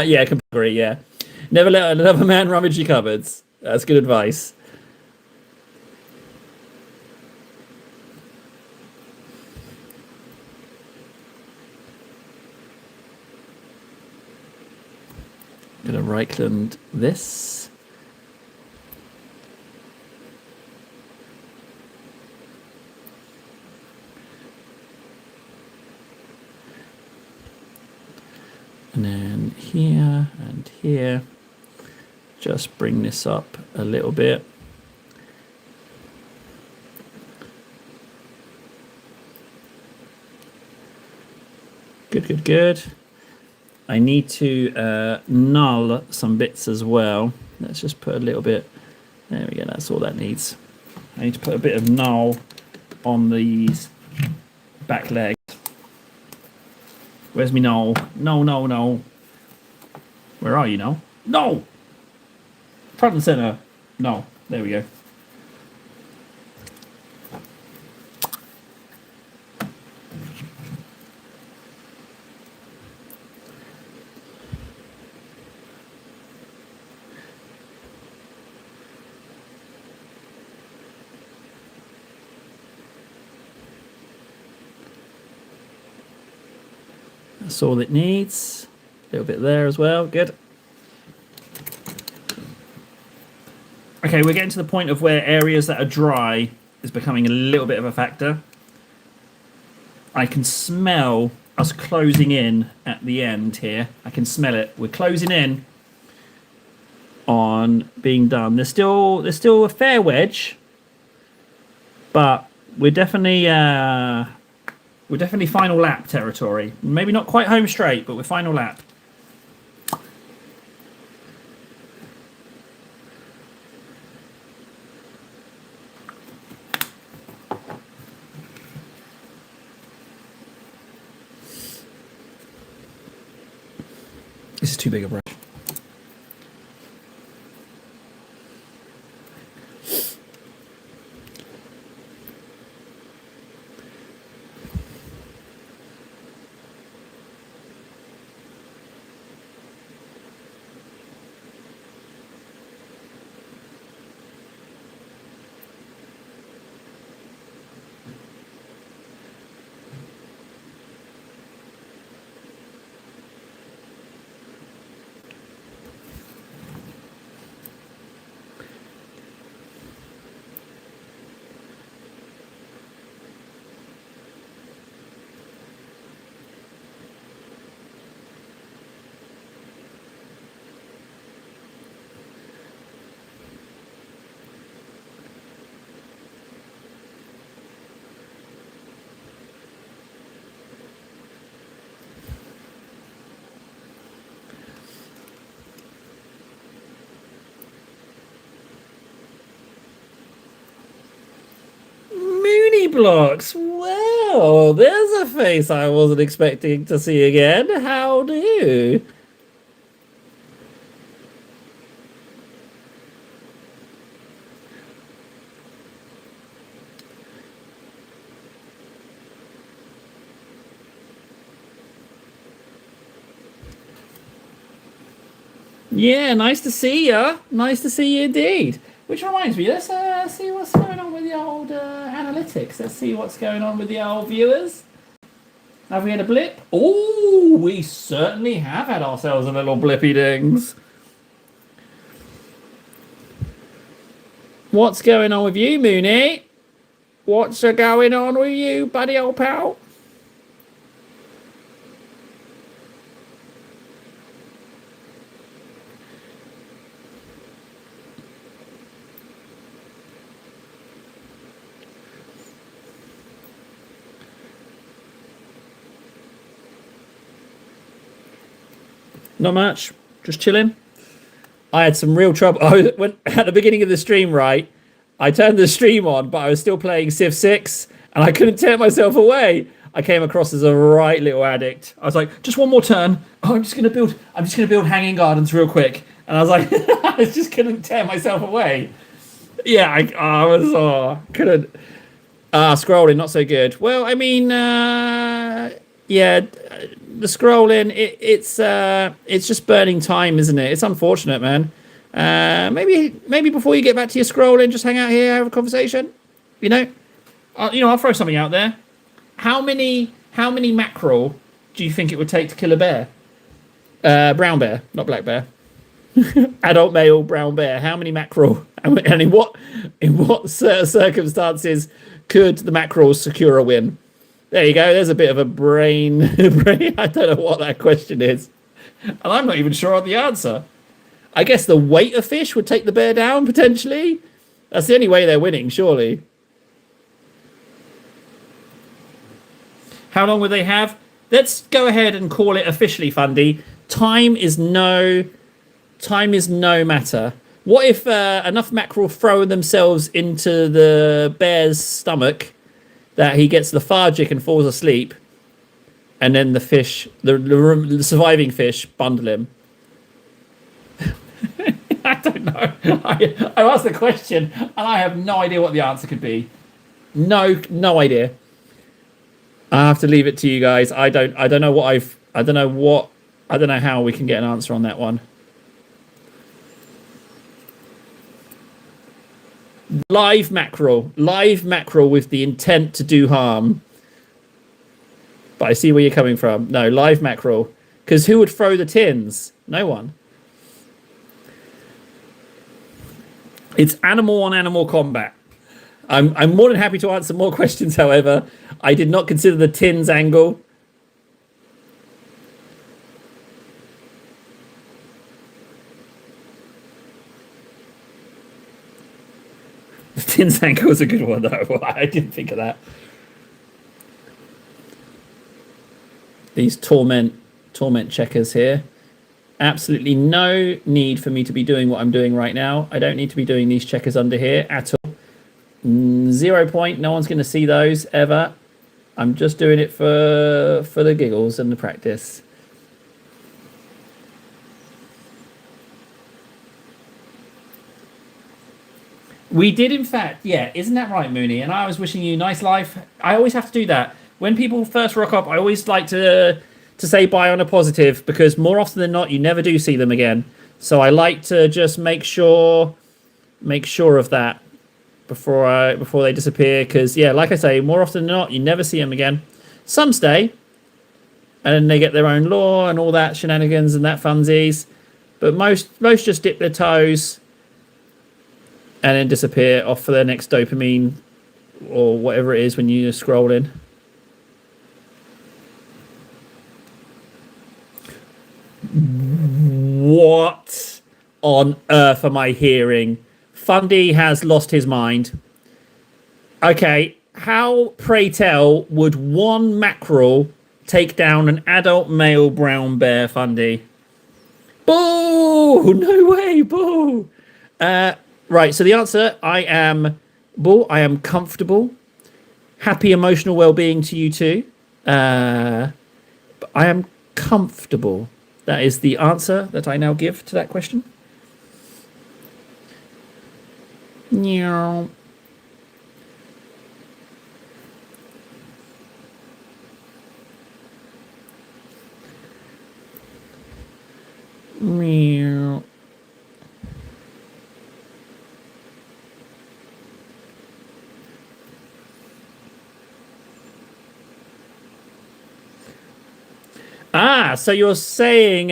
Yeah, I can agree. Yeah, never let another man rummage your cupboards. That's good advice. Gonna Reichland this. And then here and here, just bring this up a little bit. Good, good, good. I need to null some bits as well. Let's just put a little bit. There we go, that's all that needs. I need to put a bit of null on these back legs. Where's me null? No, no, no. Where are you now? No! Front and center. No. There we go. That's all it needs. A little bit there as well. Good. Okay, we're getting to the point of where areas that are dry is becoming a little bit of a factor. I can smell us closing in at the end here. I can smell it. We're closing in on being done. There's still a fair wedge, but we're definitely final lap territory. Maybe not quite home straight, but we're final lap. This is too big a brush. Blocks. Well, there's a face I wasn't expecting to see again. How do? Yeah, nice to see you. Nice to see you indeed. Which reminds me, let's see what's going on with the old analytics. Let's see what's going on with the old viewers. Have we had a blip? Oh, we certainly have had ourselves a little blippy dings. What's going on with you, Mooney? What's going on with you, buddy old pal? Not much. Just chilling. I had some real trouble. When at the beginning of the stream, right? I turned the stream on, but I was still playing Civ 6, and I couldn't tear myself away. I came across as a right little addict. I was like, just one more turn. Oh, I'm just gonna build hanging gardens real quick. And I was like, I just couldn't tear myself away. Yeah, couldn't. Scrolling not so good. Well, I mean, yeah, the scrolling, it's just burning time, isn't it? It's unfortunate, man. Maybe before you get back to your scrolling, just hang out here, have a conversation. I'll throw something out there. How many mackerel do you think it would take to kill a bear? Brown bear, not black bear. Adult male brown bear. How many mackerel? And in what circumstances could the mackerel secure a win? There you go. There's a bit of a brain. I don't know what that question is, and I'm not even sure on the answer. I guess the weight of fish would take the bear down potentially. That's the only way they're winning, surely. How long will they have? Let's go ahead and call it officially, Fundy. Time is no matter. What if enough mackerel throw themselves into the bear's stomach that he gets lethargic and falls asleep, and then the fish, the surviving fish, bundle him? I don't know. I asked the question and I have no idea what the answer could be. No idea. I have to leave it to you guys. I don't know how we can get an answer on that one. Live mackerel with the intent to do harm. But I see where you're coming from. No, live mackerel. Because who would throw the tins? No one. It's animal on animal combat. I'm more than happy to answer more questions, however. I did not consider the tins angle. The tins angle was a good one, though. I didn't think of that. These torment checkers here. Absolutely no need for me to be doing what I'm doing right now. I don't need to be doing these checkers under here at all. 0 point. No one's going to see those ever. I'm just doing it for the giggles and the practice. We did, in fact, yeah. Isn't that right, Mooney? And I was wishing you nice life. I always have to do that. When people first rock up, I always like to say bye on a positive, because more often than not, you never do see them again. So I like to just make sure of that before they disappear. Because, yeah, like I say, more often than not, you never see them again. Some stay, and then they get their own lore and all that shenanigans and that funsies. But most just dip their toes and then disappear off for their next dopamine or whatever it is when you're scrolling. What on earth am I hearing? Fundy has lost his mind. Okay, how, pray tell, would one mackerel take down an adult male brown bear, Fundy? Boo! No way, boo! Right, so the answer, I am comfortable. Happy emotional well-being to you too. I am comfortable. That is the answer that I now give to that question. Meow. Meow. So you're saying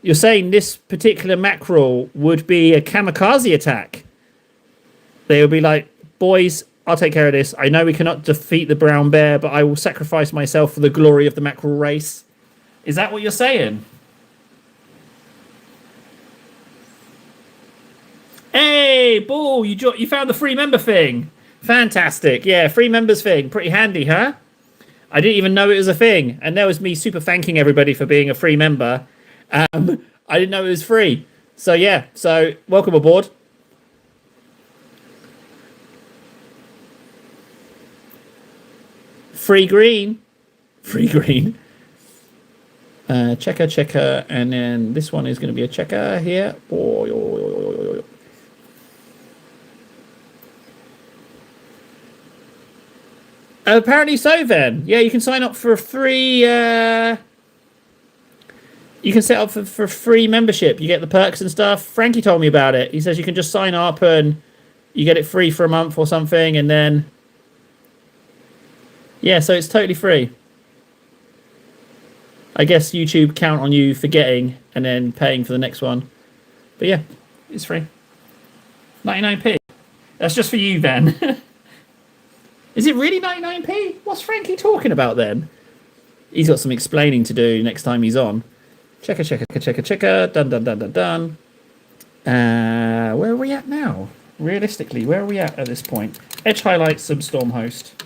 this particular mackerel would be a kamikaze attack. They would be like, boys, I'll take care of this. I know we cannot defeat the brown bear, but I will sacrifice myself for the glory of the mackerel race. Is that what you're saying? Hey, Ball, you found the free member thing. Fantastic. Yeah, free members thing. Pretty handy, huh? I didn't even know it was a thing. And there was me super thanking everybody for being a free member. I didn't know it was free. So, yeah. So, welcome aboard. Free green. Free green. Checker. And then this one is going to be a checker here. Apparently so, then. Yeah, you can sign up for a free... you can set up for free membership. You get the perks and stuff. Frankie told me about it. He says you can just sign up and you get it free for a month or something, and then... Yeah, so it's totally free. I guess YouTube count on you forgetting and then paying for the next one. But yeah, it's free. 99p. That's just for you, then. Is it really 99p? What's Frankie talking about then? He's got some explaining to do next time he's on. Checker. Done. Where are we at now? Realistically, where are we at this point? Edge highlights, Substorm host.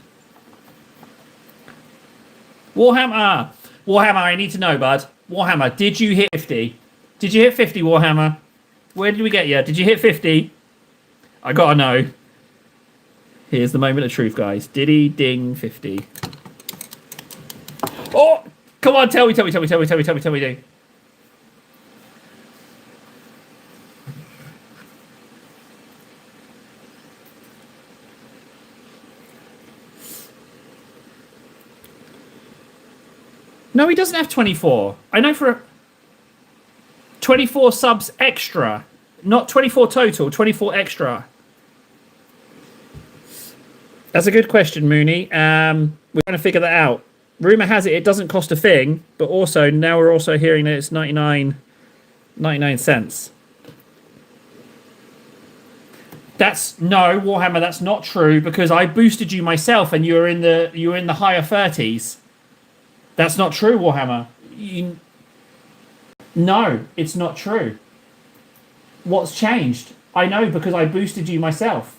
Warhammer, I need to know, bud. Warhammer, did you hit 50? Did you hit 50, Warhammer? Where did we get you? Did you hit 50? I gotta know. Here's the moment of truth, guys. Did he ding 50? Oh, come on, tell me. No, he doesn't have 24. I know for 24 subs extra. Not 24 total, 24 extra. That's a good question, Mooney. We're trying to figure that out. Rumor has it doesn't cost a thing, but also now we're also hearing that it's 99 cents. No, Warhammer, that's not true, because I boosted you myself and you were in the higher 30s. That's not true, Warhammer. No, it's not true. What's changed? I know, because I boosted you myself.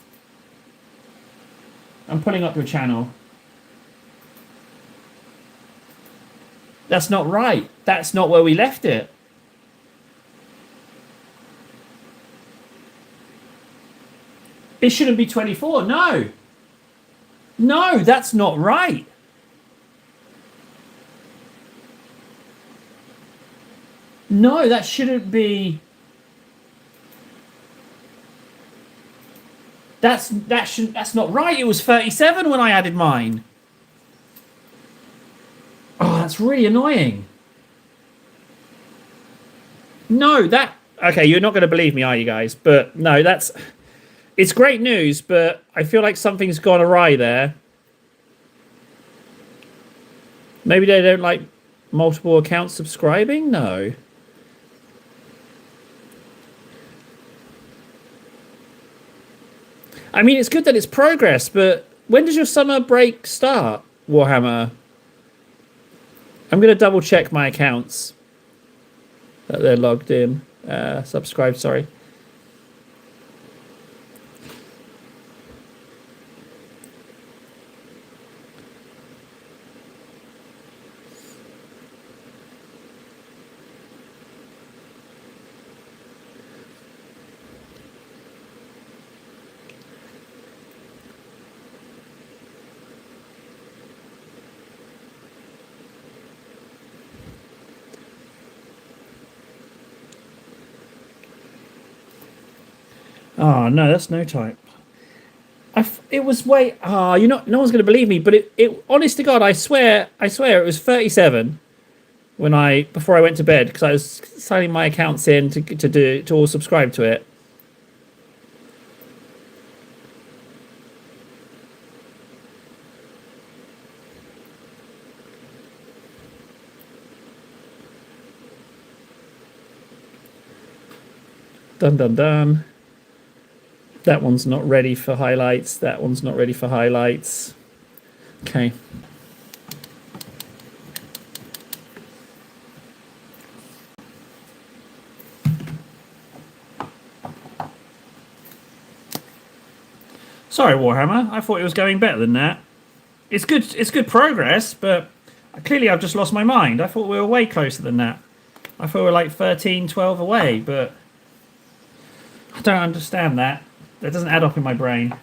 I'm pulling up your channel. That's not right. That's not where we left it. It shouldn't be 24. No. No, that's not right. No, that shouldn't be. That's not right. It was 37 when I added mine. Oh, that's really annoying. No, okay, you're not going to believe me, are you guys? But no, it's great news, but I feel like something's gone awry there. Maybe they don't like multiple accounts subscribing? No. I mean, it's good that it's progress, but when does your summer break start, Warhammer? I'm going to double check my accounts that they're logged in. Subscribed, sorry. Oh no, that's no type. It was way. No one's going to believe me, but it. Honest to God, I swear, it was 37 before I went to bed, because I was signing my accounts in to all subscribe to it. Done, done, done. That one's not ready for highlights. That one's not ready for highlights. Okay. Sorry, Warhammer. I thought it was going better than that. It's good. It's good progress, but clearly I've just lost my mind. I thought we were way closer than that. I thought we were like 13, 12 away, but I don't understand that. That doesn't add up in my brain.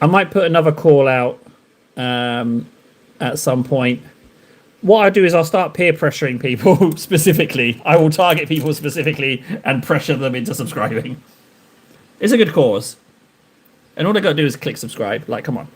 I might put another call out at some point. What I do is I'll start peer pressuring people specifically. I will target people specifically and pressure them into subscribing. It's a good cause. And all they got to do is click subscribe. Like, come on.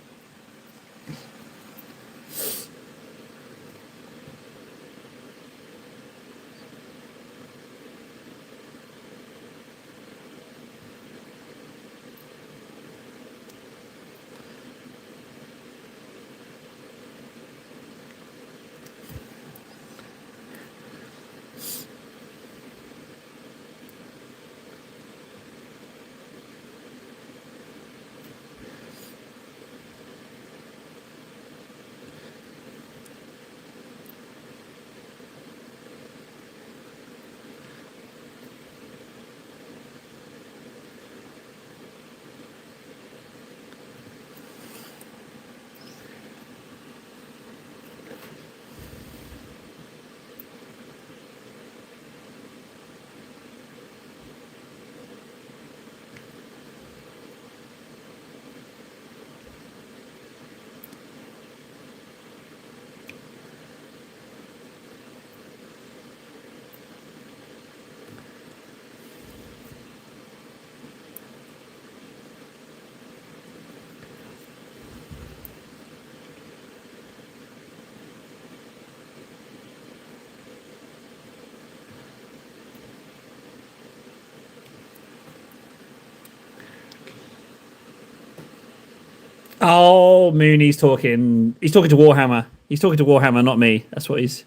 Oh, Mooney's talking. He's talking to Warhammer. He's talking to Warhammer, not me. That's what he's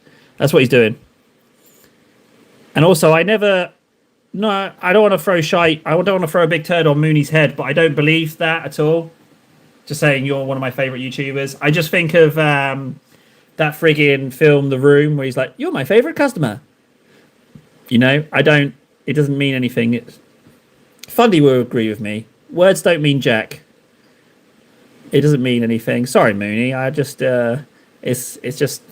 doing. And also, I don't want to throw shite. I don't want to throw a big turd on Mooney's head, but I don't believe that at all. Just saying, you're one of my favorite YouTubers. I just think of that friggin' film, The Room, where he's like, "You're my favorite customer." You know, it doesn't mean anything. Fundy will agree with me. Words don't mean jack. It doesn't mean anything. Sorry, Mooney. I just, it's just,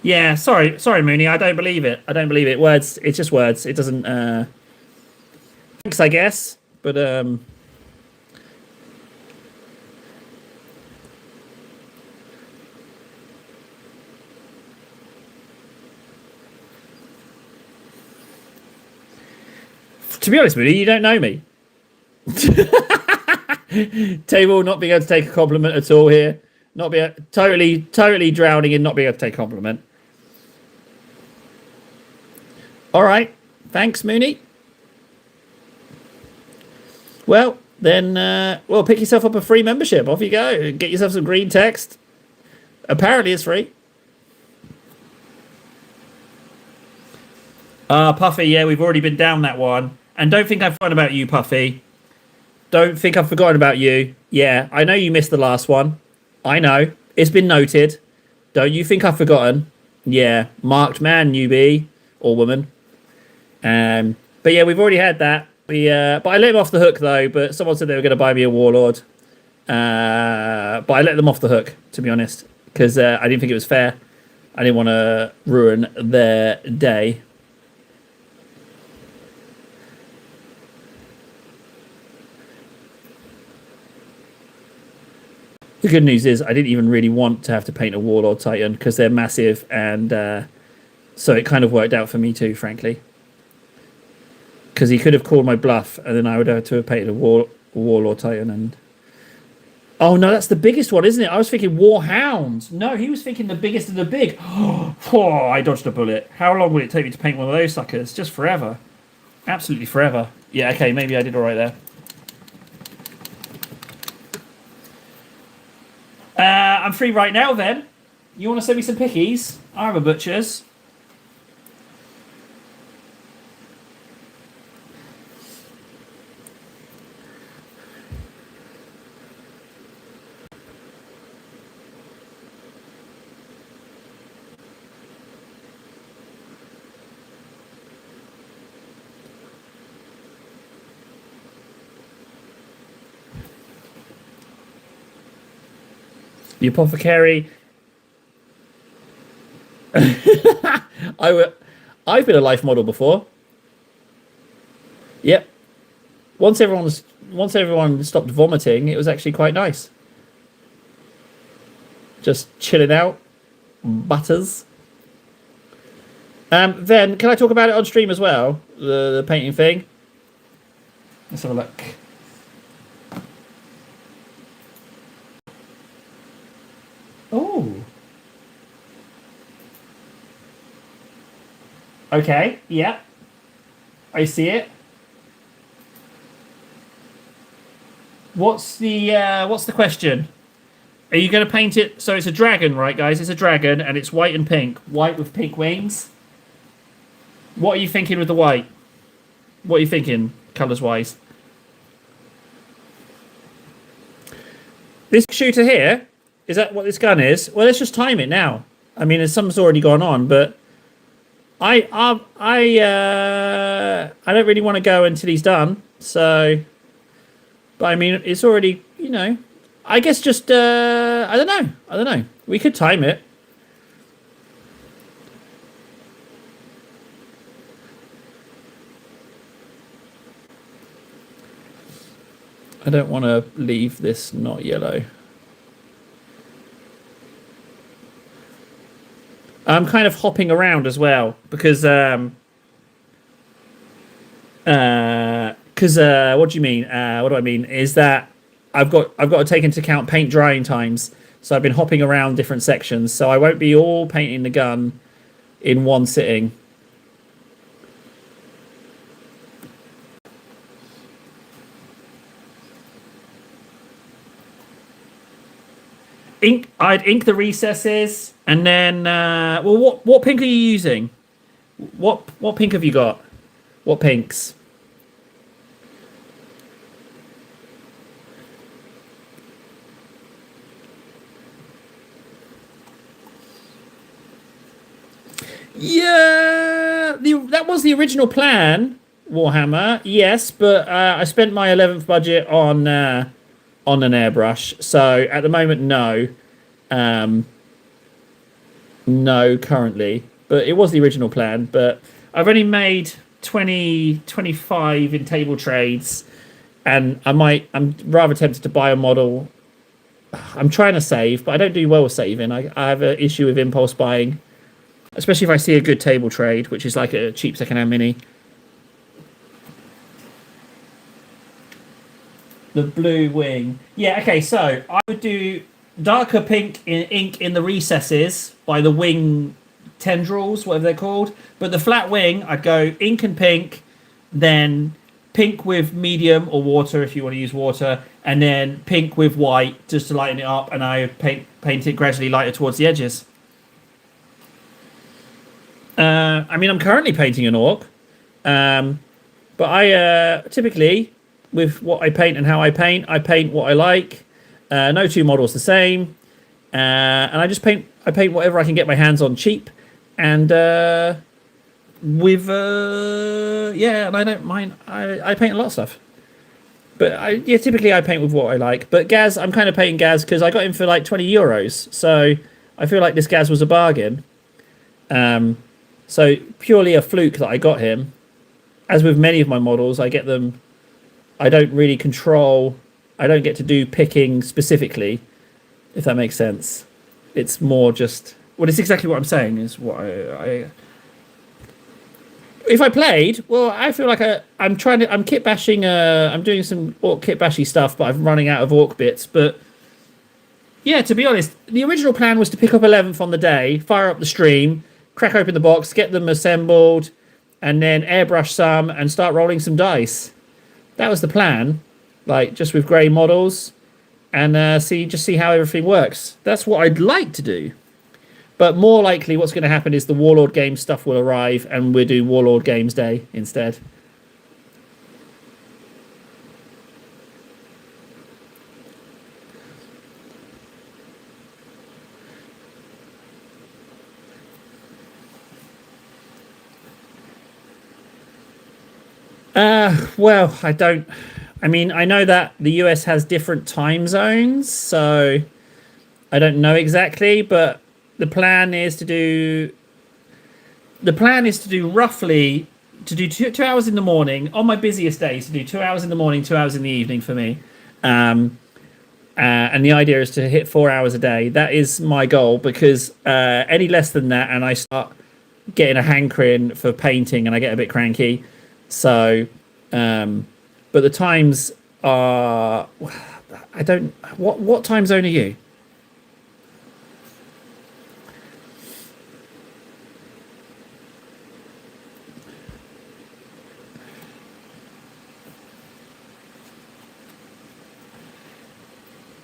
yeah. Sorry, Mooney. I don't believe it. Words. It's just words. It doesn't. Thanks, I guess. But to be honest, Mooney, you don't know me. Table not being able to take a compliment at all here. Not being totally drowning in not being able to take a compliment. All right. Thanks, Mooney. Well, then, pick yourself up a free membership. Off you go. Get yourself some green text. Apparently it's free. Puffy, yeah, we've already been down that one. And don't think I've forgotten about you, Puffy. Don't think I've forgotten about you. Yeah, I know you missed the last one. I know. It's been noted. Don't you think I've forgotten? Yeah, marked man, newbie or woman. But yeah, we've already had that. But I let him off the hook though. But someone said they were going to buy me a Warlord. But I let them off the hook, to be honest, because I didn't think it was fair. I didn't want to ruin their day. The good news is I didn't even really want to have to paint a Warlord Titan because they're massive, and so it kind of worked out for me too, frankly. Because he could have called my bluff, and then I would have to have painted a Warlord Titan, and Oh no, that's the biggest one, isn't it? I was thinking Warhound. No, he was thinking the biggest of the big. Oh, I dodged a bullet. How long would it take me to paint one of those suckers? Just forever. Absolutely forever. Yeah, okay, maybe I did all right there. I'm free right now then. You want to send me some pickies? I have a butcher's. The apothecary. I've been a life model before. Yep. Once everyone stopped vomiting, it was actually quite nice. Just chilling out. Butters. Then can I talk about it on stream as well? The painting thing. Let's have a look. Oh. Okay. Yeah. I see it. What's the question? Are you going to paint it? So it's a dragon, right, guys? It's a dragon, and it's white and pink. White with pink wings. What are you thinking with the white? What are you thinking, colours-wise? This shooter here, is that what this gun is? Well, let's just time it now. I mean, something's already gone on, but I don't really want to go until he's done. So, but I mean, it's already, you know. I guess just I don't know. We could time it. I don't want to leave this not yellow. I'm kind of hopping around as well because what do you mean? What do I mean is that I've got to take into account paint drying times. So I've been hopping around different sections, so I won't be all painting the gun in one sitting. I'd ink the recesses, and then well, what pink are you using? What pink have you got? What pinks? Yeah, that was the original plan, Warhammer. Yes, but I spent my 11th budget on an airbrush. So at the moment, no, no, currently. But it was the original plan. But I've only made 25 in table trades, and I'm rather tempted to buy a model. I'm trying to save, but I don't do well with saving. I have an issue with impulse buying. Especially if I see a good table trade, which is like a cheap second-hand mini. The blue wing. Yeah, okay, so I would do darker pink ink in the recesses by the wing tendrils, whatever they're called. But the flat wing, I'd go ink and pink, then pink with medium or water if you want to use water, and then pink with white just to lighten it up, and I paint it gradually lighter towards the edges. I mean, I'm currently painting an orc, but I typically, with what I paint and how I paint what I like. No two models the same, and I paint whatever I can get my hands on cheap, and with yeah, and I don't mind. I paint a lot of stuff, but typically I paint with what I like. But Gaz, I'm kind of painting Gaz because I got him for like €20, so I feel like this Gaz was a bargain. So purely a fluke that I got him. As with many of my models, I get them. I don't really control. I don't get to do picking specifically, if that makes sense. It's more just. Well, it's exactly what I'm saying. Is what if I played, well, I feel like I'm kit bashing. I'm doing some orc kit bashy stuff, but I'm running out of orc bits. But Yeah, to be honest, the original plan was to pick up 11th on the day, fire up the stream, crack open the box, get them assembled, and then airbrush some and start rolling some dice. That was the plan, like just with grey models, and see how everything works. That's what I'd like to do. But more likely, what's going to happen is the Warlord Games stuff will arrive, and we'll do Warlord Games Day instead. Well, I don't. I mean, I know that the US has different time zones, so I don't know exactly, but the plan is to do. The plan is to do roughly to do 2 hours in the morning on my busiest days. To do 2 hours in the morning, 2 hours in the evening for me. And the idea is to hit 4 hours a day. That is my goal because any less than that, and I start getting a hankering for painting, and I get a bit cranky. So, but the times are. I don't. What time zone are you?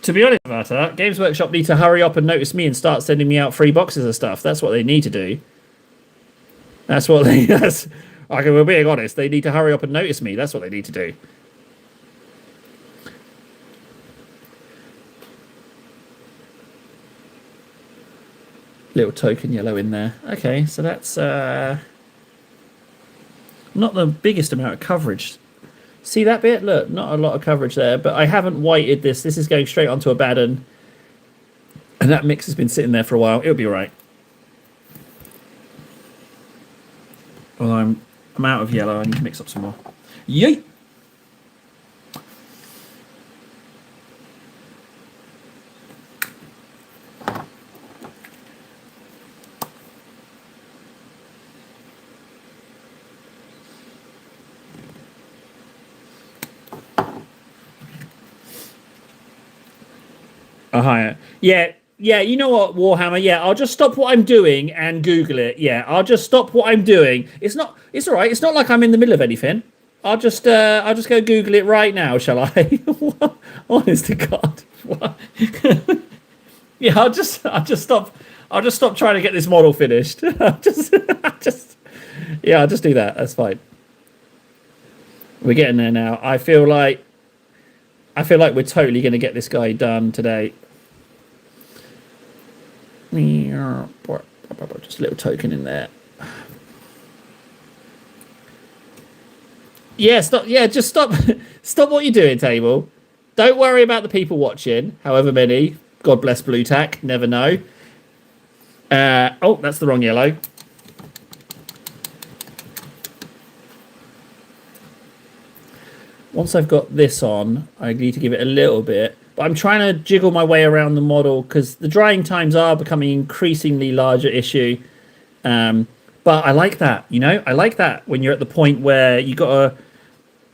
To be honest about that, Games Workshop need to hurry up and notice me and start sending me out free boxes of stuff. That's what they need to do. That's what they. That's. Okay, we're being honest. They need to hurry up and notice me. That's what they need to do. Little token yellow in there. Okay, so that's not the biggest amount of coverage. See that bit? Look, not a lot of coverage there, but I haven't whited this. This is going straight onto a baden. And that mix has been sitting there for a while. It'll be all right. Well, I'm out of yellow. I need to mix up some more. Yeet! Hi. Yeah, yeah, you know what, Warhammer? Yeah, I'll just stop what I'm doing and Google it. Yeah, I'll just stop what I'm doing. It's all right. It's not like I'm in the middle of anything. I'll just go Google it right now, shall I? Honest to God. What? Yeah, I'll just stop trying to get this model finished. Yeah, I'll just do that. That's fine. We're getting there now. I feel like we're totally going to get this guy done today. Just a little token in there. Yeah, stop. Yeah, just stop. Stop what you're doing, table. Don't worry about the people watching, however many. God bless Blue Tack. Never know. Oh, that's the wrong yellow. Once I've got this on, I need to give it a little bit. But I'm trying to jiggle my way around the model because the drying times are becoming increasingly larger issue. But I like that, you know? I like that when you're at the point where you got to...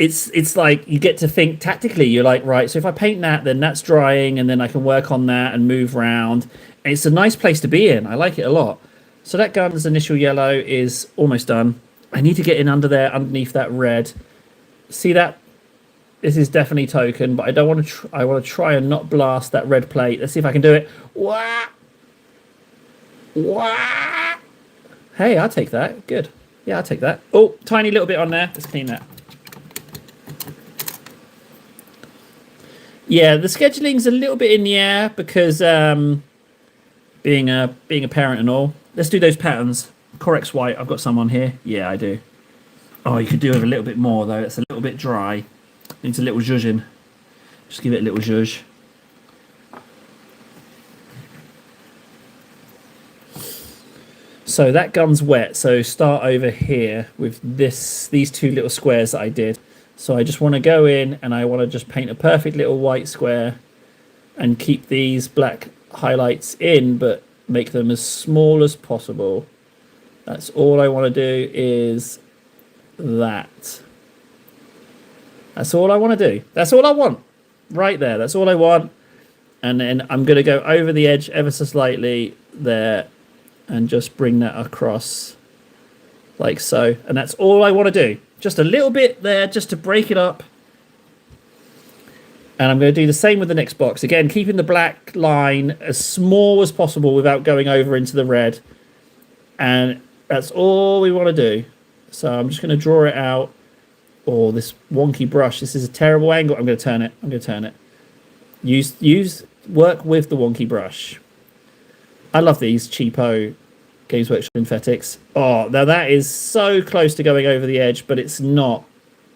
It's like you get to think tactically. You're like, right, so if I paint that, then that's drying, and then I can work on that and move around. And it's a nice place to be in. I like it a lot. So that gun's initial yellow is almost done. I need to get in under there, underneath that red. See that? This is definitely token, but I don't want to. I want to try and not blast that red plate. Let's see if I can do it. Wah! Wah! Hey, I'll take that. Good. Yeah, I'll take that. Oh, tiny little bit on there. Let's clean that. Yeah, the scheduling's a little bit in the air because being a parent and all. Let's do those patterns. Corex white. I've got some on here. Yeah, I do. Oh, you could do with a little bit more though. It's a little bit dry. Needs a little zhuzhing. Just give it a little zhuzh. So that gun's wet. So start over here with these two little squares that I did. So I just want to go in and I want to just paint a perfect little white square and keep these black highlights in, but make them as small as possible. That's all I want to do is that. That's all I want to do. That's all I want. Right there. That's all I want. And then I'm going to go over the edge ever so slightly there and just bring that across like so. And that's all I want to do. Just a little bit there just to break it up. And I'm going to do the same with the next box. Again, keeping the black line as small as possible without going over into the red. And that's all we want to do. So I'm just going to draw it out. Oh, this wonky brush. This is a terrible angle. I'm going to turn it. I'm going to turn it. Work with the wonky brush. I love these cheapo Games Workshop synthetics. Oh, now that is so close to going over the edge, but it's not.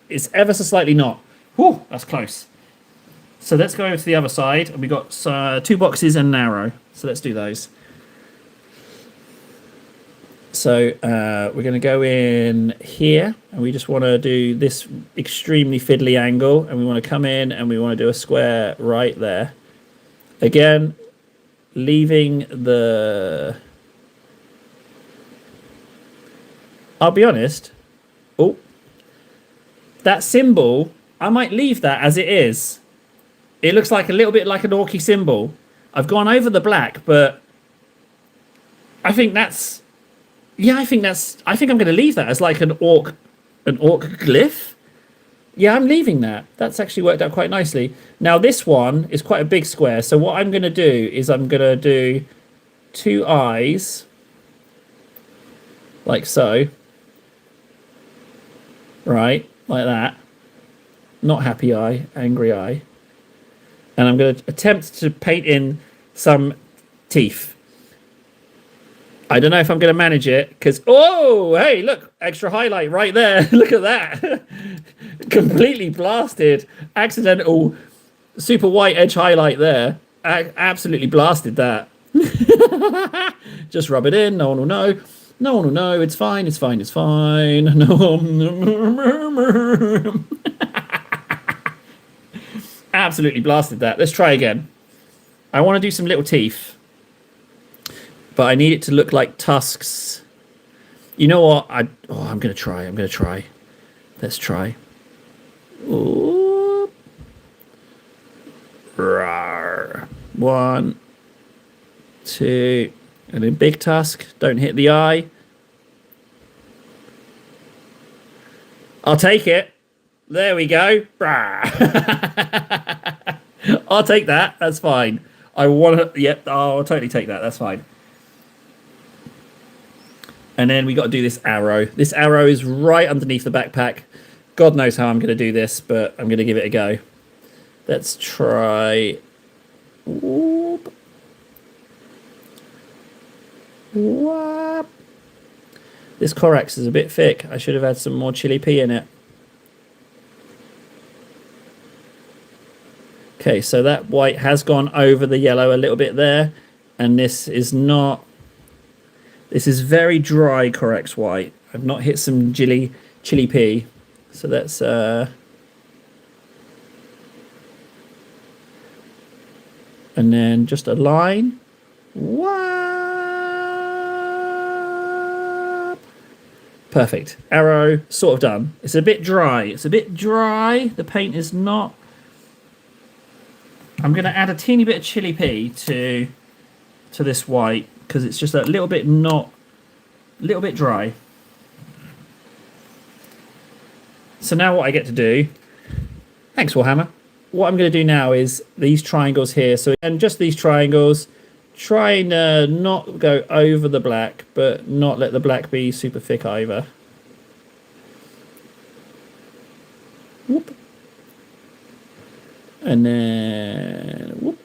It's ever so slightly not. Whew, that's close. So let's go over to the other side. And we got 2 boxes and an arrow. So let's do those. So we're going to go in here, and we just want to do this extremely fiddly angle, and we want to come in and we want to do a square right there. Again, leaving the... I'll be honest. Oh, that symbol, I might leave that as it is. It looks like a little bit like an orky symbol. I've gone over the black, but I think that's... Yeah, I think I'm going to leave that as like an orc glyph. Yeah, I'm leaving that. That's actually worked out quite nicely. Now this one is quite a big square. So what I'm going to do is I'm going to do 2 eyes like so. Right, like that. Not happy eye, angry eye. And I'm going to attempt to paint in some teeth. I don't know if I'm going to manage it because, oh, hey, look, extra highlight right there. Look at that. Completely blasted. Accidental super white edge highlight there. Absolutely blasted that. Just rub it in. No one will know. No one will know. It's fine. It's fine. It's fine. No. Absolutely blasted that. Let's try again. I want to do some little teeth. But I need it to look like tusks. You know what? I'm going to try. I'm going to try. Let's try. Ooh. Rawr. 1, 2. And then big tusk. Don't hit the eye. I'll take it. There we go. I'll take that. That's fine. I want to... Yep. I'll totally take that. That's fine. And then we got to do this arrow. This arrow is right underneath the backpack. God knows how I'm going to do this, but I'm going to give it a go. Let's try. Whoop. Whoop. This Corax is a bit thick. I should have had some more chili pea in it. Okay, so that white has gone over the yellow a little bit there. And this is not... This is very dry Corax white. I've not hit some chili pea. So that's... And then just a line. Whoop. Perfect. Arrow, sort of done. It's a bit dry. It's a bit dry. The paint is not... I'm going to add a teeny bit of chili pea to this white because it's just a little bit dry. So now what I get to do... Thanks, Warhammer. What I'm going to do now is these triangles here. So, and just these triangles, try and not go over the black, but not let the black be super thick either. Whoop. And then, whoop.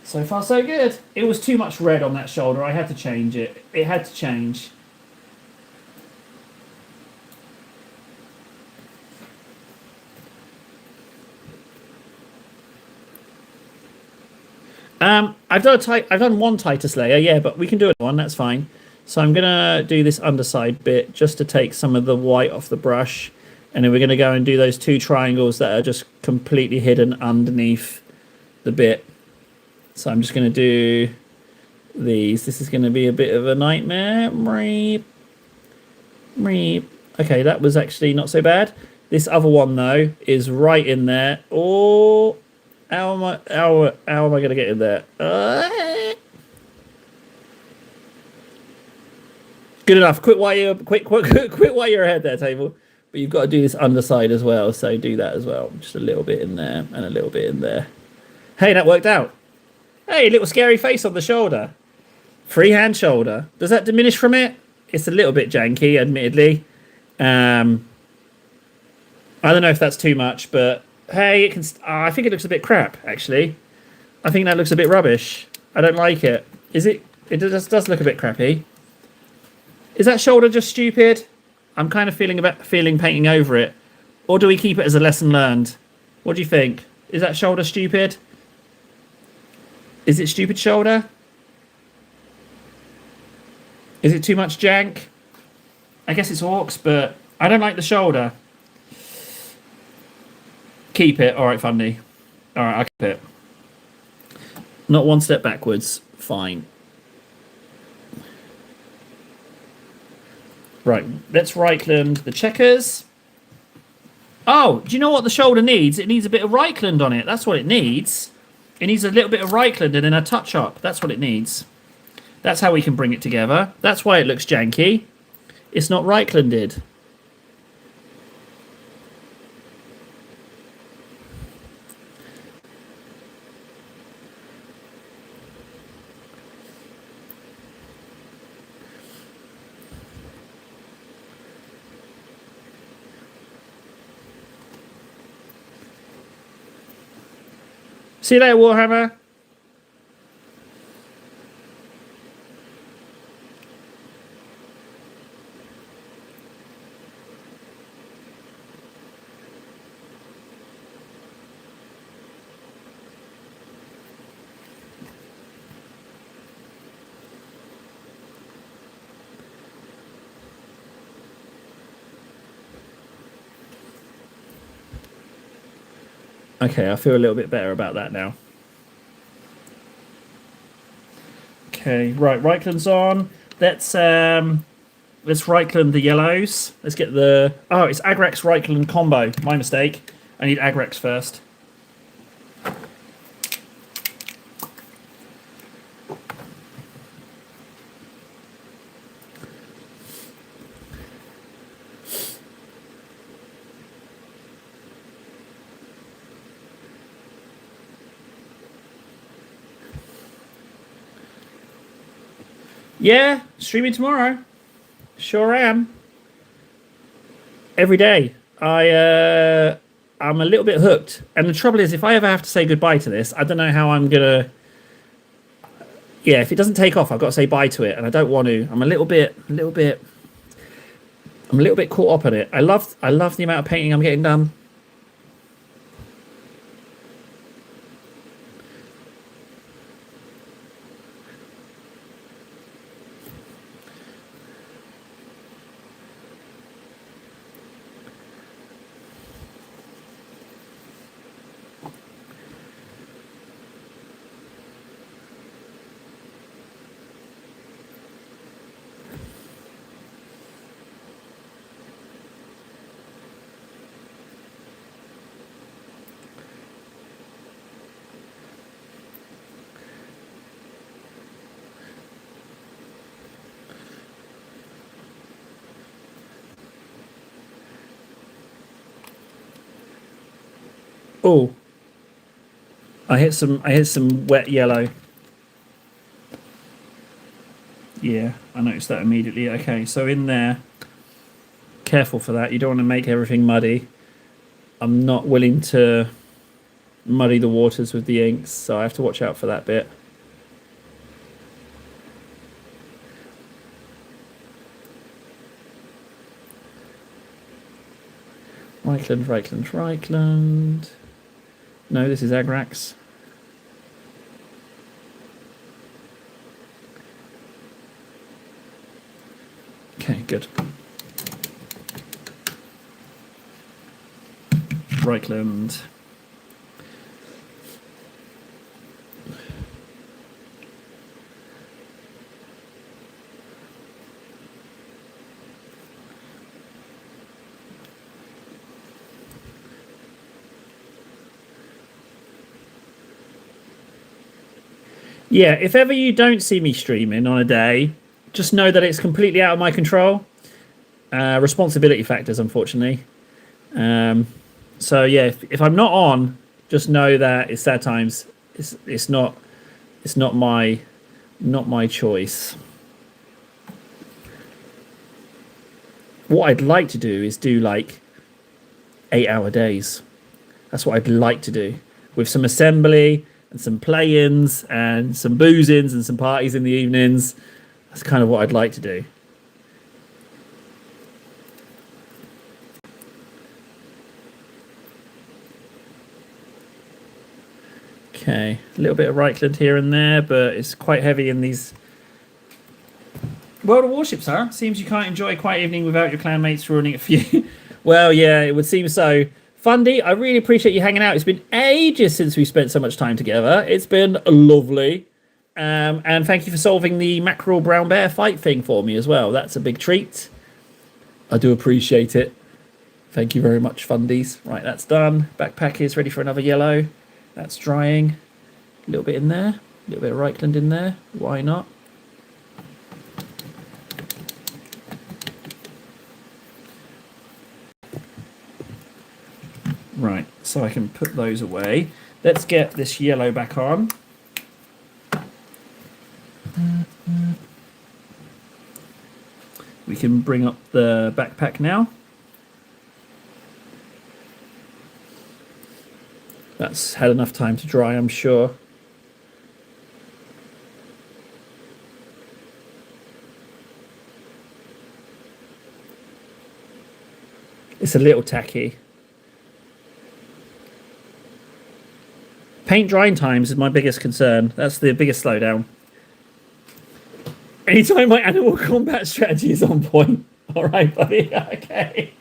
So far, so good. It was too much red on that shoulder. I had to change it. It had to change. I've done one Titus layer, yeah, but we can do it one. That's fine. So I'm gonna do this underside bit just to take some of the white off the brush, and then we're gonna go and do those 2 triangles that are just completely hidden underneath the bit. So I'm just gonna do these. This is gonna be a bit of a nightmare. Okay, that was actually not so bad. This other one though is right in there. Oh, how am I going to get in there? Good enough. Quit while you're ahead there, table. But you've got to do this underside as well, so do that as well. Just a little bit in there and a little bit in there. Hey, that worked out. Hey, little scary face on the shoulder. Freehand shoulder. Does that diminish from it? It's a little bit janky, admittedly. I don't know if that's too much, but hey, it can. I think it looks a bit crap, actually. I think that looks a bit rubbish. I don't like it. Is it? It does look a bit crappy. Is that shoulder just stupid? I'm kind of feeling painting over it, or do we keep it as a lesson learned? What do you think? Is that shoulder stupid? Is it stupid shoulder? Is it too much jank? I guess it's orcs, but I don't like the shoulder. Keep it. All right, Fundy. All right, I'll keep it. Not one step backwards. Fine. Right, let's Reichland the checkers. Oh, do you know what the shoulder needs? It needs a bit of Reichland on it. That's what it needs. It needs a little bit of Reichland and then a touch-up. That's what it needs. That's how we can bring it together. That's why it looks janky. It's not Reichlanded. See you later, Warhammer. Okay, I feel a little bit better about that now. Okay, right, Reichland's on. Let's Reichland the yellows. Let's get the... Oh, it's Agrax Reichland combo. My mistake. I need Agrax first. Yeah, streaming tomorrow. Sure am. Every day. I'm a little bit hooked. And the trouble is, if I ever have to say goodbye to this, I don't know how I'm gonna... Yeah, if it doesn't take off, I've got to say bye to it, and I don't want to. I'm a little bit caught up on it. I love the amount of painting I'm getting done. Oh, I hit some wet yellow. Yeah, I noticed that immediately. Okay, so in there, careful for that. You don't want to make everything muddy. I'm not willing to muddy the waters with the inks, so I have to watch out for that bit. Reichland. No, this is Agrax. Okay, good. Reichland. Yeah, if ever you don't see me streaming on a day, just know that it's completely out of my control. Responsibility factors, unfortunately. Um, so yeah, if I'm not on, just know that it's sad times. It's not my choice. What I'd like to do is do like 8 hour days. That's what I'd like to do with some assembly and some play-ins and some booze-ins and some parties in the evenings. That's kind of what I'd like to do. Okay, a little bit of Reichland here and there, but it's quite heavy in these World of Warships, huh? Seems you can't enjoy a quiet evening without your clanmates ruining it for you. Well, yeah, it would seem so. Fundy, I really appreciate you hanging out. It's been ages since we spent so much time together. It's been lovely. And thank you for solving the mackerel brown bear fight thing for me as well. That's a big treat. I do appreciate it. Thank you very much, Fundies. Right, that's done. Backpack is ready for another yellow. That's drying. A little bit in there. A little bit of Reichland in there. Why not? Right, so I can put those away. Let's get this yellow back on. We can bring up the backpack now. That's had enough time to dry, I'm sure. It's a little tacky. Paint drying times is my biggest concern. That's the biggest slowdown. Anytime my animal combat strategy is on point. All right, buddy. Okay.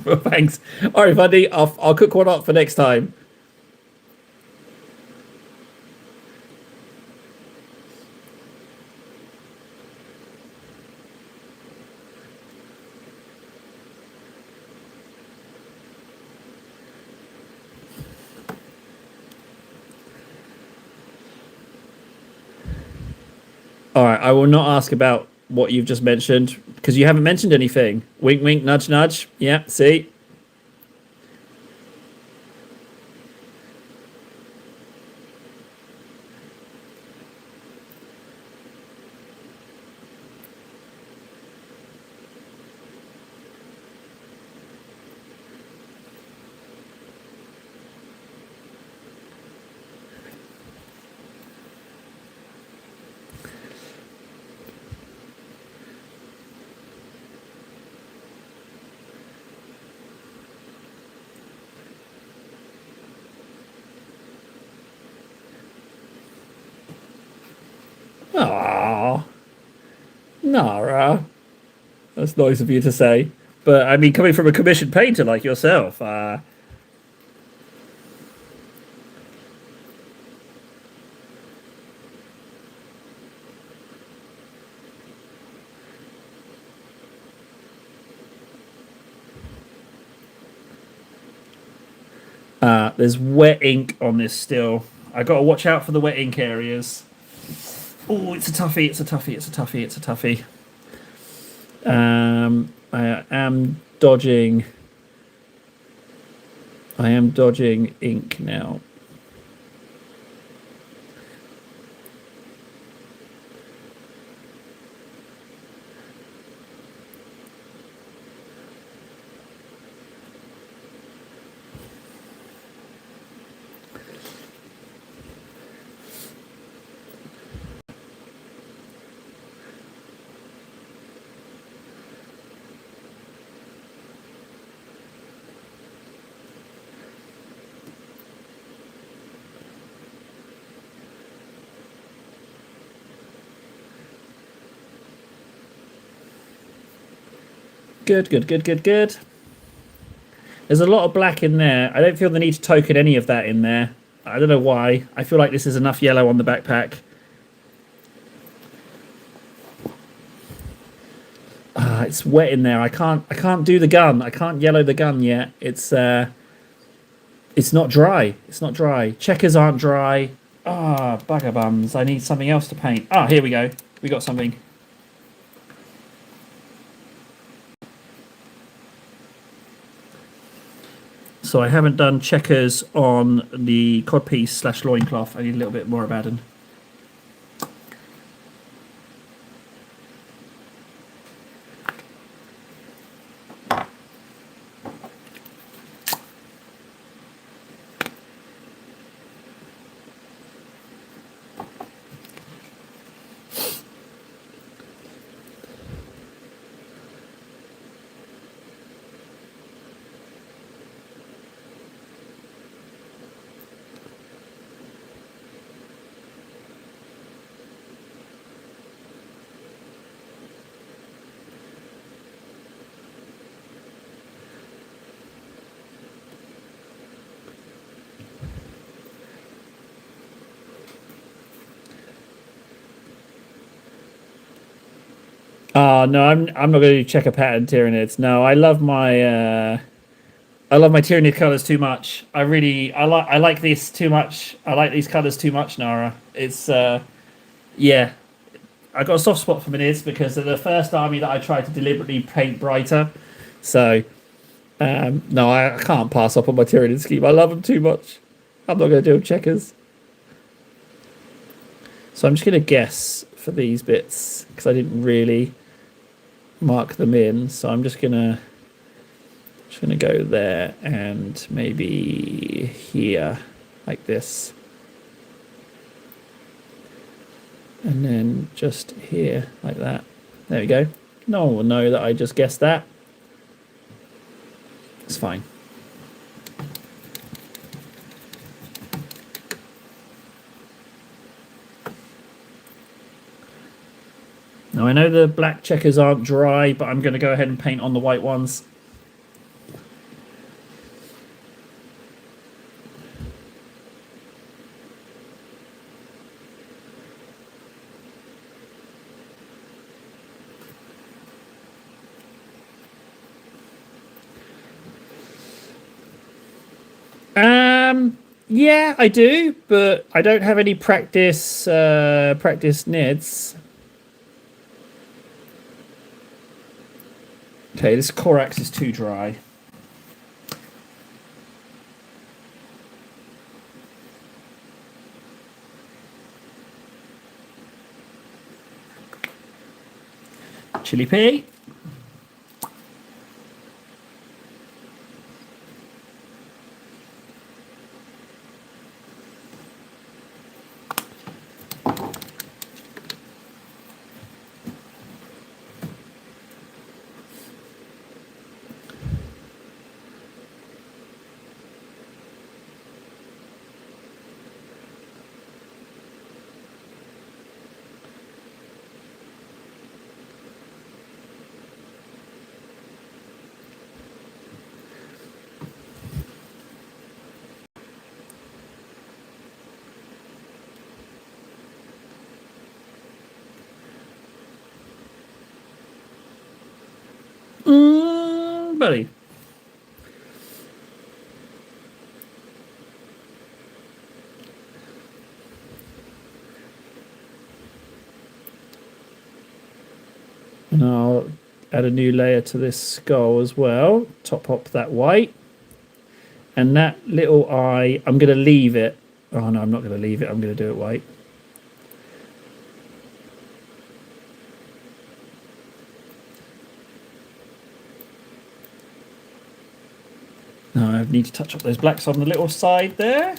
Well, thanks. All right, buddy. I'll cook one up for next time. All right, I will not ask about what you've just mentioned because you haven't mentioned anything. Wink, wink, nudge, nudge. Yeah, see? Aww. Nara. That's nice of you to say. But, I mean, coming from a commissioned painter like yourself, there's wet ink on this still. I got to watch out for the wet ink areas. Oh, it's a toughie, it's a toughie, it's a toughie, it's a toughie. I am dodging. I am dodging ink now. Good, good, good, good, good. There's a lot of black in there. I don't feel the need to token any of that in there. I don't know why. I feel like this is enough yellow on the backpack. It's wet in there. I can't do the gun. I can't yellow the gun yet. It's not dry. It's not dry. Checkers aren't dry. Ah, bugger bums. I need something else to paint. Ah, here we go. We got something. So I haven't done checkers on the codpiece / loincloth. I need a little bit more about it. Oh no, I'm not going to check a pattern Tyranids. No, I love my Tyranid colors too much. I like this too much. I like these colors too much, Nara. It's yeah. I got a soft spot for Minids because they're the first army that I tried to deliberately paint brighter. So no, I can't pass up on my Tyranid scheme. I love them too much. I'm not going to do checkers. So I'm just going to guess for these bits because I didn't really mark them in. So I'm just gonna go there and maybe here like this, and then just here like that. There we go. No one will know that I just guessed that. It's fine. Now I know the black checkers aren't dry, but I'm going to go ahead and paint on the white ones. Yeah, I do, but I don't have any practice nids. Okay, this Corax is too dry. Chili pea. Buddy. And I'll add a new layer to this skull as well. Top up that white. And that little eye, I'm going to leave it. Oh no, I'm not going to leave it. I'm going to do it white. Now I need to touch up those blacks on the little side there.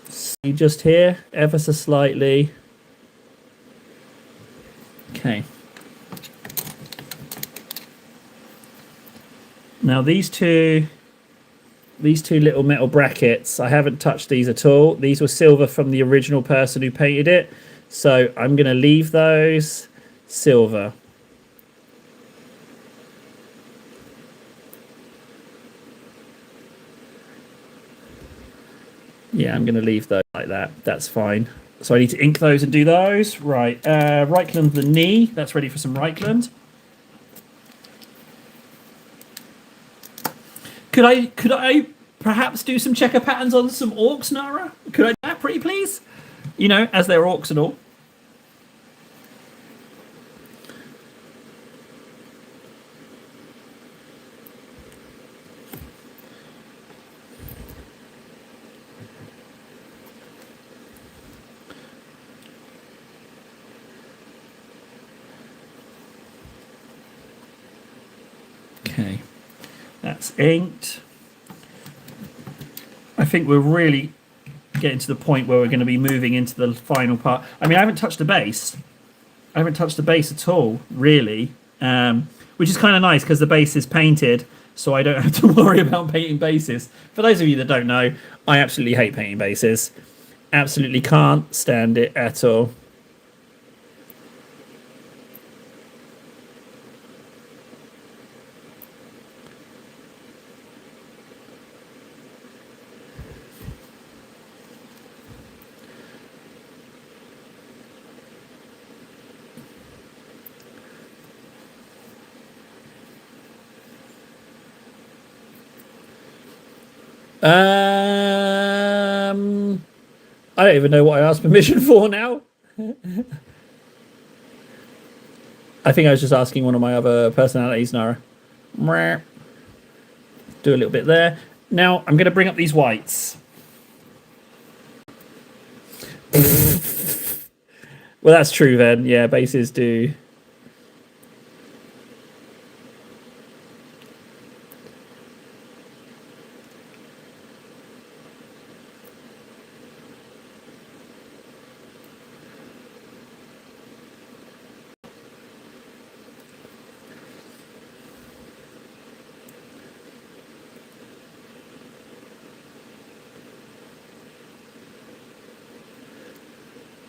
See just here, ever so slightly. Okay. Now these two little metal brackets, I haven't touched these at all. These were silver from the original person who painted it. So I'm going to leave those silver. Yeah, I'm going to leave those like that. That's fine. So I need to ink those and do those. Right. Reichland the knee. That's ready for some Reichland. Could I perhaps do some checker patterns on some orcs, Nara? Could I do that, pretty please? You know, as they're orcs and all. Okay, that's inked. I think we're really getting to the point where we're going to be moving into the final part. I mean, I haven't touched the base. I haven't touched the base at all, really, which is kind of nice because the base is painted, so I don't have to worry about painting bases. For those of you that don't know, I absolutely hate painting bases. Absolutely can't stand it at all. I don't even know what I asked permission for now. I think I was just asking one of my other personalities, Nara. Do a little bit there. Now I'm going to bring up these whites. Well, that's true then. Yeah, bases do.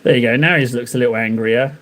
There you go. Now he looks a little angrier.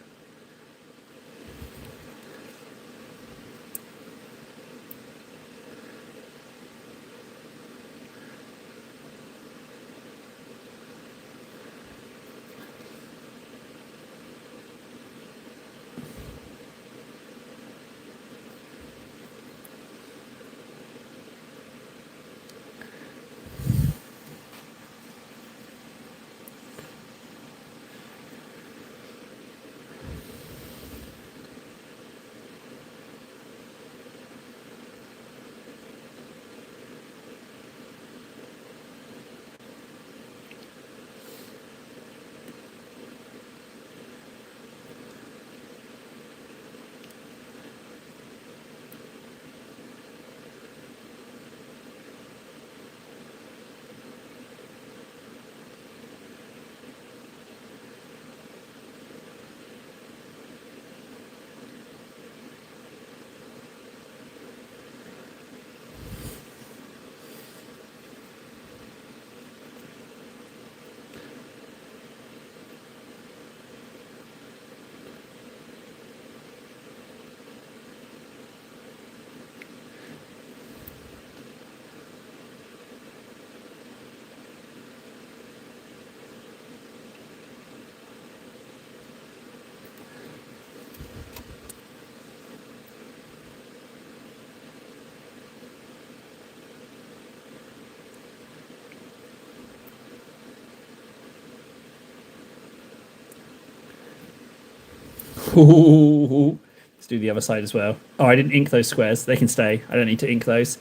Ooh. Let's do the other side as well. Oh, I didn't ink those squares. They can stay. I don't need to ink those.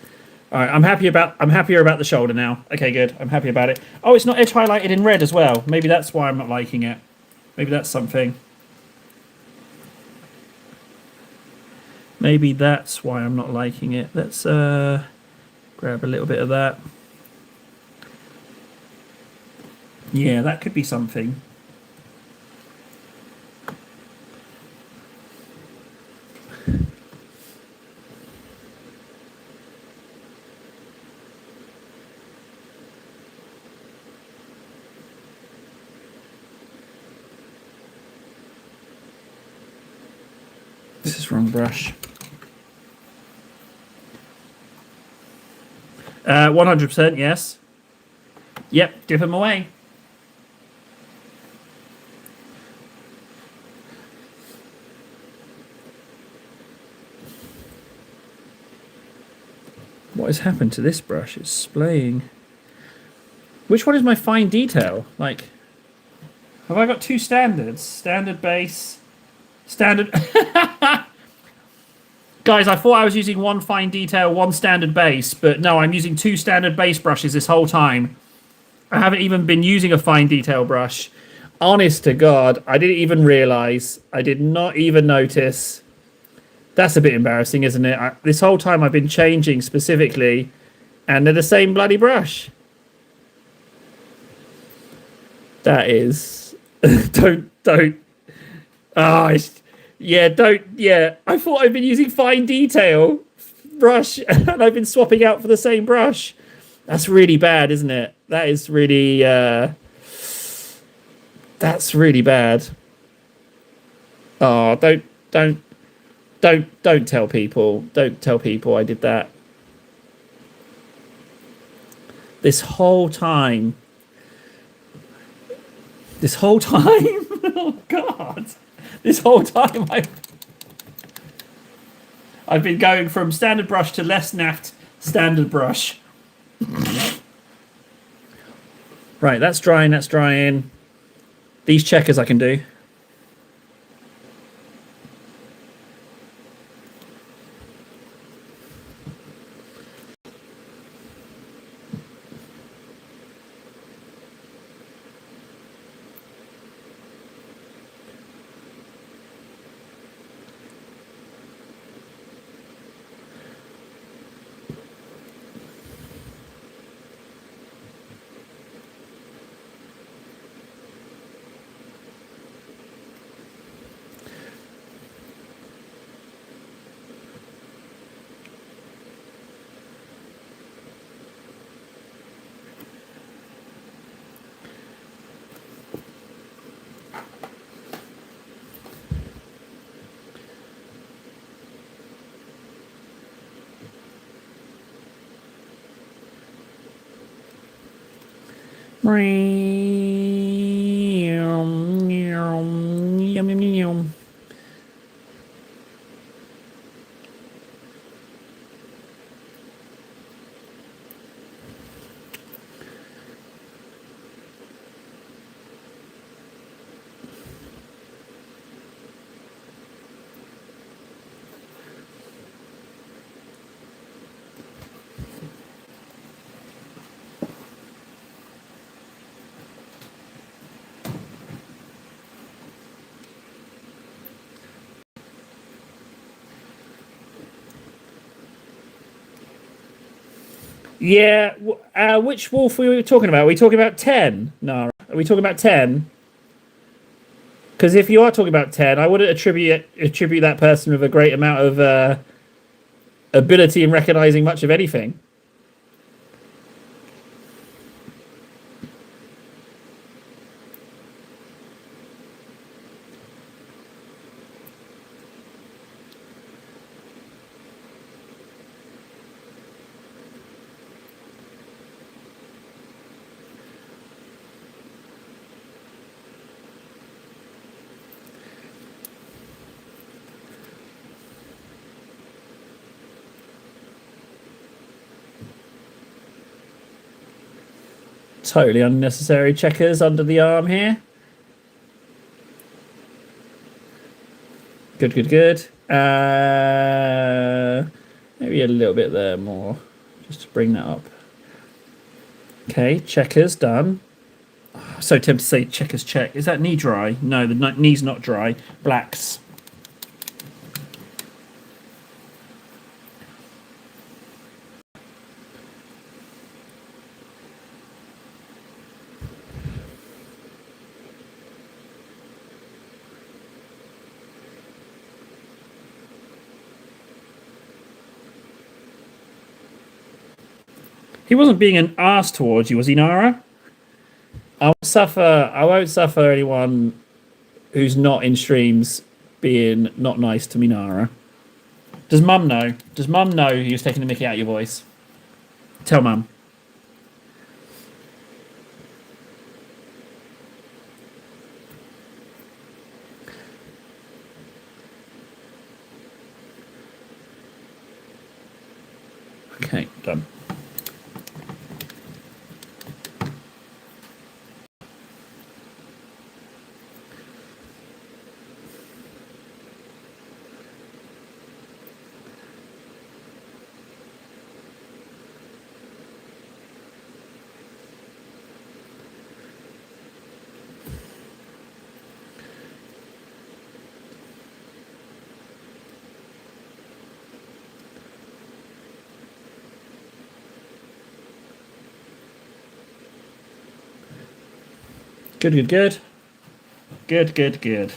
All right, I'm happier about the shoulder now. Okay, good. I'm happy about it. Oh, it's not edge highlighted in red as well. Maybe that's why I'm not liking it. Maybe that's something. Maybe that's why I'm not liking it. Let's grab a little bit of that. Yeah, that could be something. This is wrong brush. 100%, yes. Yep, dip them away. What has happened to this brush? It's splaying. Which one is my fine detail? Like, have I got two standards? Standard base, standard. Guys, I thought I was using one fine detail, one standard base, but no, I'm using two standard base brushes this whole time. I haven't even been using a fine detail brush. Honest to God, I didn't even realize. I did not even notice. That's a bit embarrassing, isn't it? This whole time I've been changing specifically, and they're the same bloody brush. That is... don't... Ah, yeah, I thought I've been using fine detail brush, and I've been swapping out for the same brush. That's really bad, isn't it? That is really... that's really bad. Oh, don't tell people. Don't tell people I did that. This whole time. Oh God. This whole time I've been going from standard brush to less naft standard brush. Right, that's drying. These checkers I can do. Yeah, which wolf were we talking about? Are we talking about 10, Nara? Are we talking about 10? Because if you are talking about 10, I wouldn't attribute that person with a great amount of ability in recognizing much of anything. Totally unnecessary checkers under the arm here. Good. Maybe a little bit there more, just to bring that up. Okay, checkers done. Oh, so tempted to say checkers check. Is that knee dry? No, the knee's not dry. Blacks. He wasn't being an arse towards you, was he, Nara? I won't suffer anyone who's not in streams being not nice to me, Nara. Does Mum know? Does Mum know he was taking the mickey out of your voice? Tell Mum. Okay, done. Good, good, good. Good, good, good.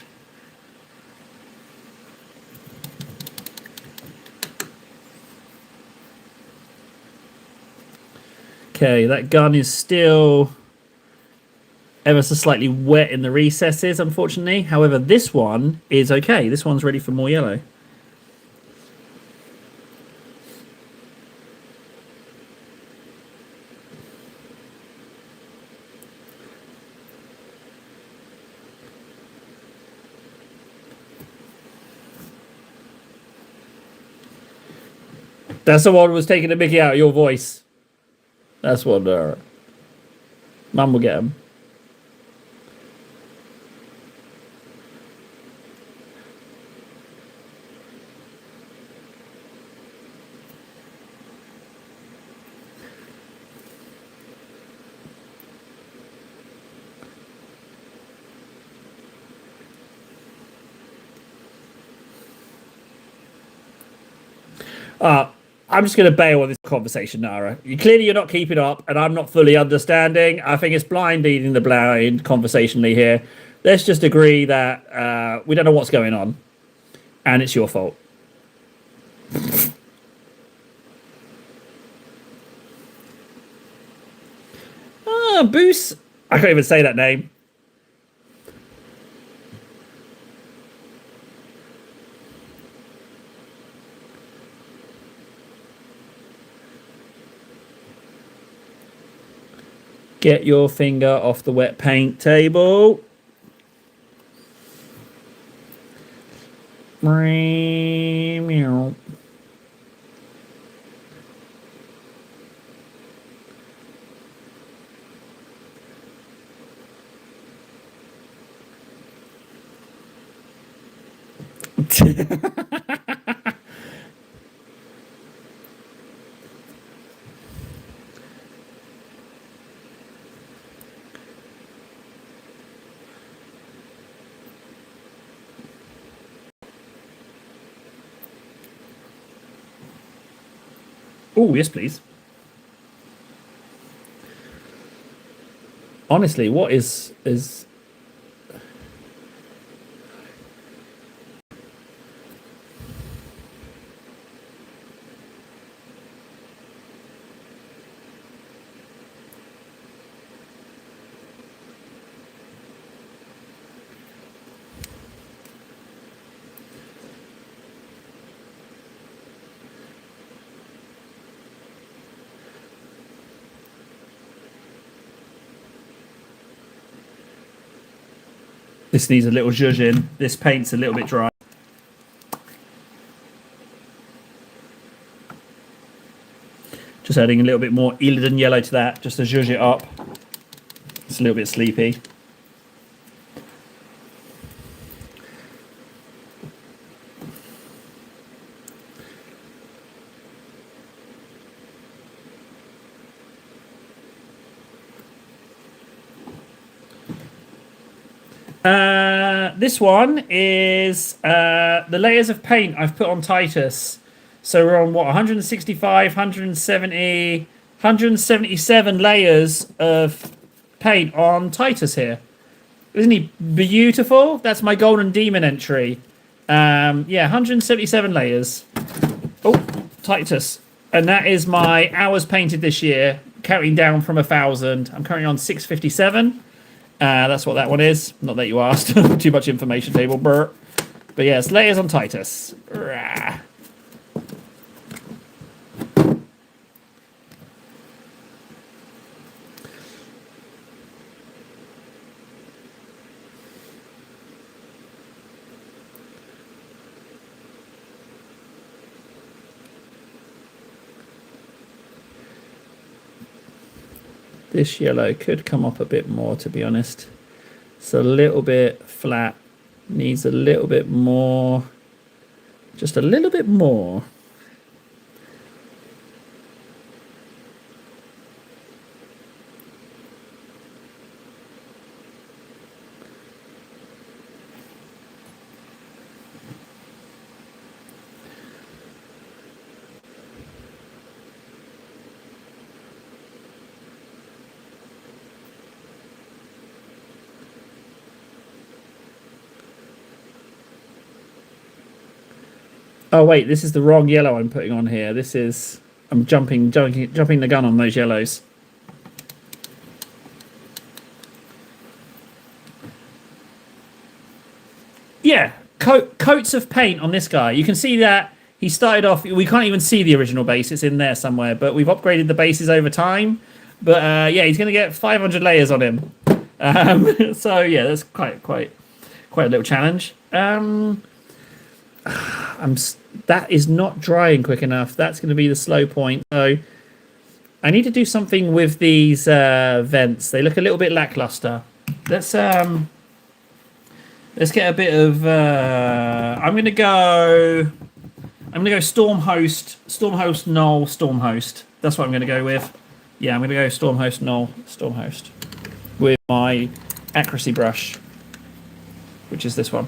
Okay, that gun is still ever so slightly wet in the recesses, unfortunately. However, this one is okay. This one's ready for more yellow. That's the one who was taking the mickey out of your voice. That's what Mum will get him. I'm just going to bail on this conversation, Nara. You're not keeping up, and I'm not fully understanding. I think it's blind leading the blind conversationally here. Let's just agree that we don't know what's going on, and it's your fault. Boos. I can't even say that name. Get your finger off the wet paint table. Meow. Oh, yes, please. Honestly, what is this needs a little zhuzh in. This paint's a little bit dry. Just adding a little bit more Illidan yellow to that, just to zhuzh it up. It's a little bit sleepy. This one is the layers of paint I've put on Titus. So we're on what, 165, 170, 177 layers of paint on Titus here. Isn't he beautiful? That's my Golden Demon entry. Yeah, 177 layers. Oh, Titus. And that is my hours painted this year, counting down from 1,000. I'm currently on 657. That's what that one is. Not that you asked. Too much information table. Brr. But yes, layers on Titus. Rah. This yellow could come up a bit more, to be honest. It's a little bit flat. Needs a little bit more. Just a little bit more. Oh wait, this is the wrong yellow I'm putting on here. This is I'm jumping the gun on those yellows. Yeah, coats of paint on this guy. You can see that he started off. We can't even see the original base; it's in there somewhere. But we've upgraded the bases over time. But yeah, he's going to get 500 layers on him. So yeah, that's quite a little challenge. That is not drying quick enough. That's going to be the slow point. So I need to do something with these vents. They look a little bit lackluster. Let's get a bit of. I'm gonna go Stormhost, Null, Stormhost. That's what I'm gonna go with. Yeah, I'm gonna go Stormhost, Null, Stormhost with my accuracy brush, which is this one.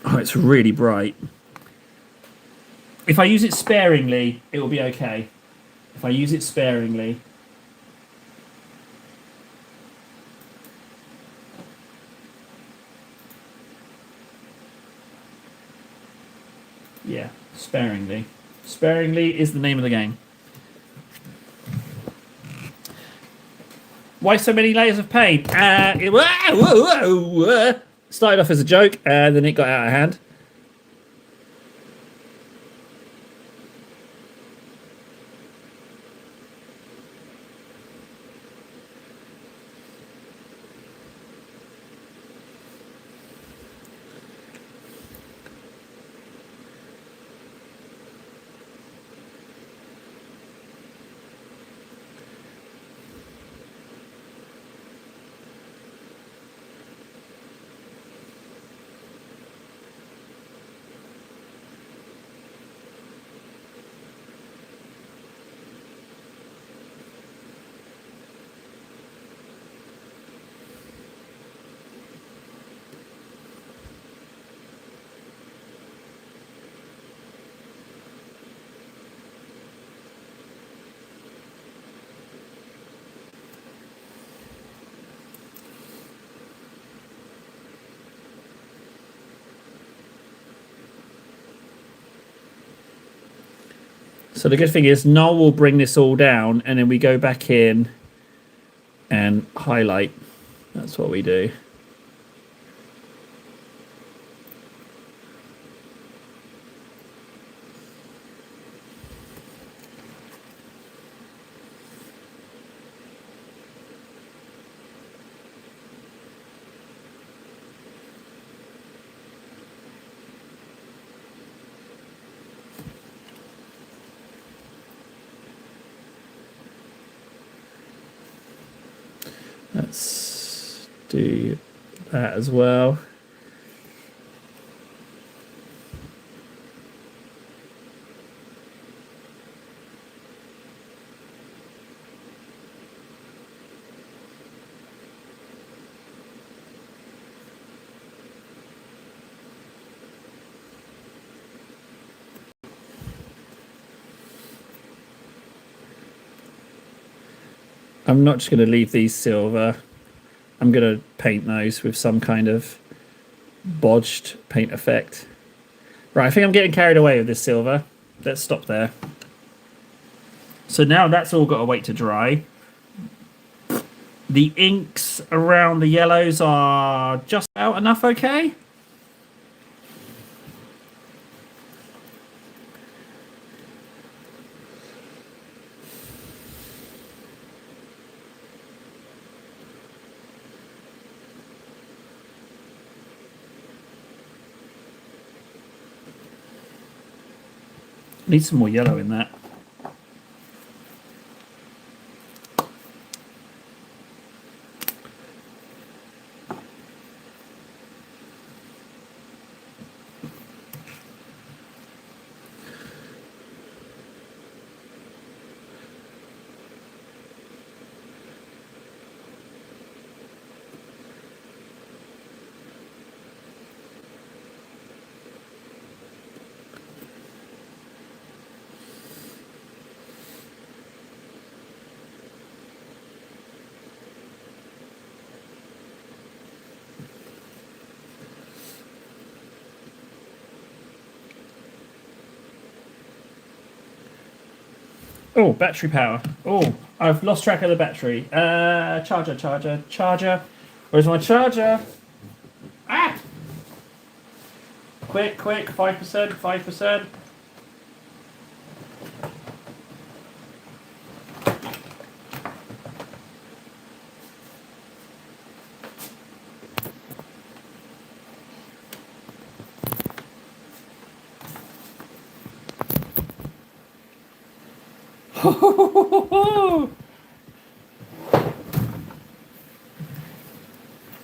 Oh, it's really bright. If I use it sparingly, it will be okay. If I use it sparingly. Yeah, sparingly. Sparingly is the name of the game. Why so many layers of paint? Started off as a joke, and then it got out of hand. So the good thing is Null will bring this all down, and then we go back in and highlight. That's what we do. Let's do that as well. I'm not just going to leave these silver. I'm going to paint those with some kind of bodged paint effect. Right, I think I'm getting carried away with this silver. Let's stop there. So now that's all got to wait to dry. The inks around the yellows are just out enough okay. Need some more yellow in that. Oh, battery power. Oh, I've lost track of the battery. Charger. Where's my charger? Ah! Quick, 5%, 5%.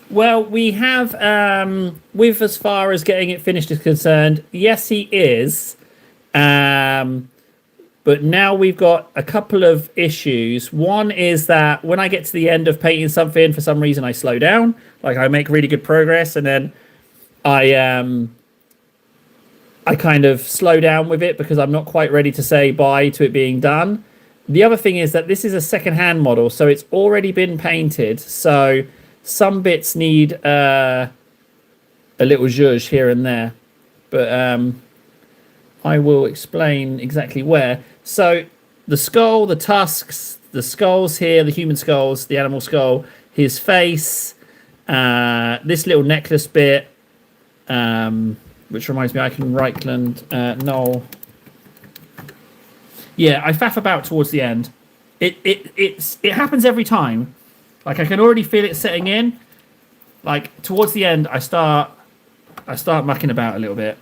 Well, we have, with as far as getting it finished is concerned, yes, he is. But now we've got a couple of issues. One is that when I get to the end of painting something, for some reason I slow down. Like I make really good progress, and then I kind of slow down with it because I'm not quite ready to say bye to it being done. The other thing is that this is a second-hand model, so it's already been painted. So some bits need a little zhuzh here and there, but I will explain exactly where. So the skull, the tusks, the skulls here, the human skulls, the animal skull, his face, this little necklace bit, which reminds me, I can Reichland, Noel. Yeah, I faff about towards the end. It happens every time. Like I can already feel it setting in. Like towards the end, I start mucking about a little bit.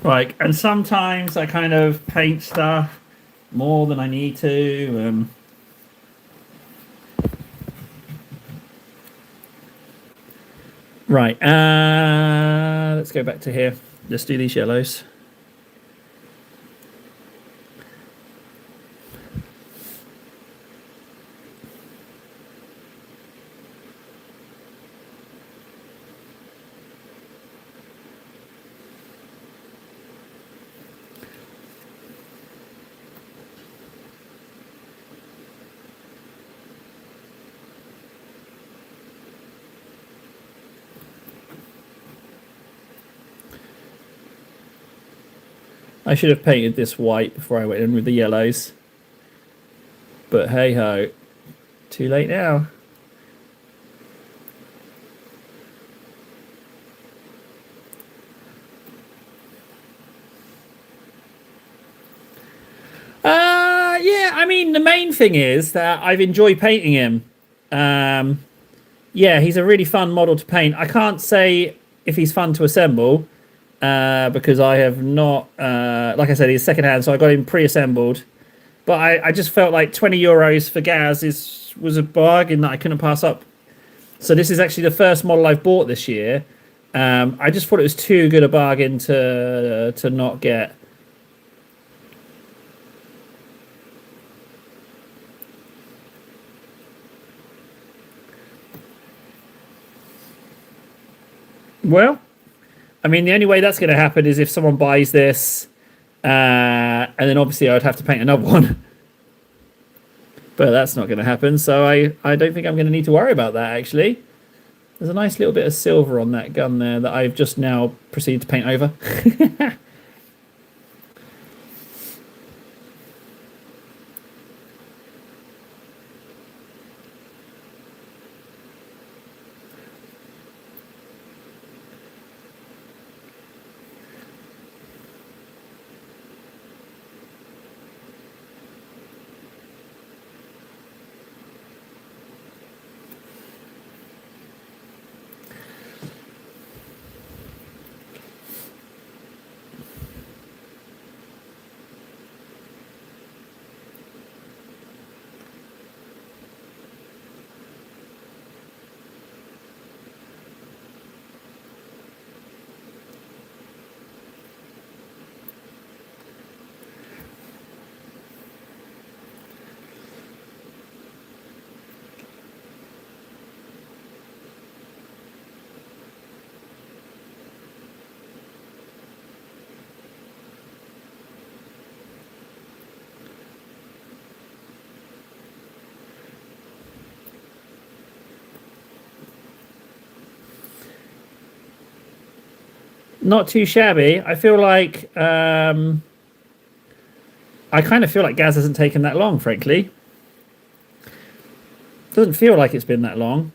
Right, and sometimes I kind of paint stuff more than I need to. Right, let's go back to here. Let's do these yellows. I should have painted this white before I went in with the yellows. But hey ho, too late now. Yeah, I mean, the main thing is that I've enjoyed painting him. Yeah, he's a really fun model to paint. I can't say if he's fun to assemble because I have not, like I said, he's secondhand, so I got him pre-assembled. But I just felt like €20 for Gaz was a bargain that I couldn't pass up. So this is actually the first model I've bought this year. I just thought it was too good a bargain to not get. Well, I mean, the only way that's going to happen is if someone buys this, and then obviously I'd have to paint another one. But that's not going to happen, so I don't think I'm going to need to worry about that, actually. There's a nice little bit of silver on that gun there that I've just now proceeded to paint over. Not too shabby. I feel like I kind of feel like Gaz hasn't taken that long, frankly. Doesn't feel like it's been that long.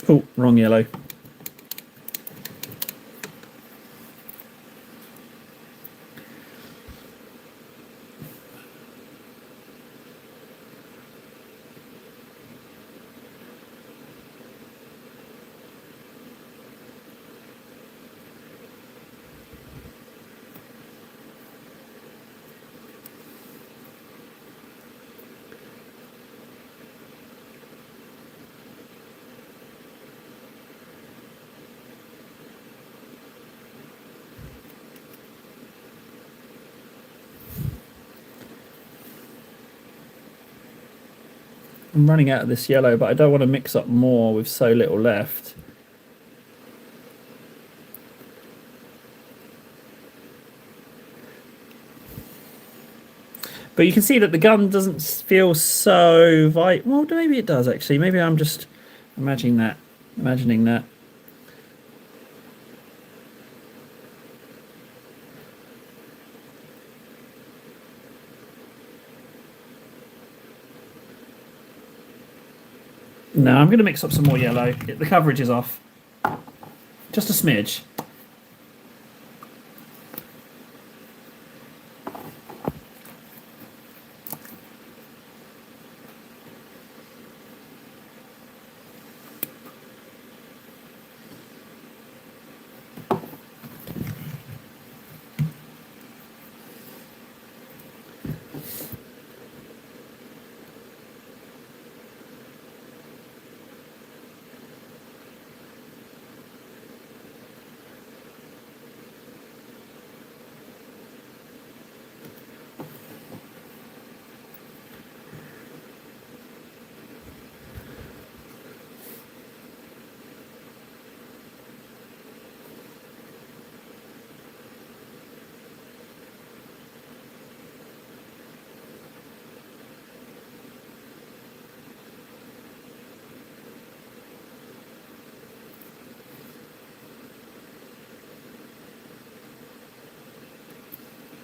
Oh, wrong yellow. I'm running out of this yellow, but I don't want to mix up more with so little left. But you can see that the gun doesn't feel so well, maybe it does actually. Maybe I'm just imagining that. No, I'm going to mix up some more yellow. The coverage is off. Just a smidge.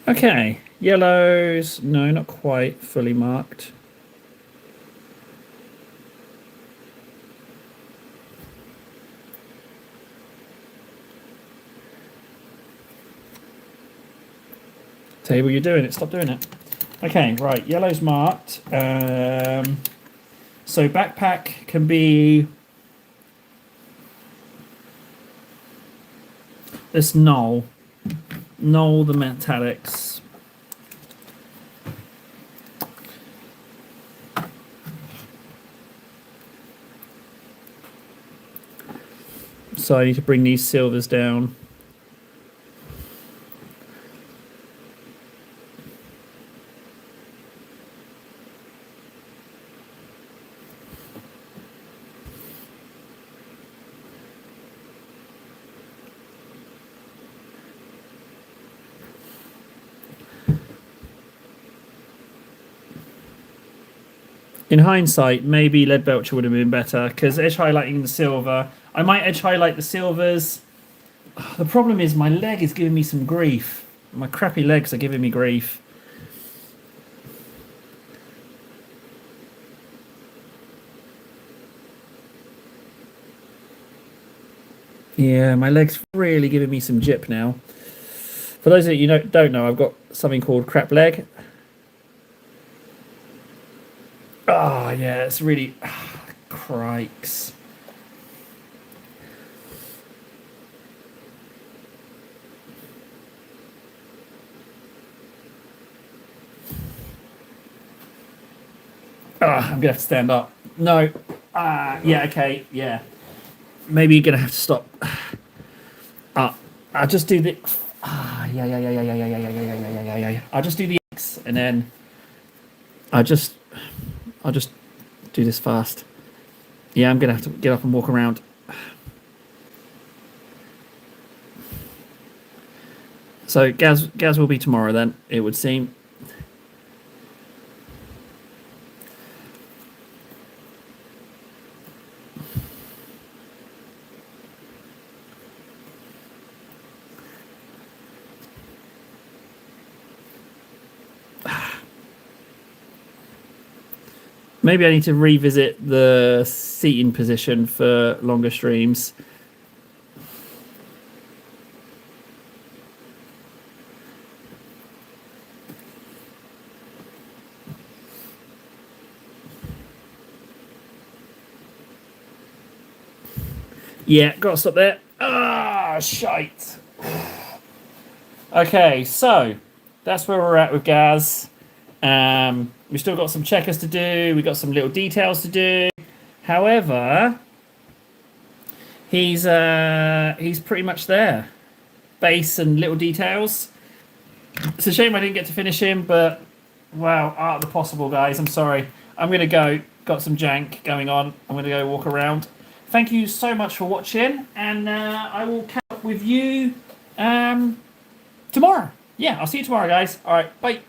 Okay, yellows, no, not quite fully marked. Tell you what you're doing it, stop doing it. Okay, right, yellow's marked. So backpack can be this null the metallics. So I need to bring these silvers down. In hindsight, maybe Leadbelcher would have been better because edge highlighting the silver. I might edge highlight the silvers. The problem is my leg is giving me some grief. My crappy legs are giving me grief. Yeah, my leg's really giving me some jip now. For those of you who don't know, I've got something called crap leg. Oh, yeah, it's really... crikes. I'm going to have to stand up. No. Yeah, okay, yeah. Maybe you're going to have to stop. I'll just do the... yeah. I'll just do the X, and then I'll just do this fast. Yeah, I'm gonna have to get up and walk around. So Gaz will be tomorrow then, it would seem. Maybe I need to revisit the seating position for longer streams. Yeah, got to stop there. Ah, shite. Okay, so that's where we're at with Gaz. We've still got some checkers to do. We've got some little details to do. However, he's pretty much there. Base and little details. It's a shame I didn't get to finish him, but wow, art of the possible, guys. I'm sorry. I'm going to go. Got some jank going on. I'm going to go walk around. Thank you so much for watching, and I will catch up with you tomorrow. Yeah, I'll see you tomorrow, guys. All right, bye.